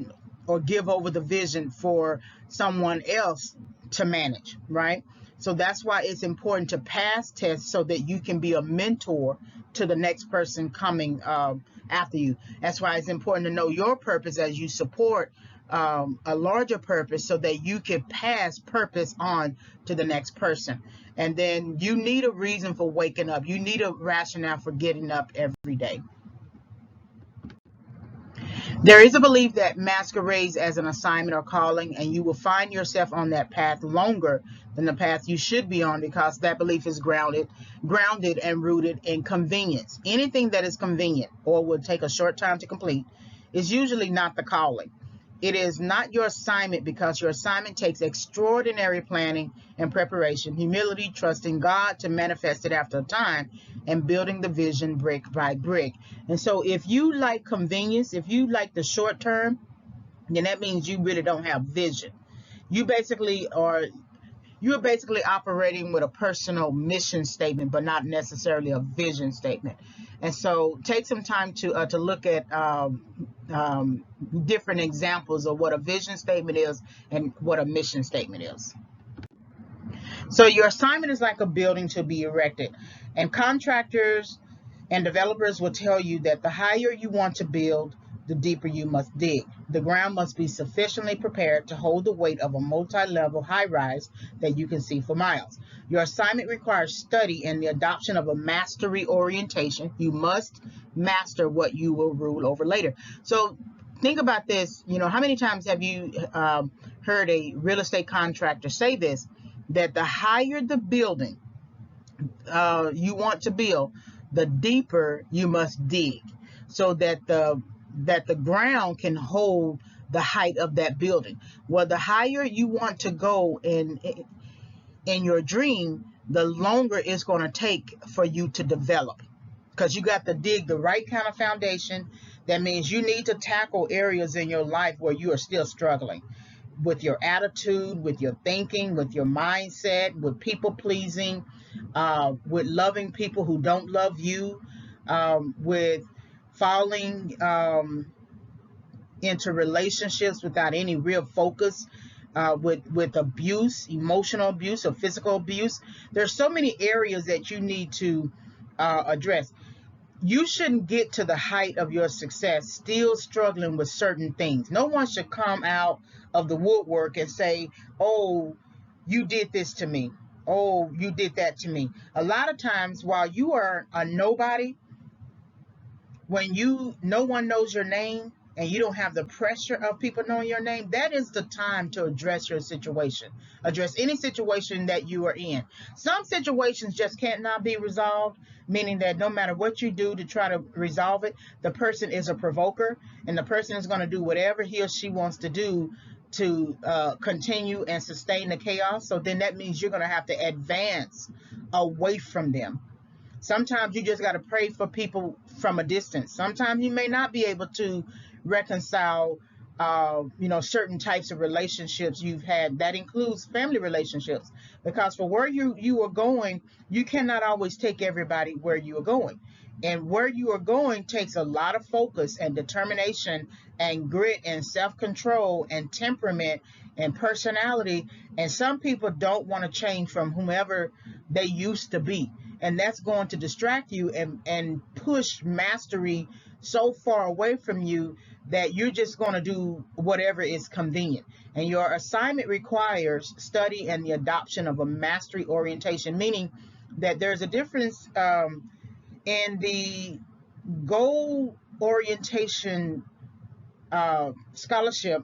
give over the vision for someone else to manage, right? So that's why it's important to pass tests so that you can be a mentor to the next person coming after you. That's why it's important to know your purpose as you support a larger purpose so that you can pass purpose on to the next person. And then you need a reason for waking up. You need a rationale for getting up every day. There is a belief that masquerades as an assignment or calling, and you will find yourself on that path longer than the path you should be on because that belief is grounded and rooted in convenience. Anything that is convenient or will take a short time to complete is usually not the calling. It is not your assignment because your assignment takes extraordinary planning and preparation, humility, trusting God to manifest it after a time, and building the vision brick by brick. And so if you like convenience, if you like the short term, then that means you really don't have vision. You're basically operating with a personal mission statement, but not necessarily a vision statement. And so take some time to look at different examples of what a vision statement is and what a mission statement is. So your assignment is like a building to be erected, and contractors and developers will tell you that the higher you want to build, the deeper you must dig. The ground must be sufficiently prepared to hold the weight of a multi-level high-rise that you can see for miles. Your assignment requires study and the adoption of a mastery orientation. You must master what you will rule over later. So think about this. You know, how many times have you heard a real estate contractor say this, that the higher the building you want to build, the deeper you must dig so that the ground can hold the height of that building. Well, the higher you want to go in your dream, the longer it's going to take for you to develop, because you got to dig the right kind of foundation. That means you need to tackle areas in your life where you are still struggling with your attitude, with your thinking, with your mindset, with people pleasing, with loving people who don't love you, with falling into relationships without any real focus, with abuse, emotional abuse or physical abuse. There's so many areas that you need to address. You shouldn't get to the height of your success still struggling with certain things. No one should come out of the woodwork and say, oh, you did this to me. oh, you did that to me. A lot of times while you are a nobody, when no one knows your name and you don't have the pressure of people knowing your name, that is the time to address your situation. Address any situation that you are in. Some situations just cannot be resolved, meaning that no matter what you do to try to resolve it, the person is a provoker, and the person is going to do whatever he or she wants to do to continue and sustain the chaos. So then that means you're going to have to advance away from them. Sometimes you just got to pray for people from a distance. Sometimes you may not be able to reconcile, certain types of relationships you've had. That includes family relationships, because for where you are going, you cannot always take everybody where you are going. And where you are going takes a lot of focus and determination and grit and self-control and temperament and personality. And some people don't want to change from whomever they used to be. And that's going to distract you and push mastery so far away from you that you're just going to do whatever is convenient. And your assignment requires study and the adoption of a mastery orientation, meaning that there's a difference in the goal orientation scholarship.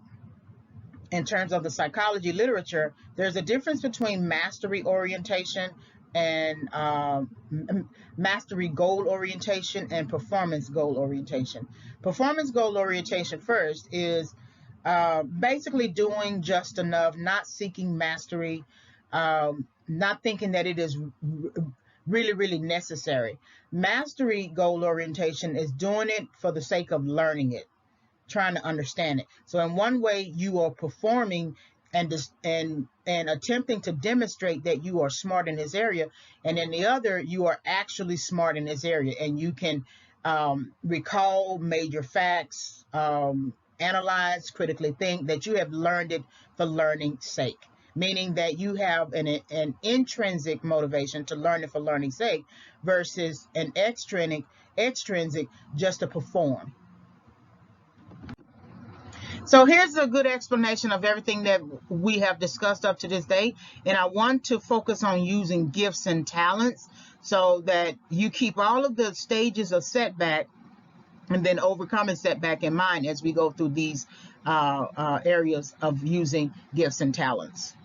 In terms of the psychology literature, there's a difference between mastery orientation and mastery goal orientation and performance goal orientation. Performance goal orientation first is basically doing just enough, not seeking mastery, not thinking that it is really, really necessary. Mastery goal orientation is doing it for the sake of learning it, trying to understand it. So in one way you are performing and attempting to demonstrate that you are smart in this area, and in the other you are actually smart in this area, and you can recall major facts, analyze, critically think, that you have learned it for learning's sake, meaning that you have an intrinsic motivation to learn it for learning's sake versus an extrinsic just to perform. So here's a good explanation of everything that we have discussed up to this day. And I want to focus on using gifts and talents so that you keep all of the stages of setback and then overcoming setback in mind as we go through these areas of using gifts and talents.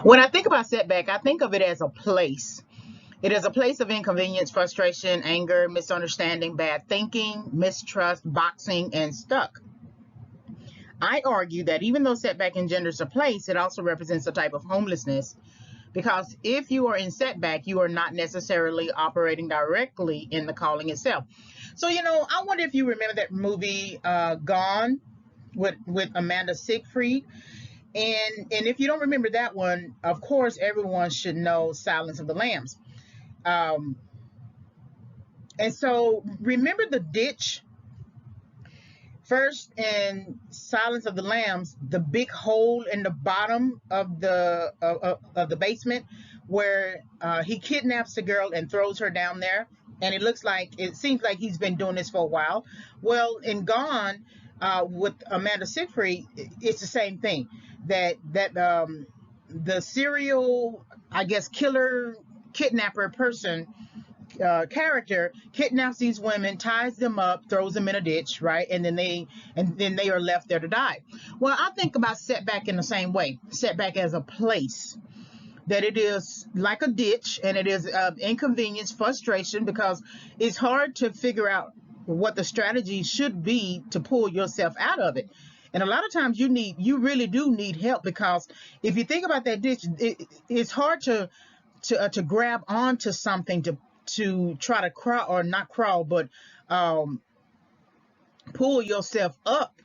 When I think about setback, I think of it as a place. It is a place of inconvenience, frustration, anger, misunderstanding, bad thinking, mistrust, boxing, and stuck. I argue that even though setback engenders a place, it also represents a type of homelessness, because if you are in setback, you are not necessarily operating directly in the calling itself. So, I wonder if you remember that movie Gone with Amanda Seyfried. And if you don't remember that one, of course, everyone should know Silence of the Lambs. And so remember the ditch. First, in Silence of the Lambs, the big hole in the bottom of the basement where he kidnaps the girl and throws her down there. And it seems like he's been doing this for a while. Well, in Gone with Amanda Seyfried, it's the same thing. That the serial, I guess, kidnapper person character kidnaps these women, ties them up, throws them in a ditch, right? And then they are left there to die. Well, I think about setback in the same way. Setback as a place, that it is like a ditch, and it is inconvenience, frustration, because it's hard to figure out what the strategy should be to pull yourself out of it. And a lot of times you really do need help, because if you think about that ditch, it's hard to grab onto something to try to crawl, or not crawl, but pull yourself up,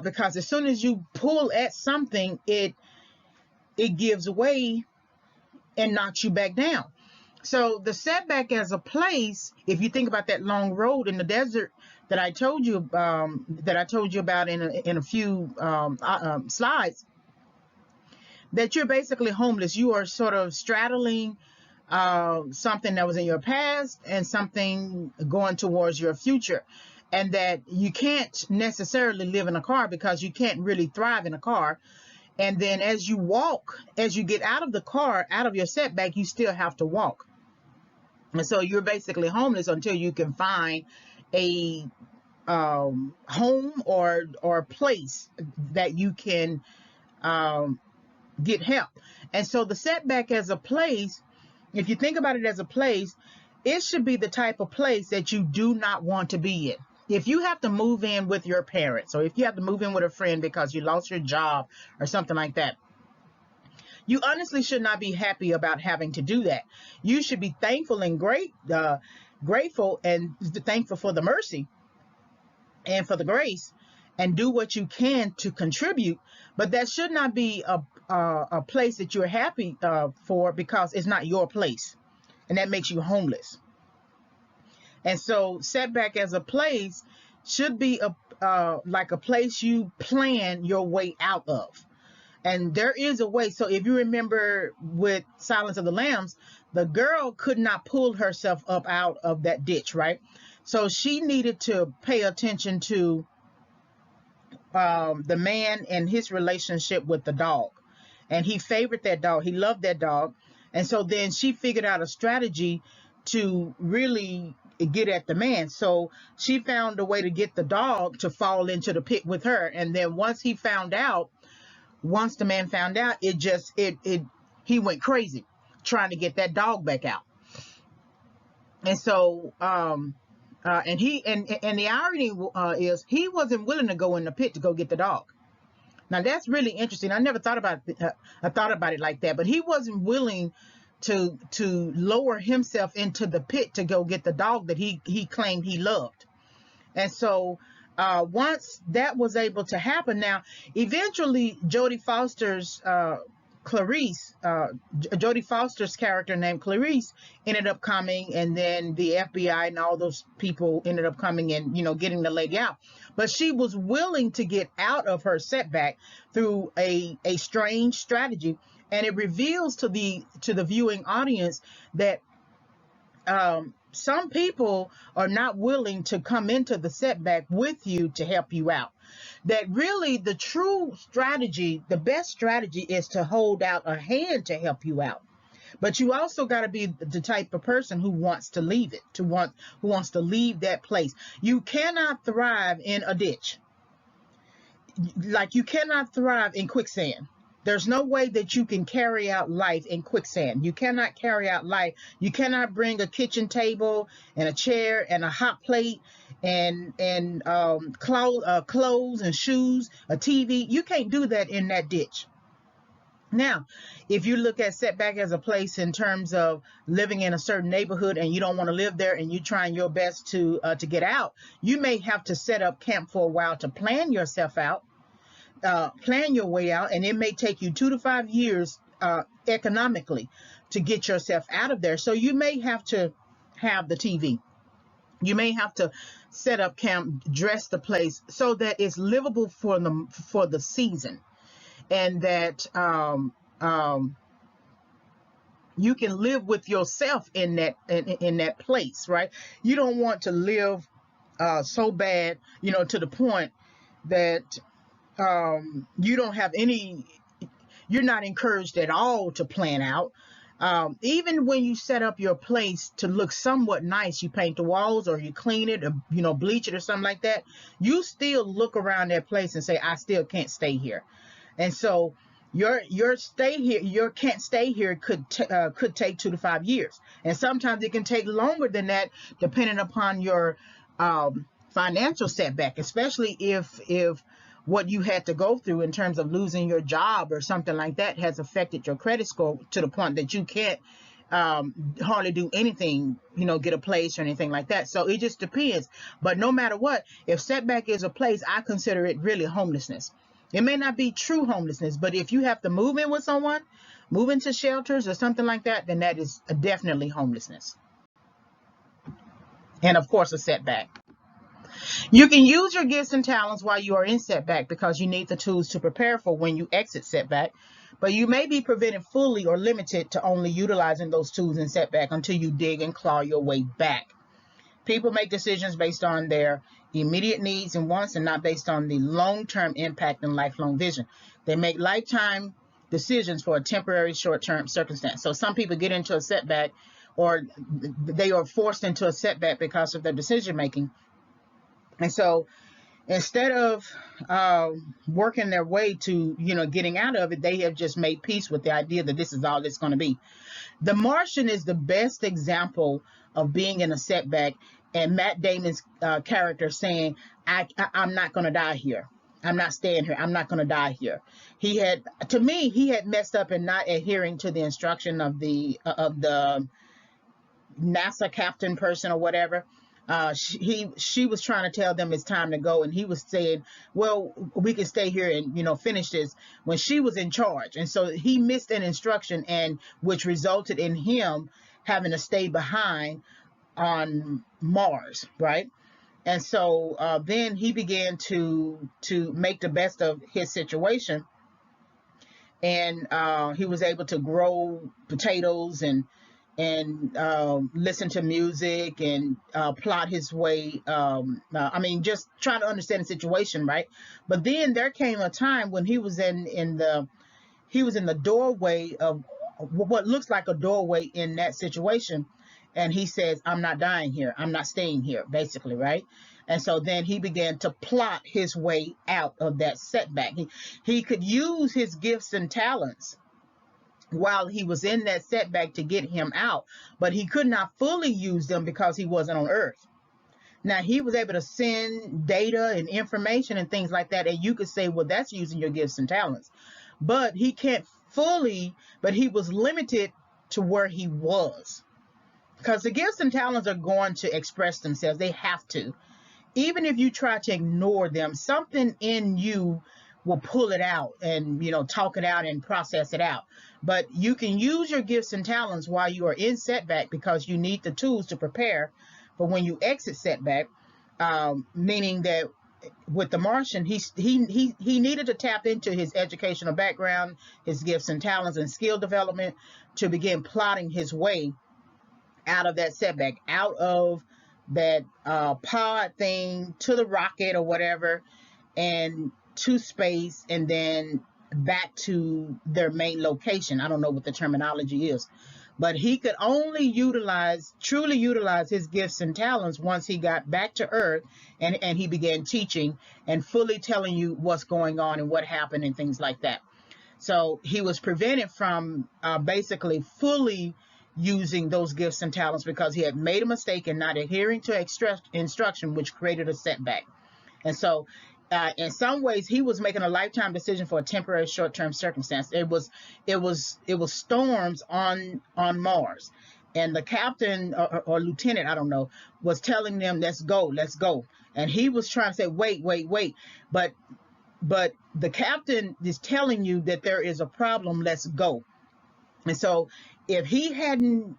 because as soon as you pull at something, it gives way and knocks you back down. So the setback as a place, if you think about that long road in the desert that I told you about in a few slides, that you're basically homeless. You are sort of straddling something that was in your past and something going towards your future, and that you can't necessarily live in a car because you can't really thrive in a car. And then as you walk, as you get out of the car, out of your setback, you still have to walk. And so you're basically homeless until you can find a home or place that you can get help. And so the setback as a place, if you think about it as a place, it should be the type of place that you do not want to be in. If you have to move in with your parents, or if you have to move in with a friend because you lost your job or something like that, you honestly should not be happy about having to do that. You should be thankful and grateful and thankful for the mercy and for the grace, and do what you can to contribute. But that should not be a place that you're happy for, because it's not your place, and that makes you homeless. And so setback as a place should be like a place you plan your way out of. And there is a way. So if you remember with Silence of the Lambs, the girl could not pull herself up out of that ditch, right? So she needed to pay attention to the man and his relationship with the dog. And he favored that dog. He loved that dog. And so then she figured out a strategy to really get at the man. So she found a way to get the dog to fall into the pit with her. And then once the man found out, he went crazy trying to get that dog back out. And so, and the irony is he wasn't willing to go in the pit to go get the dog. Now that's really interesting. I never thought about it like that, but he wasn't willing to lower himself into the pit to go get the dog that he claimed he loved. And so once that was able to happen, now eventually Jodie Foster's character named Clarice ended up coming, and then the FBI and all those people ended up coming and getting the lady out. But she was willing to get out of her setback through a strange strategy, and it reveals to the viewing audience that some people are not willing to come into the setback with you to help you out. That really the true strategy, the best strategy, is to hold out a hand to help you out. But you also got to be the type of person who wants to leave it, who wants to leave that place. You cannot thrive in a ditch. Like you cannot thrive in quicksand. There's no way that you can carry out life in quicksand. You cannot carry out life. You cannot bring a kitchen table and a chair and a hot plate and clothes and shoes, a TV. You can't do that in that ditch. Now, if you look at setback as a place in terms of living in a certain neighborhood and you don't want to live there and you're trying your best to get out, you may have to set up camp for a while to plan yourself out. Plan your way out, and it may take you 2 to 5 years economically to get yourself out of there. So you may have to have the TV. You may have to set up camp, dress the place so that it's livable for the season, and that you can live with yourself in that place, right? You don't want to live so bad, to the point that you don't have you're not encouraged at all to plan out. Even when you set up your place to look somewhat nice, you paint the walls or you clean it or, bleach it or something like that, you still look around that place and say, I still can't stay here. And so your stay here, your can't stay here could take 2 to 5 years. And sometimes it can take longer than that, depending upon your financial setback, especially if what you had to go through in terms of losing your job or something like that has affected your credit score to the point that you can't hardly do anything, get a place or anything like that. So it just depends. But no matter what, if setback is a place, I consider it really homelessness. It may not be true homelessness, but if you have to move in with someone, move into shelters or something like that, then that is definitely homelessness. And of course, a setback. You can use your gifts and talents while you are in setback because you need the tools to prepare for when you exit setback, but you may be prevented fully or limited to only utilizing those tools in setback until you dig and claw your way back. People make decisions based on their immediate needs and wants and not based on the long-term impact and lifelong vision. They make lifetime decisions for a temporary short-term circumstance. So some people get into a setback, or they are forced into a setback because of their decision making. And so instead of working their way to, getting out of it, they have just made peace with the idea that this is all it's going to be. The Martian is the best example of being in a setback, and Matt Damon's character saying, I'm not going to die here. I'm not staying here. I'm not going to die here. He had messed up in not adhering to the instruction of the NASA captain person or whatever. She was trying to tell them it's time to go, and he was saying, well, we can stay here and finish this, when she was in charge. And so he missed an instruction, and which resulted in him having to stay behind on Mars, right? And so then he began to make the best of his situation, and he was able to grow potatoes and listen to music and plot his way. Just try to understand the situation, right? But then there came a time when he was in the doorway of what looks like a doorway in that situation, and he says, I'm not dying here. I'm not staying here, basically, right? And so then he began to plot his way out of that setback. He could use his gifts and talents while he was in that setback to get him out, but he could not fully use them because he wasn't on Earth. Now, he was able to send data and information and things like that, and you could say, well, that's using your gifts and talents. But he can't fully, but he was limited to where he was. Because the gifts and talents are going to express themselves. They have to. Even if you try to ignore them, something in you will pull it out and, talk it out and process it out. But you can use your gifts and talents while you are in setback, because you need the tools to prepare for when you exit setback, meaning that with the Martian, he needed to tap into his educational background, his gifts and talents and skill development to begin plotting his way out of that setback, out of that pod thing to the rocket or whatever, and to space, and then back to their main location. I don't know what the terminology is, but he could only truly utilize his gifts and talents once he got back to Earth, and he began teaching and fully telling you what's going on and what happened and things like that. So he was prevented from basically fully using those gifts and talents because he had made a mistake in not adhering to instruction, which created a setback. And so in some ways, he was making a lifetime decision for a temporary short-term circumstance. It was storms on Mars, and the captain or lieutenant, I don't know, was telling them, let's go. And he was trying to say, wait. But the captain is telling you that there is a problem, let's go. And so if he hadn't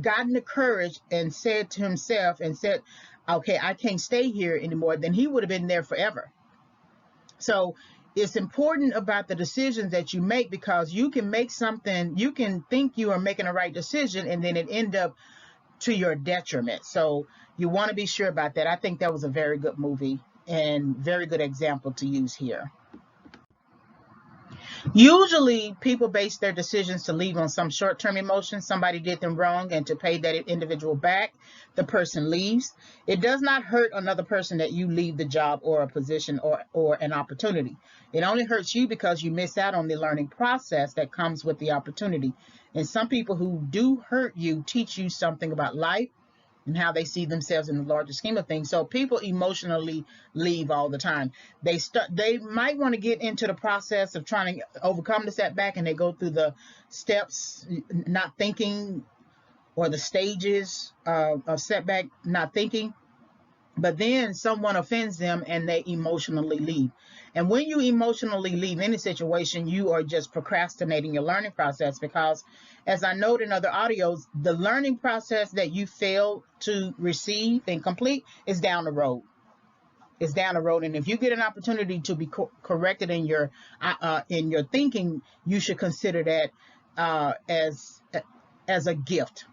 gotten the courage and said to himself and said, okay, I can't stay here anymore, then he would have been there forever. So it's important about the decisions that you make, because you can make something, you can think you are making a right decision, and then it end up to your detriment. So you want to be sure about that. I think that was a very good movie and very good example to use here. Usually people base their decisions to leave on some short-term emotion. Somebody did them wrong, and to pay that individual back, the person leaves. It does not hurt another person that you leave the job or a position or an opportunity. It only hurts you because you miss out on the learning process that comes with the opportunity. And some people who do hurt you teach you something about life and how they see themselves in the larger scheme of things. So people emotionally leave all the time. They might want to get into the process of trying to overcome the setback, and they go through the steps, not thinking, or the stages of setback, not thinking. But then someone offends them and they emotionally leave. And when you emotionally leave any situation, you are just procrastinating your learning process, because, as I noted in other audios, the learning process that you fail to receive and complete is down the road. It's down the road. And if you get an opportunity to be corrected in your thinking, you should consider that as a gift.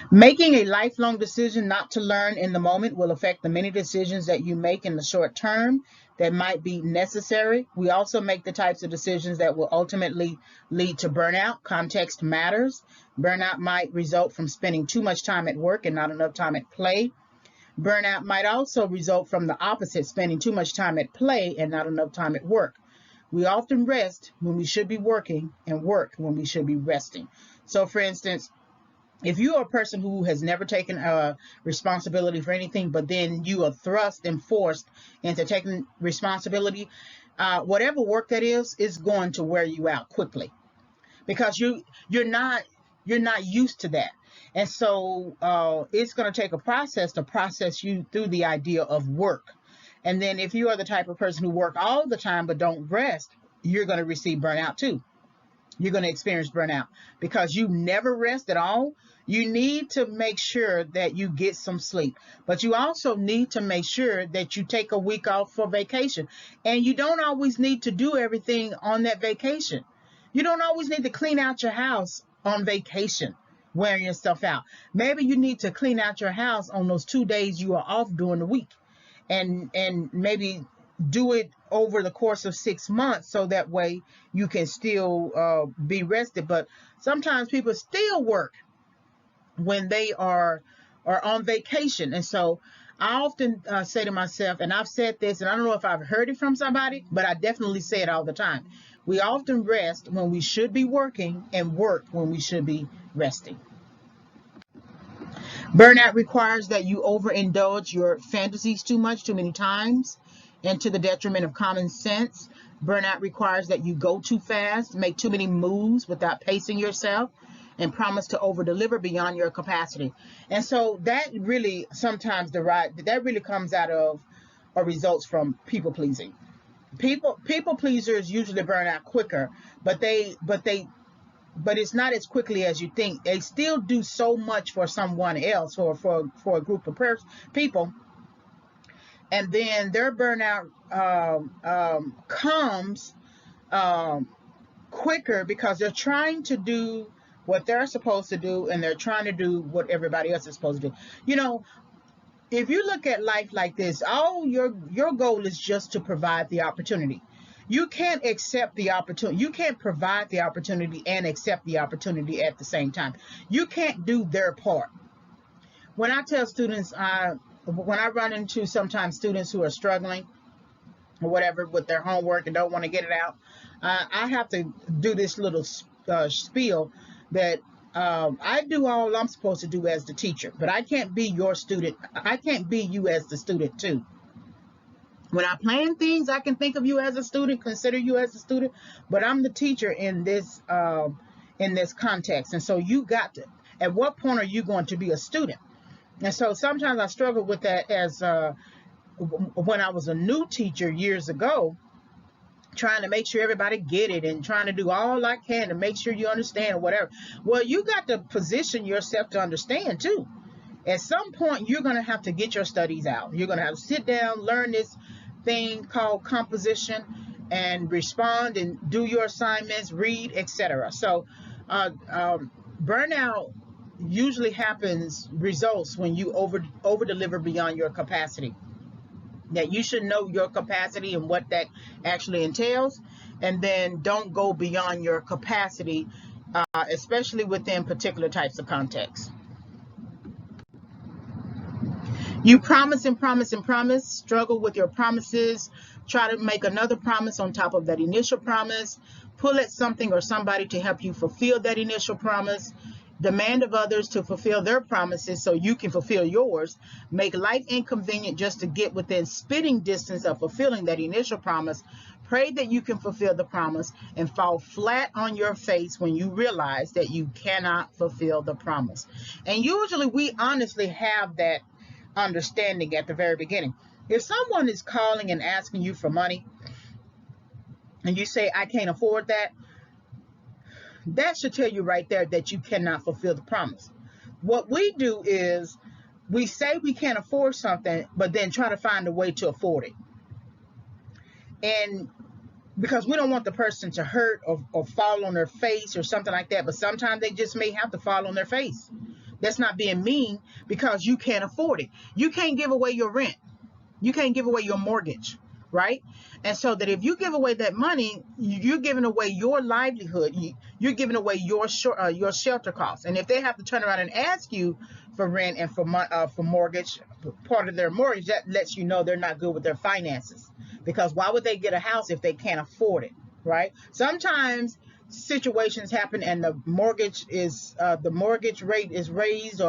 Making a lifelong decision not to learn in the moment will affect the many decisions that you make in the short term that might be necessary. We also make the types of decisions that will ultimately lead to burnout. Context matters. Burnout might result from spending too much time at work and not enough time at play. Burnout might also result from the opposite, spending too much time at play and not enough time at work. We often rest when we should be working and work when we should be resting. So, for instance, if you are a person who has never taken responsibility for anything, but then you are thrust and forced into taking responsibility, whatever work that is going to wear you out quickly, because you're not used to that. And so it's going to take a process to process you through the idea of work. And then if you are the type of person who work all the time but don't rest, you're going to receive burnout too. You're going to experience burnout because you never rest at all. You need to make sure that you get some sleep, but you also need to make sure that you take a week off for vacation. And you don't always need to do everything on that vacation. You don't always need to clean out your house on vacation, wearing yourself out. Maybe you need to clean out your house on those 2 days you are off during the week, and maybe do it over the course of 6 months, so that way you can still be rested. But sometimes people still work when they are on vacation. And so I often say to myself, and I've said this, and I don't know if I've heard it from somebody, but I definitely say it all the time. We often rest when we should be working and work when we should be resting. Burnout requires that you overindulge your fantasies too many times, and to the detriment of common sense. Burnout requires that you go too fast, make too many moves without pacing yourself, and promise to over-deliver beyond your capacity. And so that really sometimes that really comes out of or results from people pleasing. People pleasers usually burn out quicker, but it's not as quickly as you think. They still do so much for someone else or for a group of people, and then their burnout comes quicker because they're trying to do what they're supposed to do, and they're trying to do what everybody else is supposed to do. You know, if you look at life like this, all your goal is just to provide the opportunity. You can't accept the opportunity. You can't provide the opportunity and accept the opportunity at the same time. You can't do their part. When I tell students, when I run into sometimes students who are struggling or whatever with their homework and don't want to get it out, I have to do this little spiel that I do all I'm supposed to do as the teacher, but I can't be your student. I can't be you as the student too. When I plan things, I can think of you as a student, consider you as a student, but I'm the teacher in this context. And so you got to, at what point are you going to be a student? And so sometimes I struggle with that as when I was a new teacher years ago, trying to make sure everybody get it and trying to do all I can to make sure you understand or whatever. Well, you got to position yourself to understand too. At some point, you're going to have to get your studies out. You're going to have to sit down, learn this thing called composition, and respond and do your assignments, read, etc. So burnout usually results when you over deliver beyond your capacity. That you should know your capacity and what that actually entails, and then don't go beyond your capacity, especially within particular types of contexts. You promise and promise and promise, struggle with your promises, try to make another promise on top of that initial promise, pull at something or somebody to help you fulfill that initial promise, demand of others to fulfill their promises so you can fulfill yours, make life inconvenient just to get within spitting distance of fulfilling that initial promise, pray that you can fulfill the promise, and fall flat on your face when you realize that you cannot fulfill the promise. And usually we honestly have that understanding at the very beginning. If someone is calling and asking you for money and you say, I can't afford that, that should tell you right there that you cannot fulfill the promise. What we do is we say we can't afford something, but then try to find a way to afford it. And because we don't want the person to hurt or fall on their face or something like that, but sometimes they just may have to fall on their face That's not being mean, because you can't afford it. You can't give away your rent. You can't give away your mortgage, right? And so that if you give away that money, you're giving away your livelihood. You're giving away your shelter costs. And if they have to turn around and ask you for rent and for mortgage, part of their mortgage, that lets you know they're not good with their finances. Because why would they get a house if they can't afford it, right? Sometimes situations happen and the mortgage rate is raised,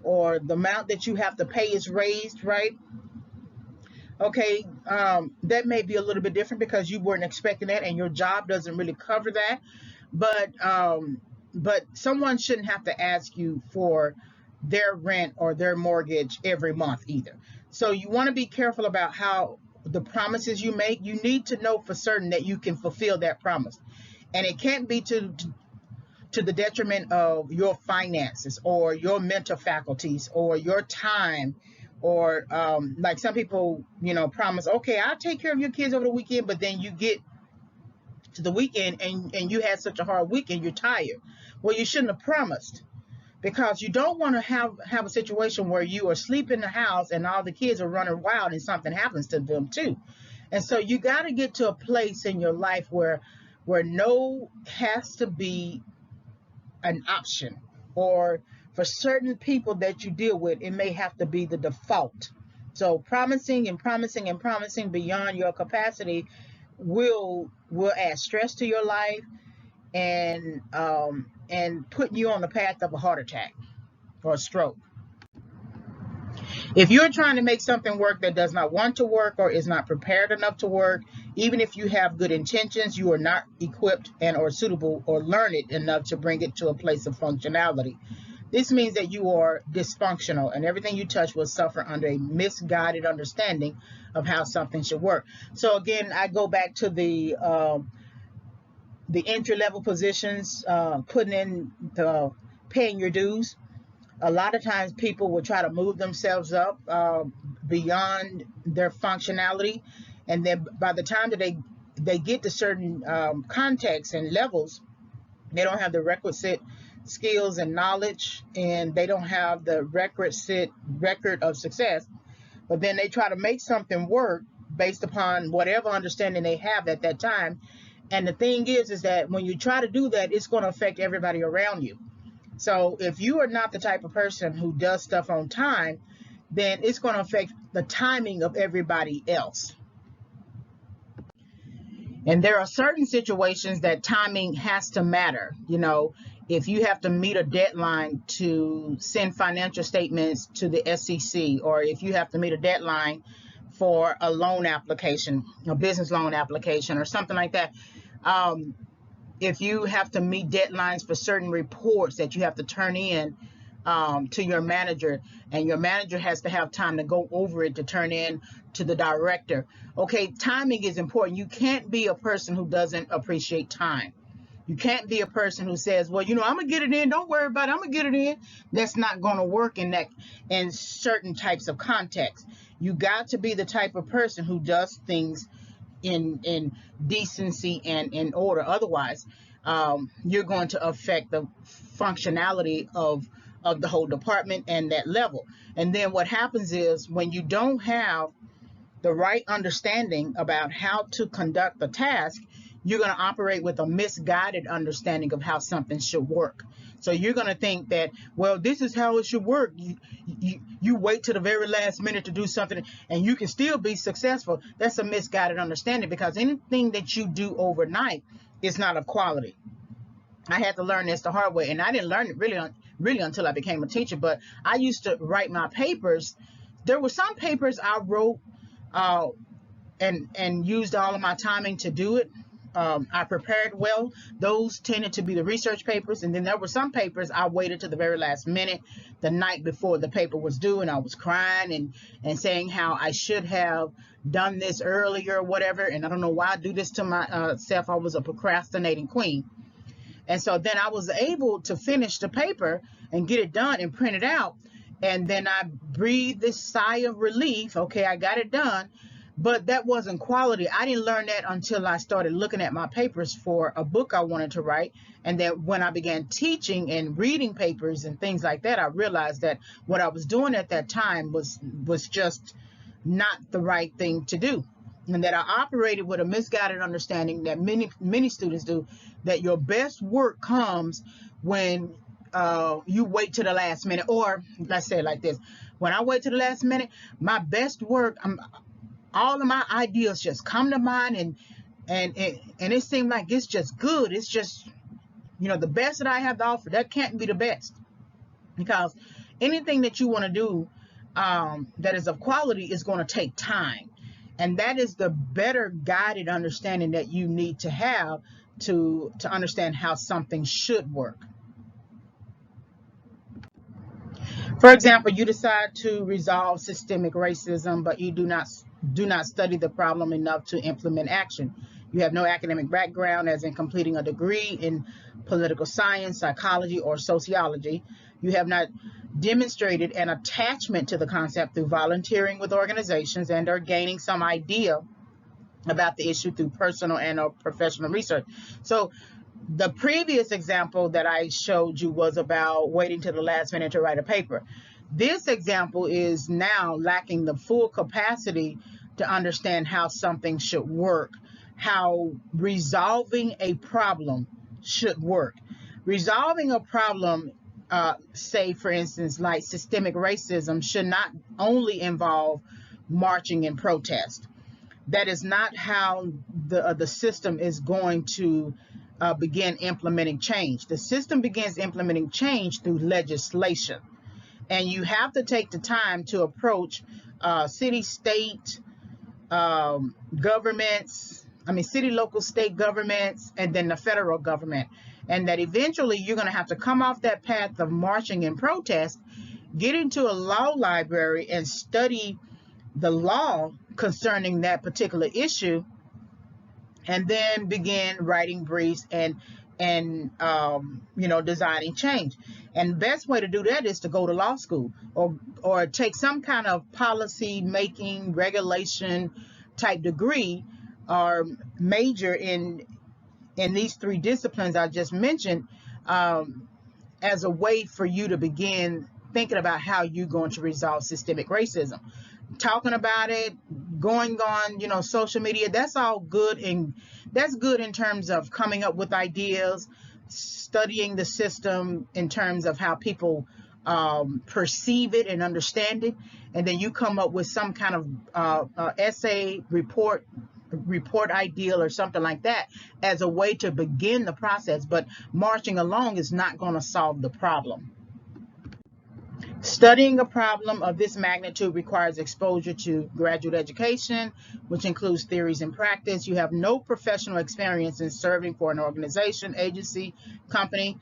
or the amount that you have to pay is raised, right? Okay, that may be a little bit different because you weren't expecting that and your job doesn't really cover that. But someone shouldn't have to ask you for their rent or their mortgage every month either. So you want to be careful about how the promises you make. You need to know for certain that you can fulfill that promise. And it can't be to the detriment of your finances or your mental faculties or your time, or like some people, promise, okay, I'll take care of your kids over the weekend, but then you get to the weekend and you had such a hard weekend, you're tired. Well, you shouldn't have promised, because you don't want to have a situation where you are asleep in the house and all the kids are running wild and something happens to them too. And so you got to get to a place in your life where no has to be an option, or for certain people that you deal with, it may have to be the default. So promising and promising and promising beyond your capacity will add stress to your life, and put you on the path of a heart attack or a stroke. If you're trying to make something work that does not want to work or is not prepared enough to work, even if you have good intentions, you are not equipped and or suitable or learned enough to bring it to a place of functionality. This means that you are dysfunctional, and everything you touch will suffer under a misguided understanding of how something should work. So again, I go back to the entry-level positions, putting in the paying your dues. A lot of times people will try to move themselves up beyond their functionality, and then by the time that they get to certain contexts and levels, they don't have the requisite skills and knowledge, and they don't have the requisite record of success. But then they try to make something work based upon whatever understanding they have at that time. And the thing is that when you try to do that, it's going to affect everybody around you. So if you are not the type of person who does stuff on time, then it's going to affect the timing of everybody else. And there are certain situations that timing has to matter. If you have to meet a deadline to send financial statements to the SEC, or if you have to meet a deadline for a loan application, a business loan application or something like that, if you have to meet deadlines for certain reports that you have to turn in to your manager, and your manager has to have time to go over it to turn in to the director. Okay, timing is important. You can't be a person who doesn't appreciate time. You can't be a person who says, well, I'm gonna get it in, don't worry about it, I'm gonna get it in. That's not gonna work in certain types of contexts. You got to be the type of person who does things in decency and in order. Otherwise, you're going to affect the functionality of the whole department and that level. And then what happens is, when you don't have the right understanding about how to conduct the task, you're going to operate with a misguided understanding of how something should work. So you're going to think that, well, this is how it should work. You wait to the very last minute to do something and you can still be successful. That's a misguided understanding, because anything that you do overnight is not of quality. I had to learn this the hard way, and I didn't learn it really until I became a teacher. But I used to write my papers. There were some papers I wrote and used all of my timing to do it. I prepared well. Those tended to be the research papers. And then there were some papers I waited to the very last minute, the night before the paper was due, and I was crying and saying how I should have done this earlier or whatever. And I don't know why I do this to myself. I was a procrastinating queen. And so then I was able to finish the paper and get it done and print it out. And then I breathed this sigh of relief. Okay, I got it done. But that wasn't quality. I didn't learn that until I started looking at my papers for a book I wanted to write. And then when I began teaching and reading papers and things like that, I realized that what I was doing at that time was just not the right thing to do. And that I operated with a misguided understanding that many students do, that your best work comes when you wait to the last minute. Or let's say it like this: when I wait to the last minute, my best work, all of my ideas just come to mind, and it seemed like it's just good. It's just, the best that I have to offer. That can't be the best, because anything that you want to do that is of quality is going to take time, and that is the better guided understanding that you need to have to understand how something should work. For example, you decide to resolve systemic racism, but you do not study the problem enough to implement action. You have no academic background, as in completing a degree in political science, psychology, or sociology. You have not demonstrated an attachment to the concept through volunteering with organizations and or gaining some idea about the issue through personal and or professional research. So the previous example that I showed you was about waiting to the last minute to write a paper. This example is now lacking the full capacity to understand how something should work, how resolving a problem should work. Resolving a problem, say for instance, like systemic racism, should not only involve marching and protest. That is not how the system is going to begin implementing change. The system begins implementing change through legislation. And you have to take the time to approach city, state governments, city, local, state governments, and then the federal government. And that eventually you're going to have to come off that path of marching and protest, get into a law library and study the law concerning that particular issue, and then begin writing briefs and designing change. And the best way to do that is to go to law school, or take some kind of policy making, regulation type degree, or major in these three disciplines I just mentioned, as a way for you to begin thinking about how you're going to resolve systemic racism. Talking about it, going on, social media, that's all good, and that's good in terms of coming up with ideas, studying the system in terms of how people perceive it and understand it, and then you come up with some kind of essay, report ideal or something like that as a way to begin the process. But marching along is not going to solve the problem. Studying a problem of this magnitude requires exposure to graduate education, which includes theories and practice. You have no professional experience in serving for an organization, agency, company.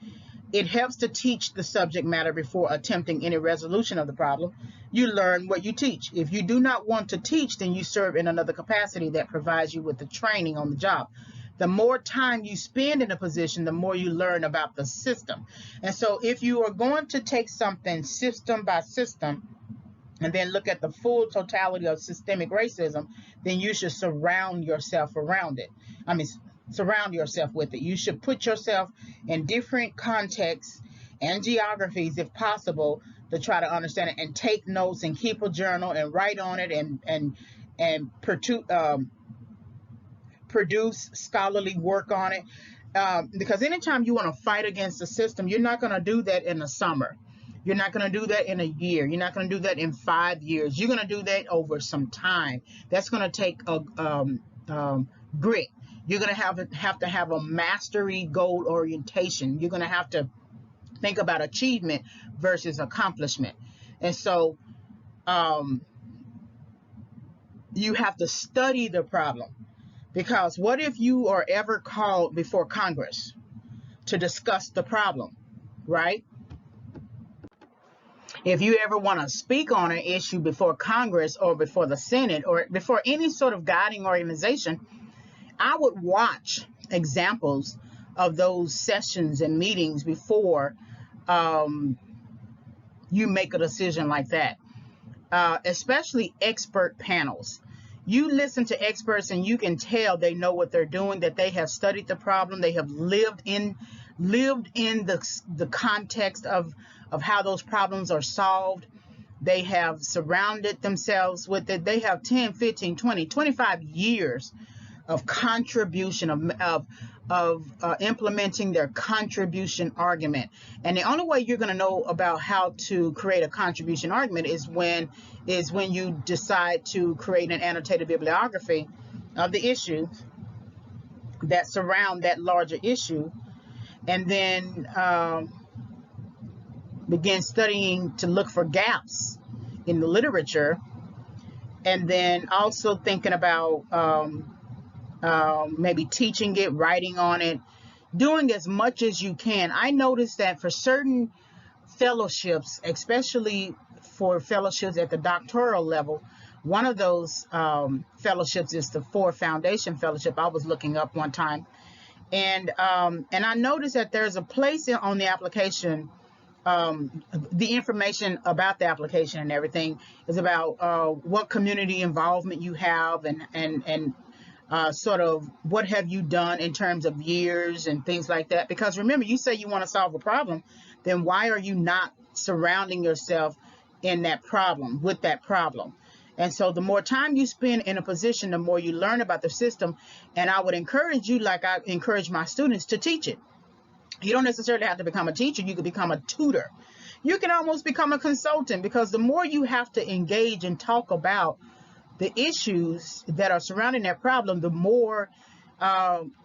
It helps to teach the subject matter before attempting any resolution of the problem. You learn what you teach. If you do not want to teach, then you serve in another capacity that provides you with the training on the job. The more time you spend in a position, the more you learn about the system. And so if you are going to take something system by system and then look at the full totality of systemic racism, then you should surround yourself around it. Surround yourself with it. You should put yourself in different contexts and geographies, if possible, to try to understand it, and take notes and keep a journal and write on it, and produce scholarly work on it. Because anytime you want to fight against the system, you're not going to do that in the summer. You're not going to do that in a year. You're not going to do that in 5 years. You're going to do that over some time. That's going to take a grit. You're going to have to have a mastery goal orientation. You're going to have to think about achievement versus accomplishment. And so you have to study the problem. Because what if you are ever called before Congress to discuss the problem, right? If you ever want to speak on an issue before Congress or before the Senate or before any sort of guiding organization, I would watch examples of those sessions and meetings before you make a decision like that, especially expert panels. You listen to experts and you can tell they know what they're doing, that they have studied the problem, they have lived in the context of how those problems are solved. They have surrounded themselves with it. They have 10, 15, 20, 25 years of contribution, of implementing their contribution argument. And the only way you're going to know about how to create a contribution argument is when you decide to create an annotated bibliography of the issues that surround that larger issue, and then begin studying to look for gaps in the literature, and then also thinking about maybe teaching it, writing on it, doing as much as you can. I noticed that for certain fellowships, especially for fellowships at the doctoral level, one of those fellowships is the Ford Foundation Fellowship. I was looking up one time, and I noticed that there's a place on the application. The information about the application and everything is about what community involvement you have, and sort of what have you done in terms of years and things like that. Because remember, you say you want to solve a problem, then why are you not surrounding yourself in that problem, with that problem? And so the more time you spend in a position, the more you learn about the system. And I would encourage you, like I encourage my students, to teach it. You don't necessarily have to become a teacher. You could become a tutor. You can almost become a consultant, because the more you have to engage and talk about the issues that are surrounding that problem, the more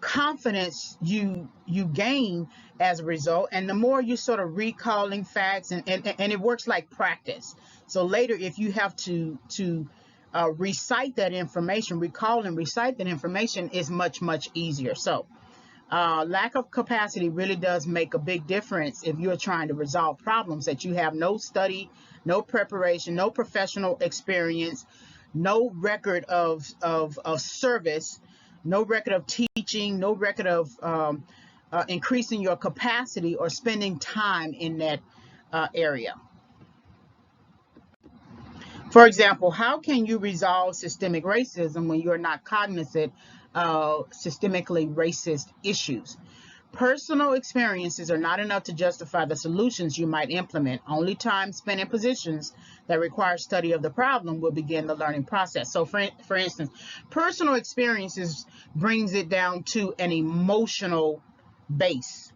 confidence you gain as a result, and the more you sort of recalling facts, and it works like practice. So later, if you have to recite that information, recall and recite that information is much, much easier. So lack of capacity really does make a big difference if you're trying to resolve problems that you have no study, no preparation, no professional experience, no record of service, no record of teaching, no record of increasing your capacity or spending time in that area. For example, how can you resolve systemic racism when you're not cognizant of systemically racist issues? Personal experiences are not enough to justify the solutions you might implement. Only time spent in positions that require study of the problem will begin the learning process. So for instance, personal experiences brings it down to an emotional base.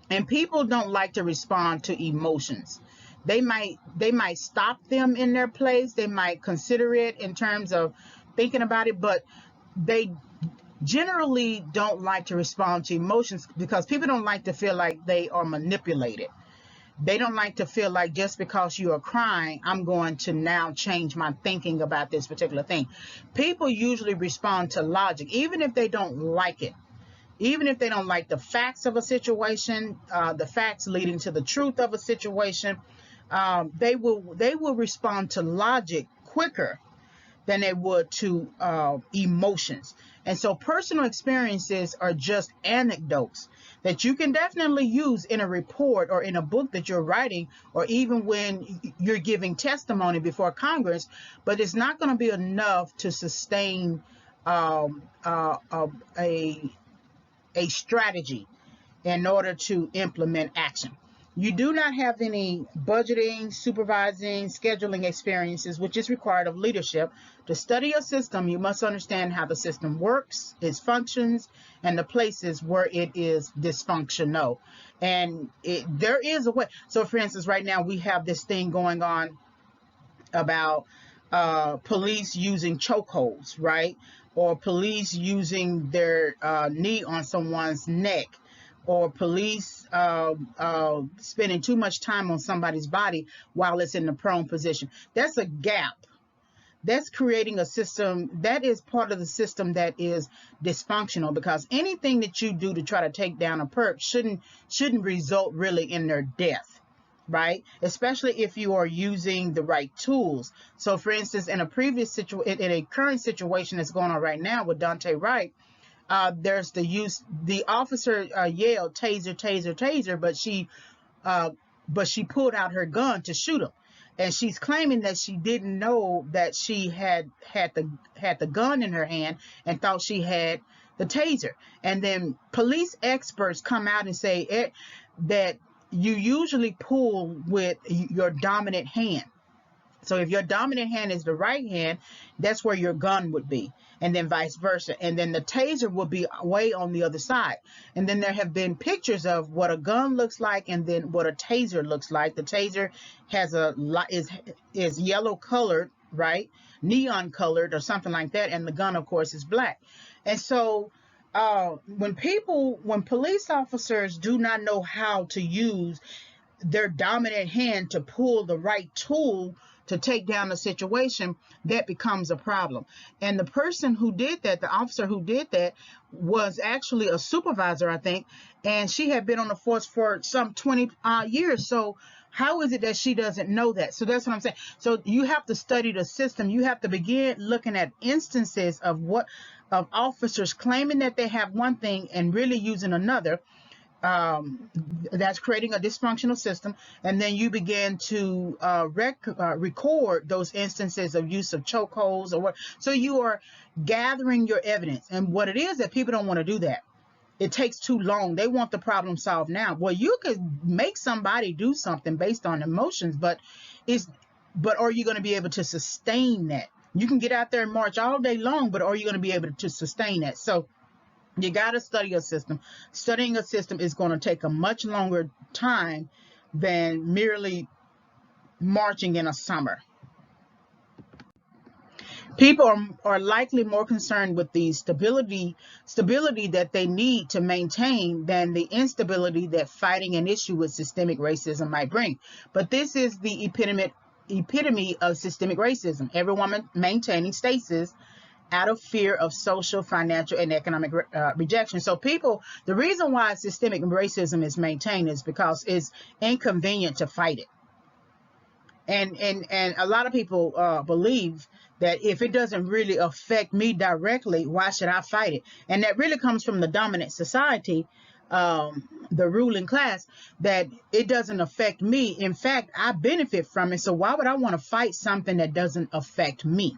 And people don't like to respond to emotions. They might stop them in their place. They might consider it in terms of thinking about it, but they generally don't like to respond to emotions, because people don't like to feel like they are manipulated. They don't like to feel like just because you are crying, I'm going to now change my thinking about this particular thing. People usually respond to logic, even if they don't like it. Even if they don't like the facts of a situation, the facts leading to the truth of a situation, they will respond to logic quicker than they would to emotions. And so personal experiences are just anecdotes that you can definitely use in a report or in a book that you're writing, or even when you're giving testimony before Congress, but it's not going to be enough to sustain a strategy in order to implement action. You do not have any budgeting, supervising, scheduling experiences, which is required of leadership. To study a system, you must understand how the system works, its functions, and the places where it is dysfunctional. And there is a way. So for instance, right now we have this thing going on about police using chokeholds, right? Or police using their knee on someone's neck, or police spending too much time on somebody's body while it's in the prone position. That's a gap. That's creating a system that is part of the system that is dysfunctional, because anything that you do to try to take down a perp shouldn't result really in their death, right? Especially if you are using the right tools. So for instance, in a current situation that's going on right now with Dante Wright, there's the officer yelled taser, taser, taser, but she pulled out her gun to shoot him. and she's claiming that she didn't know that she had the gun in her hand and thought she had the taser. And then police experts come out and say that you usually pull with your dominant hand. So if your dominant hand is the right hand, that's where your gun would be, and then vice versa. And then the taser will be way on the other side. And then there have been pictures of what a gun looks like and then what a taser looks like. The taser has is yellow colored, right? Neon colored or something like that. And the gun, of course, is black. And so when police officers do not know how to use their dominant hand to pull the right tool to take down the situation, that becomes a problem. And the person who did that, the officer who did that, was actually a supervisor, I think, and she had been on the force for some 20 years. So how is it that she doesn't know that? So that's what I'm saying. So you have to study the system. You have to begin looking at instances of officers claiming that they have one thing and really using another. That's creating a dysfunctional system, and then you begin to record those instances of use of chokeholds or what. So you are gathering your evidence, and what it is that people don't want to do that. It takes too long. They want the problem solved now. Well, you could make somebody do something based on emotions, but are you going to be able to sustain that? You can get out there and march all day long, but are you going to be able to sustain that? So you got to study a system. Studying a system is going to take a much longer time than merely marching in a summer. People are likely more concerned with the stability that they need to maintain than the instability that fighting an issue with systemic racism might bring. But this is the epitome of systemic racism. Everyone maintaining stasis out of fear of social, financial, and economic rejection. So the reason why systemic racism is maintained is because it's inconvenient to fight it. And a lot of people believe that if it doesn't really affect me directly, why should I fight it? And that really comes from the dominant society, the ruling class, that it doesn't affect me. In fact, I benefit from it. So why would I want to fight something that doesn't affect me?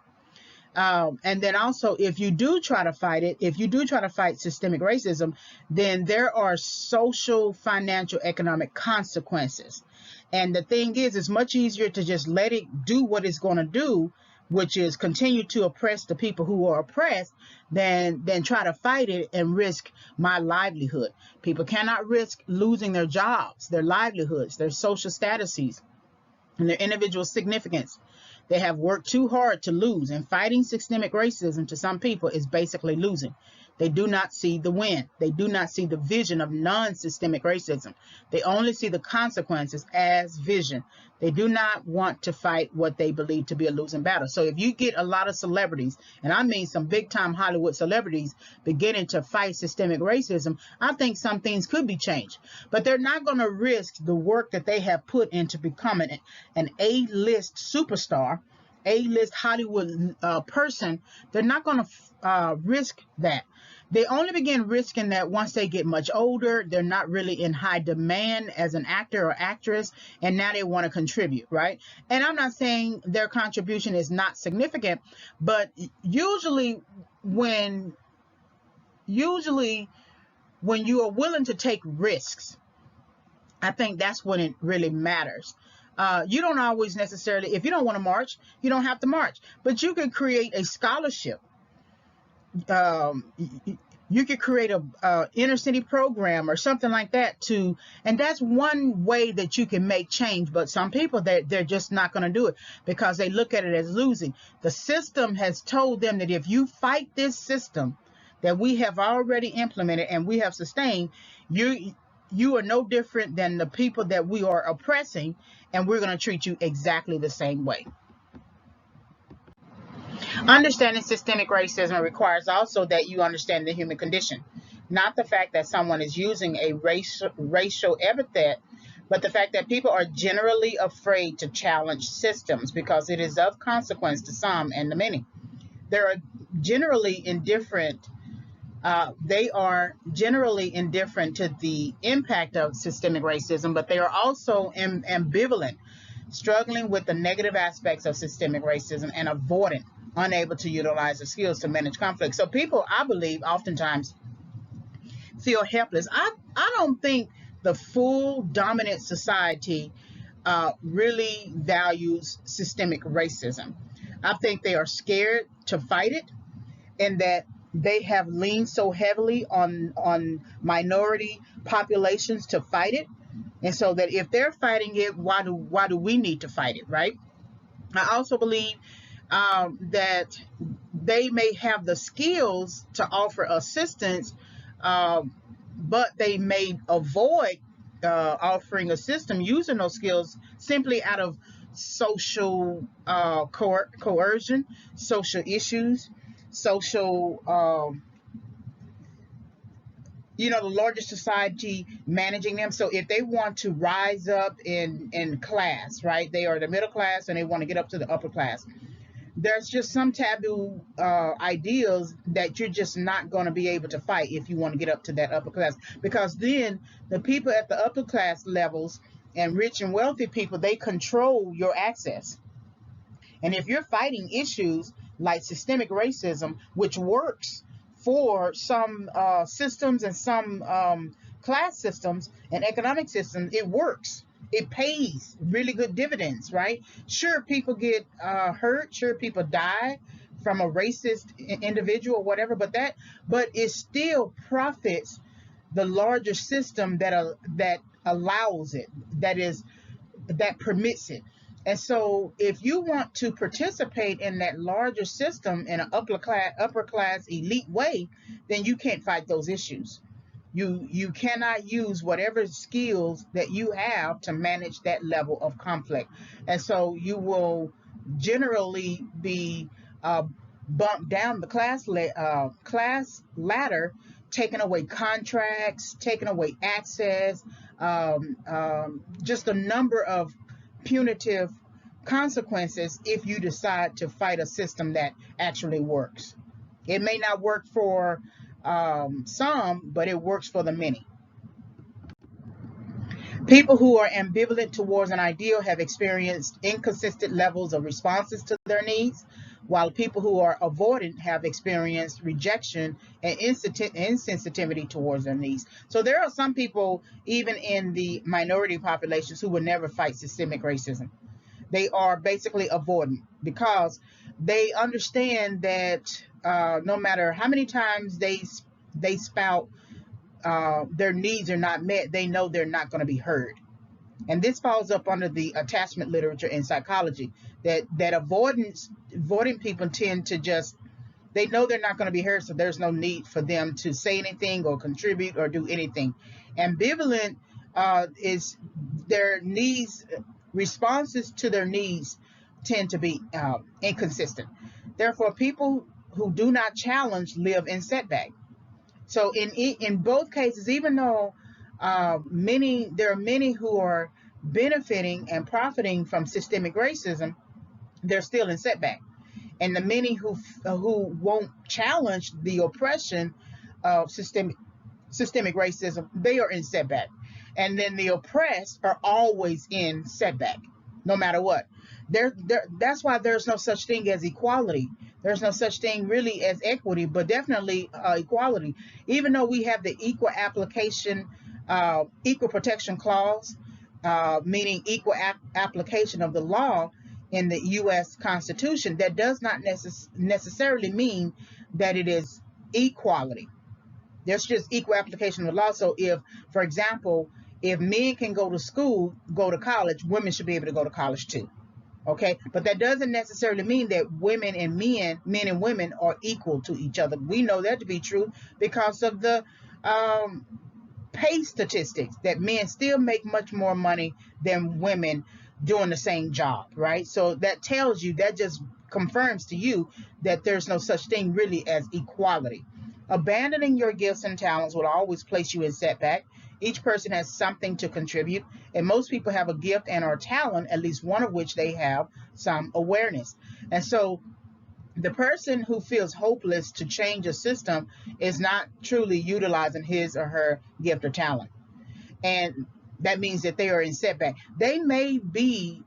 And then also, if you do try to fight it, if you do try to fight systemic racism, then there are social, financial, economic consequences. And the thing is, it's much easier to just let it do what it's going to do, which is continue to oppress the people who are oppressed, than try to fight it and risk my livelihood. People cannot risk losing their jobs, their livelihoods, their social statuses, and their individual significance. They have worked too hard to lose, and fighting systemic racism to some people is basically losing. They do not see the win. They do not see the vision of non-systemic racism. They only see the consequences as vision. They do not want to fight what they believe to be a losing battle. So if you get a lot of celebrities, and I mean some big-time Hollywood celebrities, beginning to fight systemic racism, I think some things could be changed. But they're not going to risk the work that they have put into becoming an A-list superstar, A-list Hollywood person. They're not going to risk that. They only begin risking that once they get much older. They're not really in high demand as an actor or actress, and now they want to contribute, right? And I'm not saying their contribution is not significant, but usually when you are willing to take risks, I think that's when it really matters. You don't always necessarily, if you don't want to march, you don't have to march, but you could create a scholarship. You could create a inner city program or something like that and that's one way that you can make change. But some people, they're just not going to do it because they look at it as losing. The system has told them that if you fight this system that we have already implemented and we have sustained, you are no different than the people that we are oppressing, and we're going to treat you exactly the same way. Understanding systemic racism requires also that you understand the human condition, not the fact that someone is using a racial epithet, but the fact that people are generally afraid to challenge systems because it is of consequence to some and the many. They are generally indifferent to the impact of systemic racism, but they are also ambivalent struggling with the negative aspects of systemic racism, and avoidant, unable to utilize the skills to manage conflict. So people, I believe, oftentimes feel helpless. I don't think the full dominant society really values systemic racism. I think they are scared to fight it, and that they have leaned so heavily on minority populations to fight it, and so that if they're fighting it, why do we need to fight it, right? I also believe that they may have the skills to offer assistance, um, but they may avoid offering a system using those skills simply out of social coercion, social issues, social, the larger society managing them. So if they want to rise up in class, right, they are the middle class and they want to get up to the upper class, there's just some taboo ideals that you're just not going to be able to fight if you want to get up to that upper class, because then the people at the upper class levels and rich and wealthy people, they control your access. And if you're fighting issues like systemic racism, which works for some systems and some class systems and economic systems, it works. It pays really good dividends, right? Sure, people get hurt. Sure, people die from a racist individual or whatever, but it still profits the larger system that allows it, that permits it. And so if you want to participate in that larger system in an upper class elite way, then you can't fight those issues. You cannot use whatever skills that you have to manage that level of conflict. And so you will generally be bumped down the class ladder, taking away contracts, taking away access, just a number of punitive consequences if you decide to fight a system that actually works. It may not work for some, but it works for the many. People who are ambivalent towards an ideal have experienced inconsistent levels of responses to their needs, while people who are avoidant have experienced rejection and insensitivity towards their needs. So there are some people, even in the minority populations, who will never fight systemic racism. They are basically avoidant because they understand that no matter how many times they spout their needs are not met, they know they're not going to be heard. And this falls up under the attachment literature in psychology, that avoiding people tend to just, they know they're not going to be heard, so there's no need for them to say anything or contribute or do anything. Ambivalent is their needs, responses to their needs tend to be inconsistent. Therefore, people who do not challenge live in setback. So in both cases, even though there are many who are benefiting and profiting from systemic racism, they're still in setback. And the many who won't challenge the oppression of systemic racism, they are in setback. And then the oppressed are always in setback, no matter what. That's why there's no such thing as equality. There's no such thing really as equity, but definitely equality. Even though we have the equal application, equal protection clause, meaning equal application of the law in the U.S. Constitution, that does not necessarily mean that it is equality. There's just equal application of the law. So if, for example, if men can go to college, women should be able to go to college too. Okay, but that doesn't necessarily mean that women and men and women are equal to each other. We know that to be true because of the pay statistics, that men still make much more money than women doing the same job, right? So that just confirms to you that there's no such thing really as equality. Abandoning your gifts and talents will always place you in setback. Each person has something to contribute, and most people have a gift and or talent, at least one of which they have some awareness. And so the person who feels hopeless to change a system is not truly utilizing his or her gift or talent. And that means that they are in setback. They may be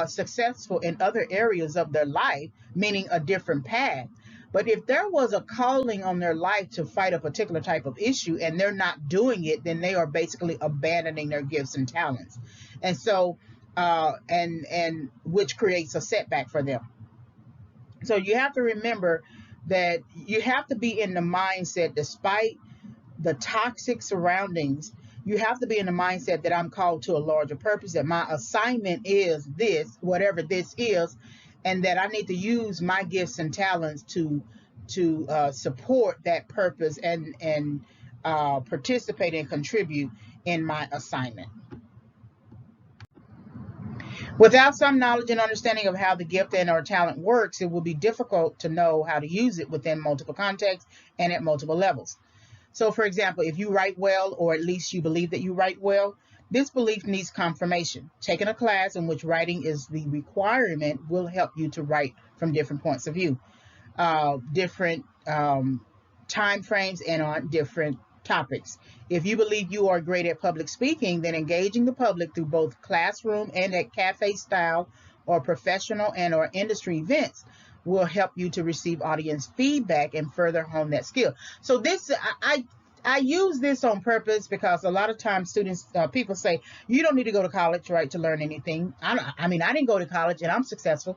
successful in other areas of their life, meaning a different path. But if there was a calling on their life to fight a particular type of issue and they're not doing it, then they are basically abandoning their gifts and talents. And so, and which creates a setback for them. So you have to remember that you have to be in the mindset, despite the toxic surroundings, you have to be in the mindset that I'm called to a larger purpose, that my assignment is this, whatever this is, and that I need to use my gifts and talents to support that purpose and participate and contribute in my assignment. Without some knowledge and understanding of how the gift and or talent works, it will be difficult to know how to use it within multiple contexts and at multiple levels. So, for example, if you write well, or at least you believe that you write well, this belief needs confirmation. Taking a class in which writing is the requirement will help you to write from different points of view, different time frames, and on different topics. If you believe you are great at public speaking, then engaging the public through both classroom and at cafe style or professional and or industry events will help you to receive audience feedback and further hone that skill. So this, I use this on purpose because a lot of times students, people say, you don't need to go to college, right, to learn anything. I mean, I didn't go to college and I'm successful,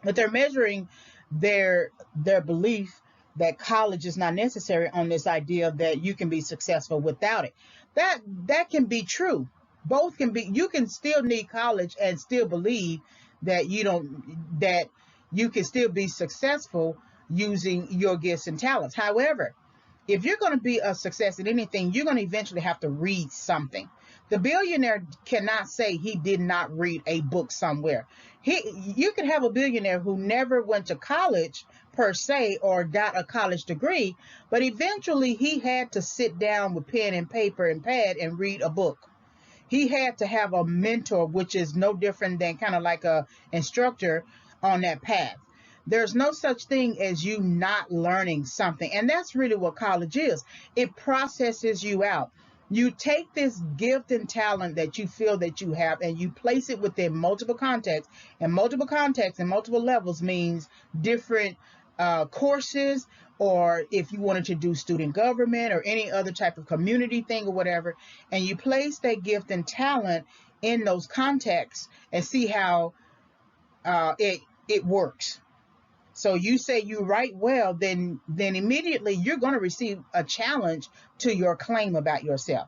but they're measuring their belief that college is not necessary on this idea that you can be successful without it. That can be true. Both can be. You can still need college and still believe that you can still be successful using your gifts and talents. However, if you're going to be a success in anything, you're going to eventually have to read something. The billionaire cannot say he did not read a book somewhere. You could have a billionaire who never went to college per se or got a college degree, but eventually he had to sit down with pen and paper and pad and read a book. He had to have a mentor, which is no different than kind of like a instructor on that path. There's no such thing as you not learning something. And that's really what college is. It processes you out. You take this gift and talent that you feel that you have and you place it within multiple contexts. And multiple levels means different courses, or if you wanted to do student government or any other type of community thing or whatever, and you place that gift and talent in those contexts and see how it works. So you say you write well, then immediately you're going to receive a challenge to your claim about yourself,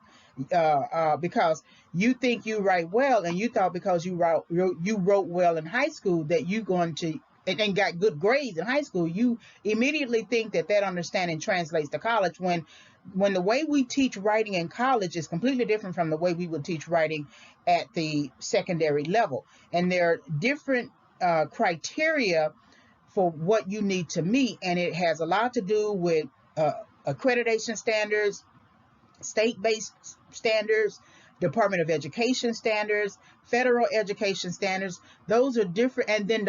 because you think you write well, and you thought because you wrote well in high school that you're going to and got good grades in high school. You immediately think that understanding translates to college, when the way we teach writing in college is completely different from the way we would teach writing at the secondary level, and there are different criteria for what you need to meet, and it has a lot to do with accreditation standards, state-based standards, Department of Education standards, federal education standards. Those are different, and then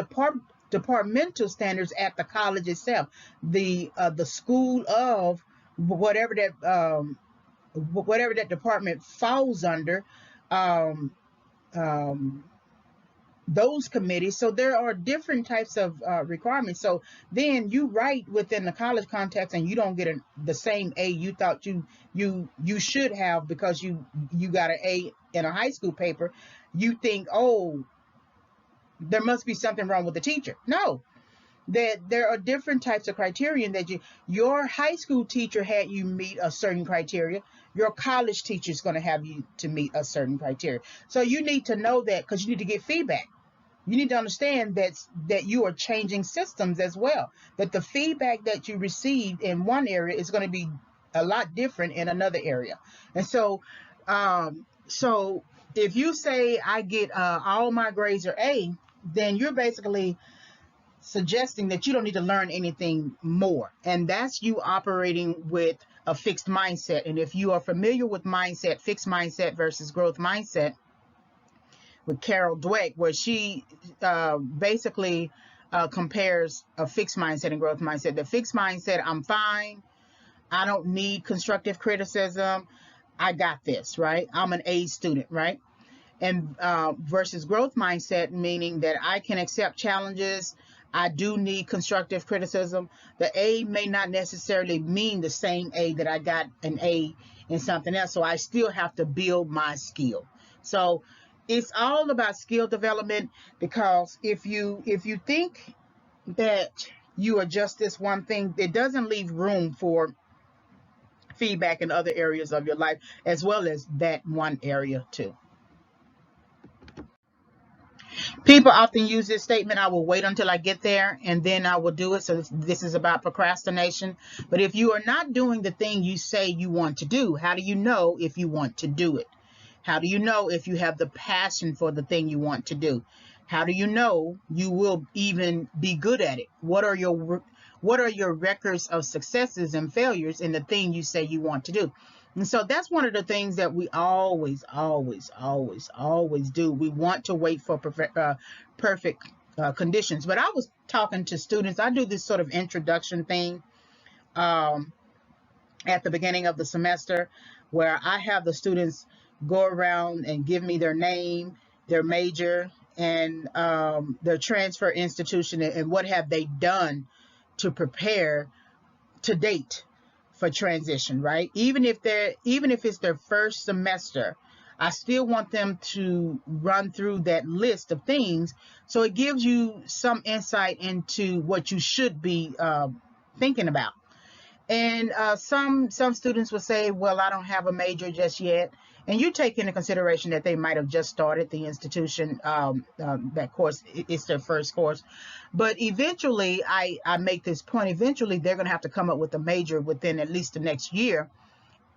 departmental standards at the college itself, the school of whatever that department falls under. Those committees. So there are different types of requirements. So then you write within the college context and you don't get the same A you thought you should have because you got an A in a high school paper. You think, oh, there must be something wrong with the teacher. No, that there are different types of criterion that your high school teacher had you meet a certain criteria. Your college teacher is going to have you to meet a certain criteria. So you need to know that, because you need to get feedback. You need to understand that you are changing systems as well, that the feedback that you received in one area is going to be a lot different in another area. And so so if you say I get all my grades are A, then you're basically suggesting that you don't need to learn anything more, and that's you operating with a fixed mindset. And if you are familiar with mindset, fixed mindset versus growth mindset, with Carol Dweck, where she basically compares a fixed mindset and growth mindset. The fixed mindset, I'm fine, I don't need constructive criticism, I got this, right? I'm an A student, right? and versus growth mindset, meaning that I can accept challenges. I do need constructive criticism. The A may not necessarily mean the same A that I got an A in something else. So I still have to build my skill. So it's all about skill development, because if you think that you are just this one thing, it doesn't leave room for feedback in other areas of your life, as well as that one area too. People often use this statement, I will wait until I get there and then I will do it. So this is about procrastination. But if you are not doing the thing you say you want to do, how do you know if you want to do it? How do you know if you have the passion for the thing you want to do? How do you know you will even be good at it? What are your records of successes and failures in the thing you say you want to do? And so that's one of the things that we always do. We want to wait for perfect conditions. But I was talking to students. I do this sort of introduction thing at the beginning of the semester, where I have the students go around and give me their name, their major, and their transfer institution, and what have they done to prepare to date for transition, right? Even if it's their first semester, I still want them to run through that list of things, so it gives you some insight into what you should be thinking about. And some students will say, well, I don't have a major just yet. And you take into consideration that they might have just started the institution, that course, it's their first course. But eventually, I make this point, eventually they're going to have to come up with a major within at least the next year,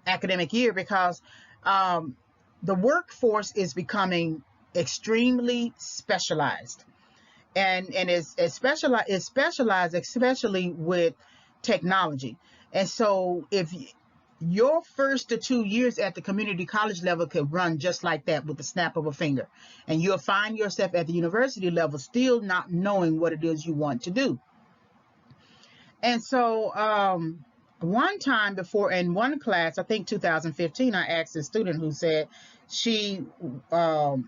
academic year, because the workforce is becoming extremely specialized. And it's specialized, especially with technology. And so if your first 2 years at the community college level could run just like that with the snap of a finger, and you'll find yourself at the university level still not knowing what it is you want to do. And so one time before, in one class, I think 2015, I asked a student who said she was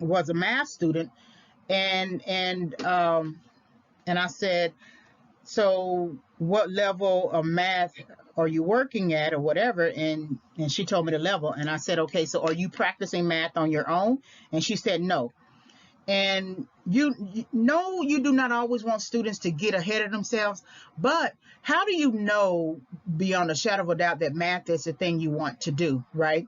a math student, and I said, so what level of math are you working at, or whatever? And she told me the level, and I said, okay, so are you practicing math on your own? And she said no. And you know, you do not always want students to get ahead of themselves, but how do you know beyond a shadow of a doubt that math is the thing you want to do, right?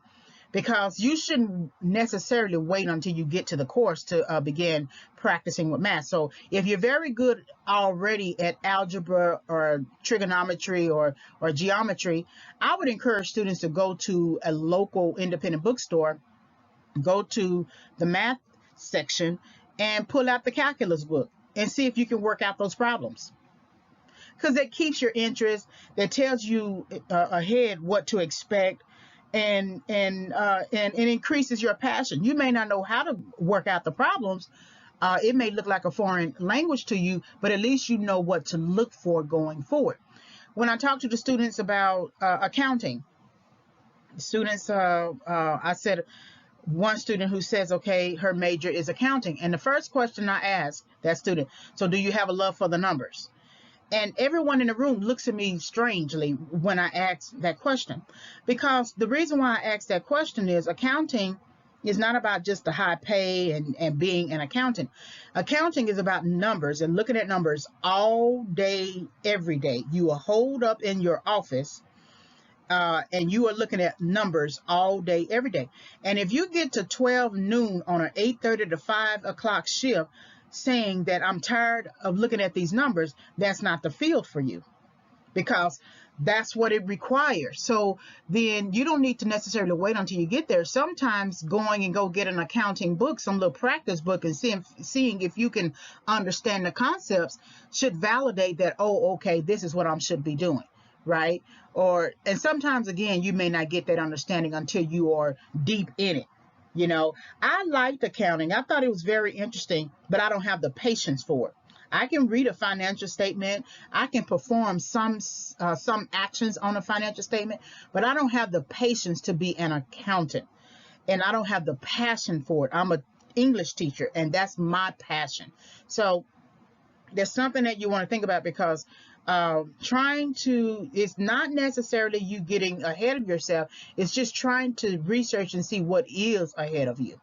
Because you shouldn't necessarily wait until you get to the course to begin practicing with math. So if you're very good already at algebra or trigonometry or geometry, I would encourage students to go to a local independent bookstore, go to the math section, and pull out the calculus book and see if you can work out those problems. Because it keeps your interest, that tells you ahead what to expect, and increases your passion. You may not know how to work out the problems. It may look like a foreign language to you, but at least you know what to look for going forward. When I talk to the students about accounting, students, I said, one student who says, okay, her major is accounting. And the first question I ask that student, so do you have a love for the numbers? And everyone in the room looks at me strangely when I ask that question, because the reason why I ask that question is accounting is not about just the high pay and being an accountant. Accounting is about numbers and looking at numbers all day, every day. You will hold up in your office and you are looking at numbers all day, every day. And if you get to 12 noon on an 8:30 to 5 o'clock shift, saying that I'm tired of looking at these numbers, that's not the field for you, because that's what it requires. So then you don't need to necessarily wait until you get there. Sometimes going and go get an accounting book, some little practice book, and seeing if you can understand the concepts should validate that, oh, okay, this is what I should be doing, right? And sometimes, again, you may not get that understanding until you are deep in it. You know, I liked accounting. I thought it was very interesting, but I don't have the patience for it. I can read a financial statement. I can perform some actions on a financial statement, but I don't have the patience to be an accountant. and I don't have the passion for it. I'm an English teacher, and that's my passion. So there's something that you want to think about, because it's not necessarily you getting ahead of yourself. It's just trying to research and see what is ahead of you.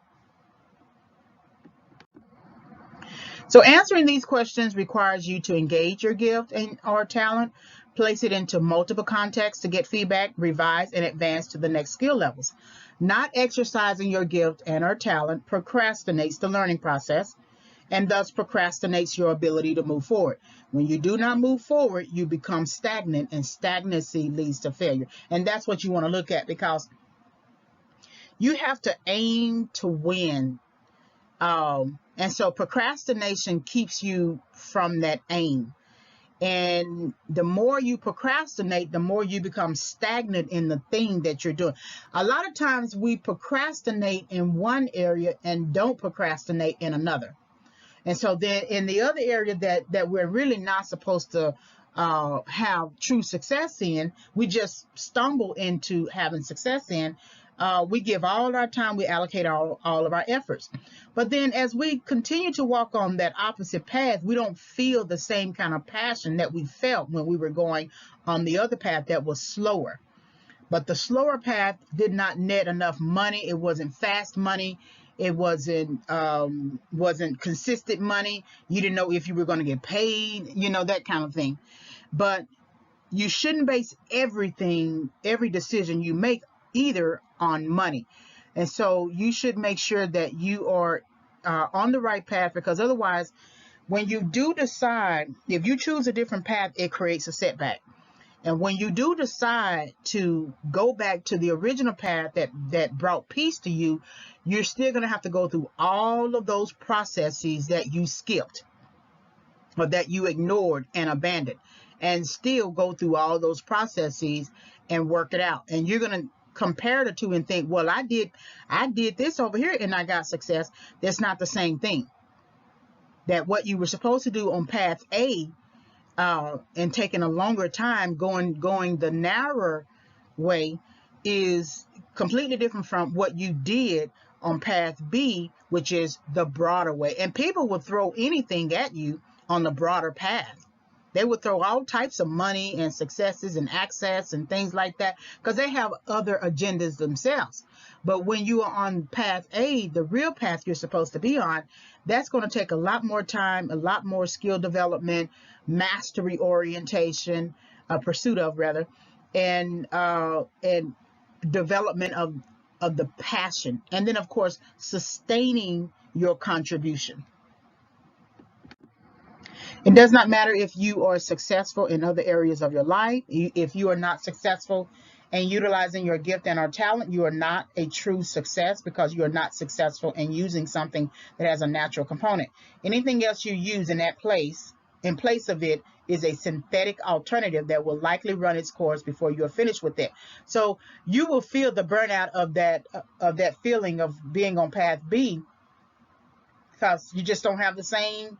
So answering these questions requires you to engage your gift or talent, place it into multiple contexts to get feedback, revise, and advance to the next skill levels. Not exercising your gift and or talent procrastinates the learning process, and thus procrastinates your ability to move forward. When you do not move forward, you become stagnant, and stagnancy leads to failure. And that's what you want to look at, because you have to aim to win. And so procrastination keeps you from that aim. And the more you procrastinate, the more you become stagnant in the thing that you're doing. A lot of times we procrastinate in one area and don't procrastinate in another. And so then in the other area that we're really not supposed to have true success in, we just stumble into having success in. We give all our time, we allocate all of our efforts. But then as we continue to walk on that opposite path, we don't feel the same kind of passion that we felt when we were going on the other path that was slower. But the slower path did not net enough money. It wasn't fast money. It wasn't consistent money. You didn't know if you were going to get paid, that kind of thing. But you shouldn't base every decision you make either on money. And so you should make sure that you are on the right path, because otherwise, when you do decide, if you choose a different path, it creates a setback. And when you do decide to go back to the original path that brought peace to you, you're still going to have to go through all of those processes that you skipped or that you ignored and abandoned, and still go through all those processes and work it out. And you're going to compare the two and think, well, I did this over here and I got success. That's not the same thing. That what you were supposed to do on path A, and taking a longer time going the narrower way, is completely different from what you did on path B, which is the broader way. And people will throw anything at you on the broader path. They would throw all types of money and successes and access and things like that, because they have other agendas themselves. But when you are on path A, the real path you're supposed to be on, that's going to take a lot more time, a lot more skill development, mastery orientation, pursuit of rather, and development of the passion. And then, of course, sustaining your contribution. It does not matter if you are successful in other areas of your life. If you are not successful in utilizing your gift and our talent, you are not a true success, because you are not successful in using something that has a natural component. Anything else you use in place of it, is a synthetic alternative that will likely run its course before you are finished with it. So you will feel the burnout of that feeling of being on path B, because you just don't have the same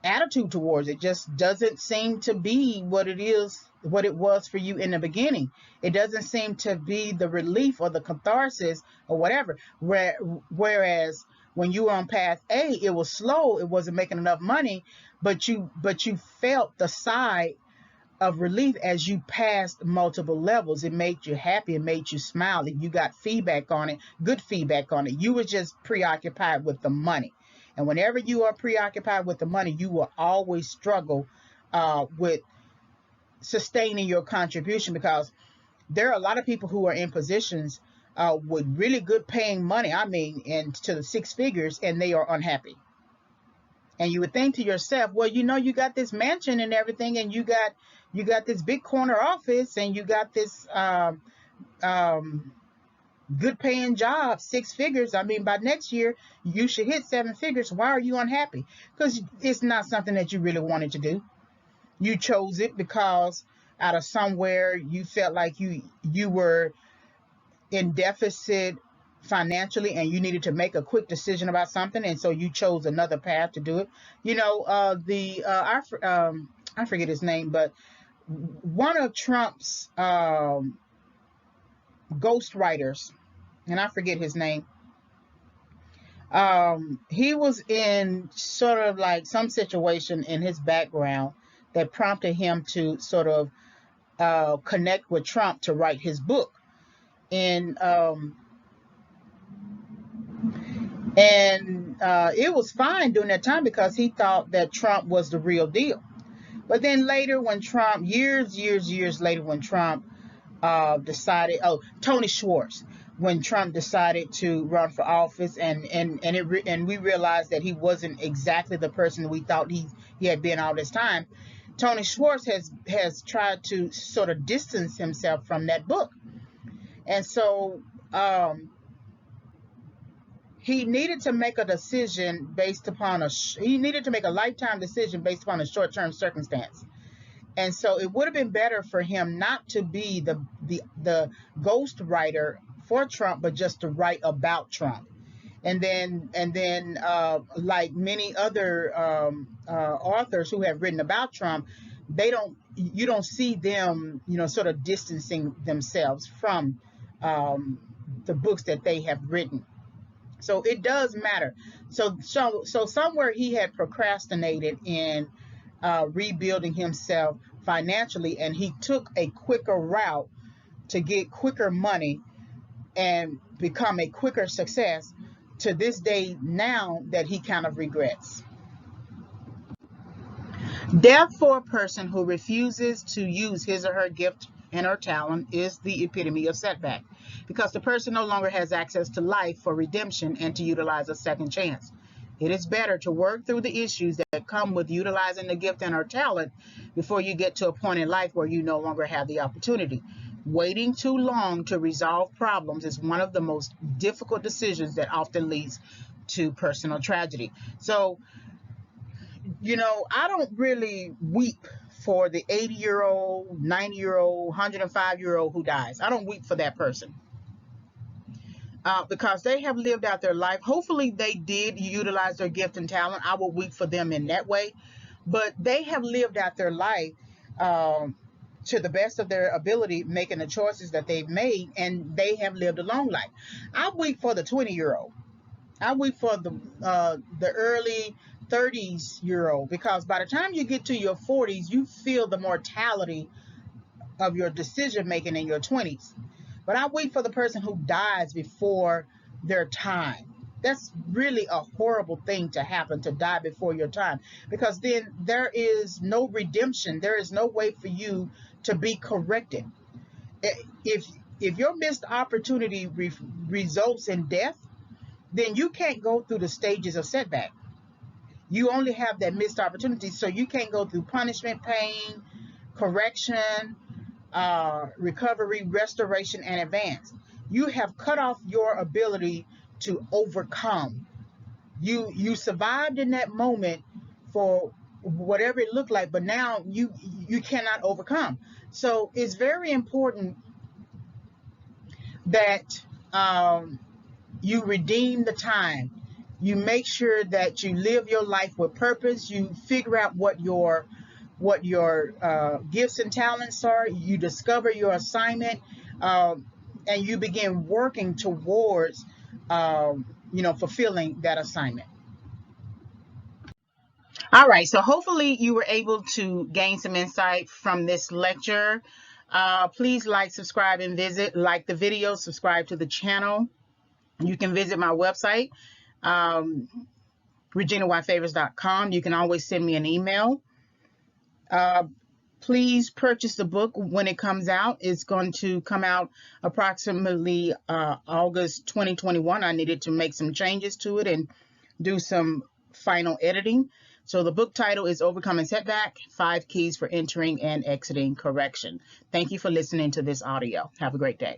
attitude towards it. Just doesn't seem to be what it was for you in the beginning. It doesn't seem to be the relief or the catharsis or whatever. Whereas when you were on path A, it was slow, it wasn't making enough money, but you felt the sigh of relief as you passed multiple levels. It made you happy, it made you smile, you got feedback on it, good feedback on it. You were just preoccupied with the money. And whenever you are preoccupied with the money, you will always struggle with sustaining your contribution, because there are a lot of people who are in positions with really good paying money, into the six figures, and they are unhappy. And you would think to yourself, well, you got this mansion and everything, and you got this big corner office, and you got this good paying job, six figures. By next year, you should hit seven figures. Why are you unhappy? Because it's not something that you really wanted to do. You chose it because out of somewhere you felt like you were in deficit financially, and you needed to make a quick decision about something, and so you chose another path to do it. I forget his name, but one of Trump's ghostwriters, and I forget his name. He was in sort of like some situation in his background that prompted him to sort of connect with Trump to write his book. And it was fine during that time because he thought that Trump was the real deal. But then later, when Trump, years later, when Trump decided, Tony Schwartz, when Trump decided to run for office, and we realized that he wasn't exactly the person we thought he had been all this time. Tony Schwartz has tried to sort of distance himself from that book, and so he needed to make a decision based upon he needed to make a lifetime decision based upon a short-term circumstance. And so it would have been better for him not to be the ghost writer for Trump, but just to write about Trump. And then like many other authors who have written about Trump, you don't see them, sort of distancing themselves from the books that they have written. So it does matter. So somewhere he had procrastinated in rebuilding himself financially, and he took a quicker route to get quicker money and become a quicker success to this day now that he kind of regrets. Death for a person who refuses to use his or her gift and her talent is the epitome of setback, because the person no longer has access to life for redemption and to utilize a second chance. It is better to work through the issues that come with utilizing the gift and our talent before you get to a point in life where you no longer have the opportunity. Waiting too long to resolve problems is one of the most difficult decisions that often leads to personal tragedy. So, I don't really weep for the 80-year-old, 90-year-old, 105-year-old who dies. I don't weep for that person. Because they have lived out their life. Hopefully they did utilize their gift and talent. I will weep for them in that way. But they have lived out their life to the best of their ability, making the choices that they've made, and they have lived a long life. I weep for the 20-year-old. I weep for the early 30s-year-old, because by the time you get to your 40s, you feel the mortality of your decision making in your 20s. But I weep for the person who dies before their time. That's really a horrible thing to happen, to die before your time, because then there is no redemption. There is no way for you to be corrected. If your missed opportunity results in death, then you can't go through the stages of setback. You only have that missed opportunity, so you can't go through punishment, pain, correction, recovery, restoration, and advance. You have cut off your ability to overcome. You survived in that moment for whatever it looked like, but now you cannot overcome. So it's very important that you redeem the time. You make sure that you live your life with purpose. You figure out what your gifts and talents are. You discover your assignment, and you begin working towards fulfilling that assignment. All right, so hopefully you were able to gain some insight from this lecture. Please like, subscribe, and like the video, subscribe to the channel. You can visit my website, reginayfavors.com. You can always send me an email. Please purchase the book when it comes out. It's going to come out approximately August 2021. I needed to make some changes to it and do some final editing. So the book title is Overcoming Setback, 5 Keys for Entering and Exiting Correction. Thank you for listening to this audio. Have a great day.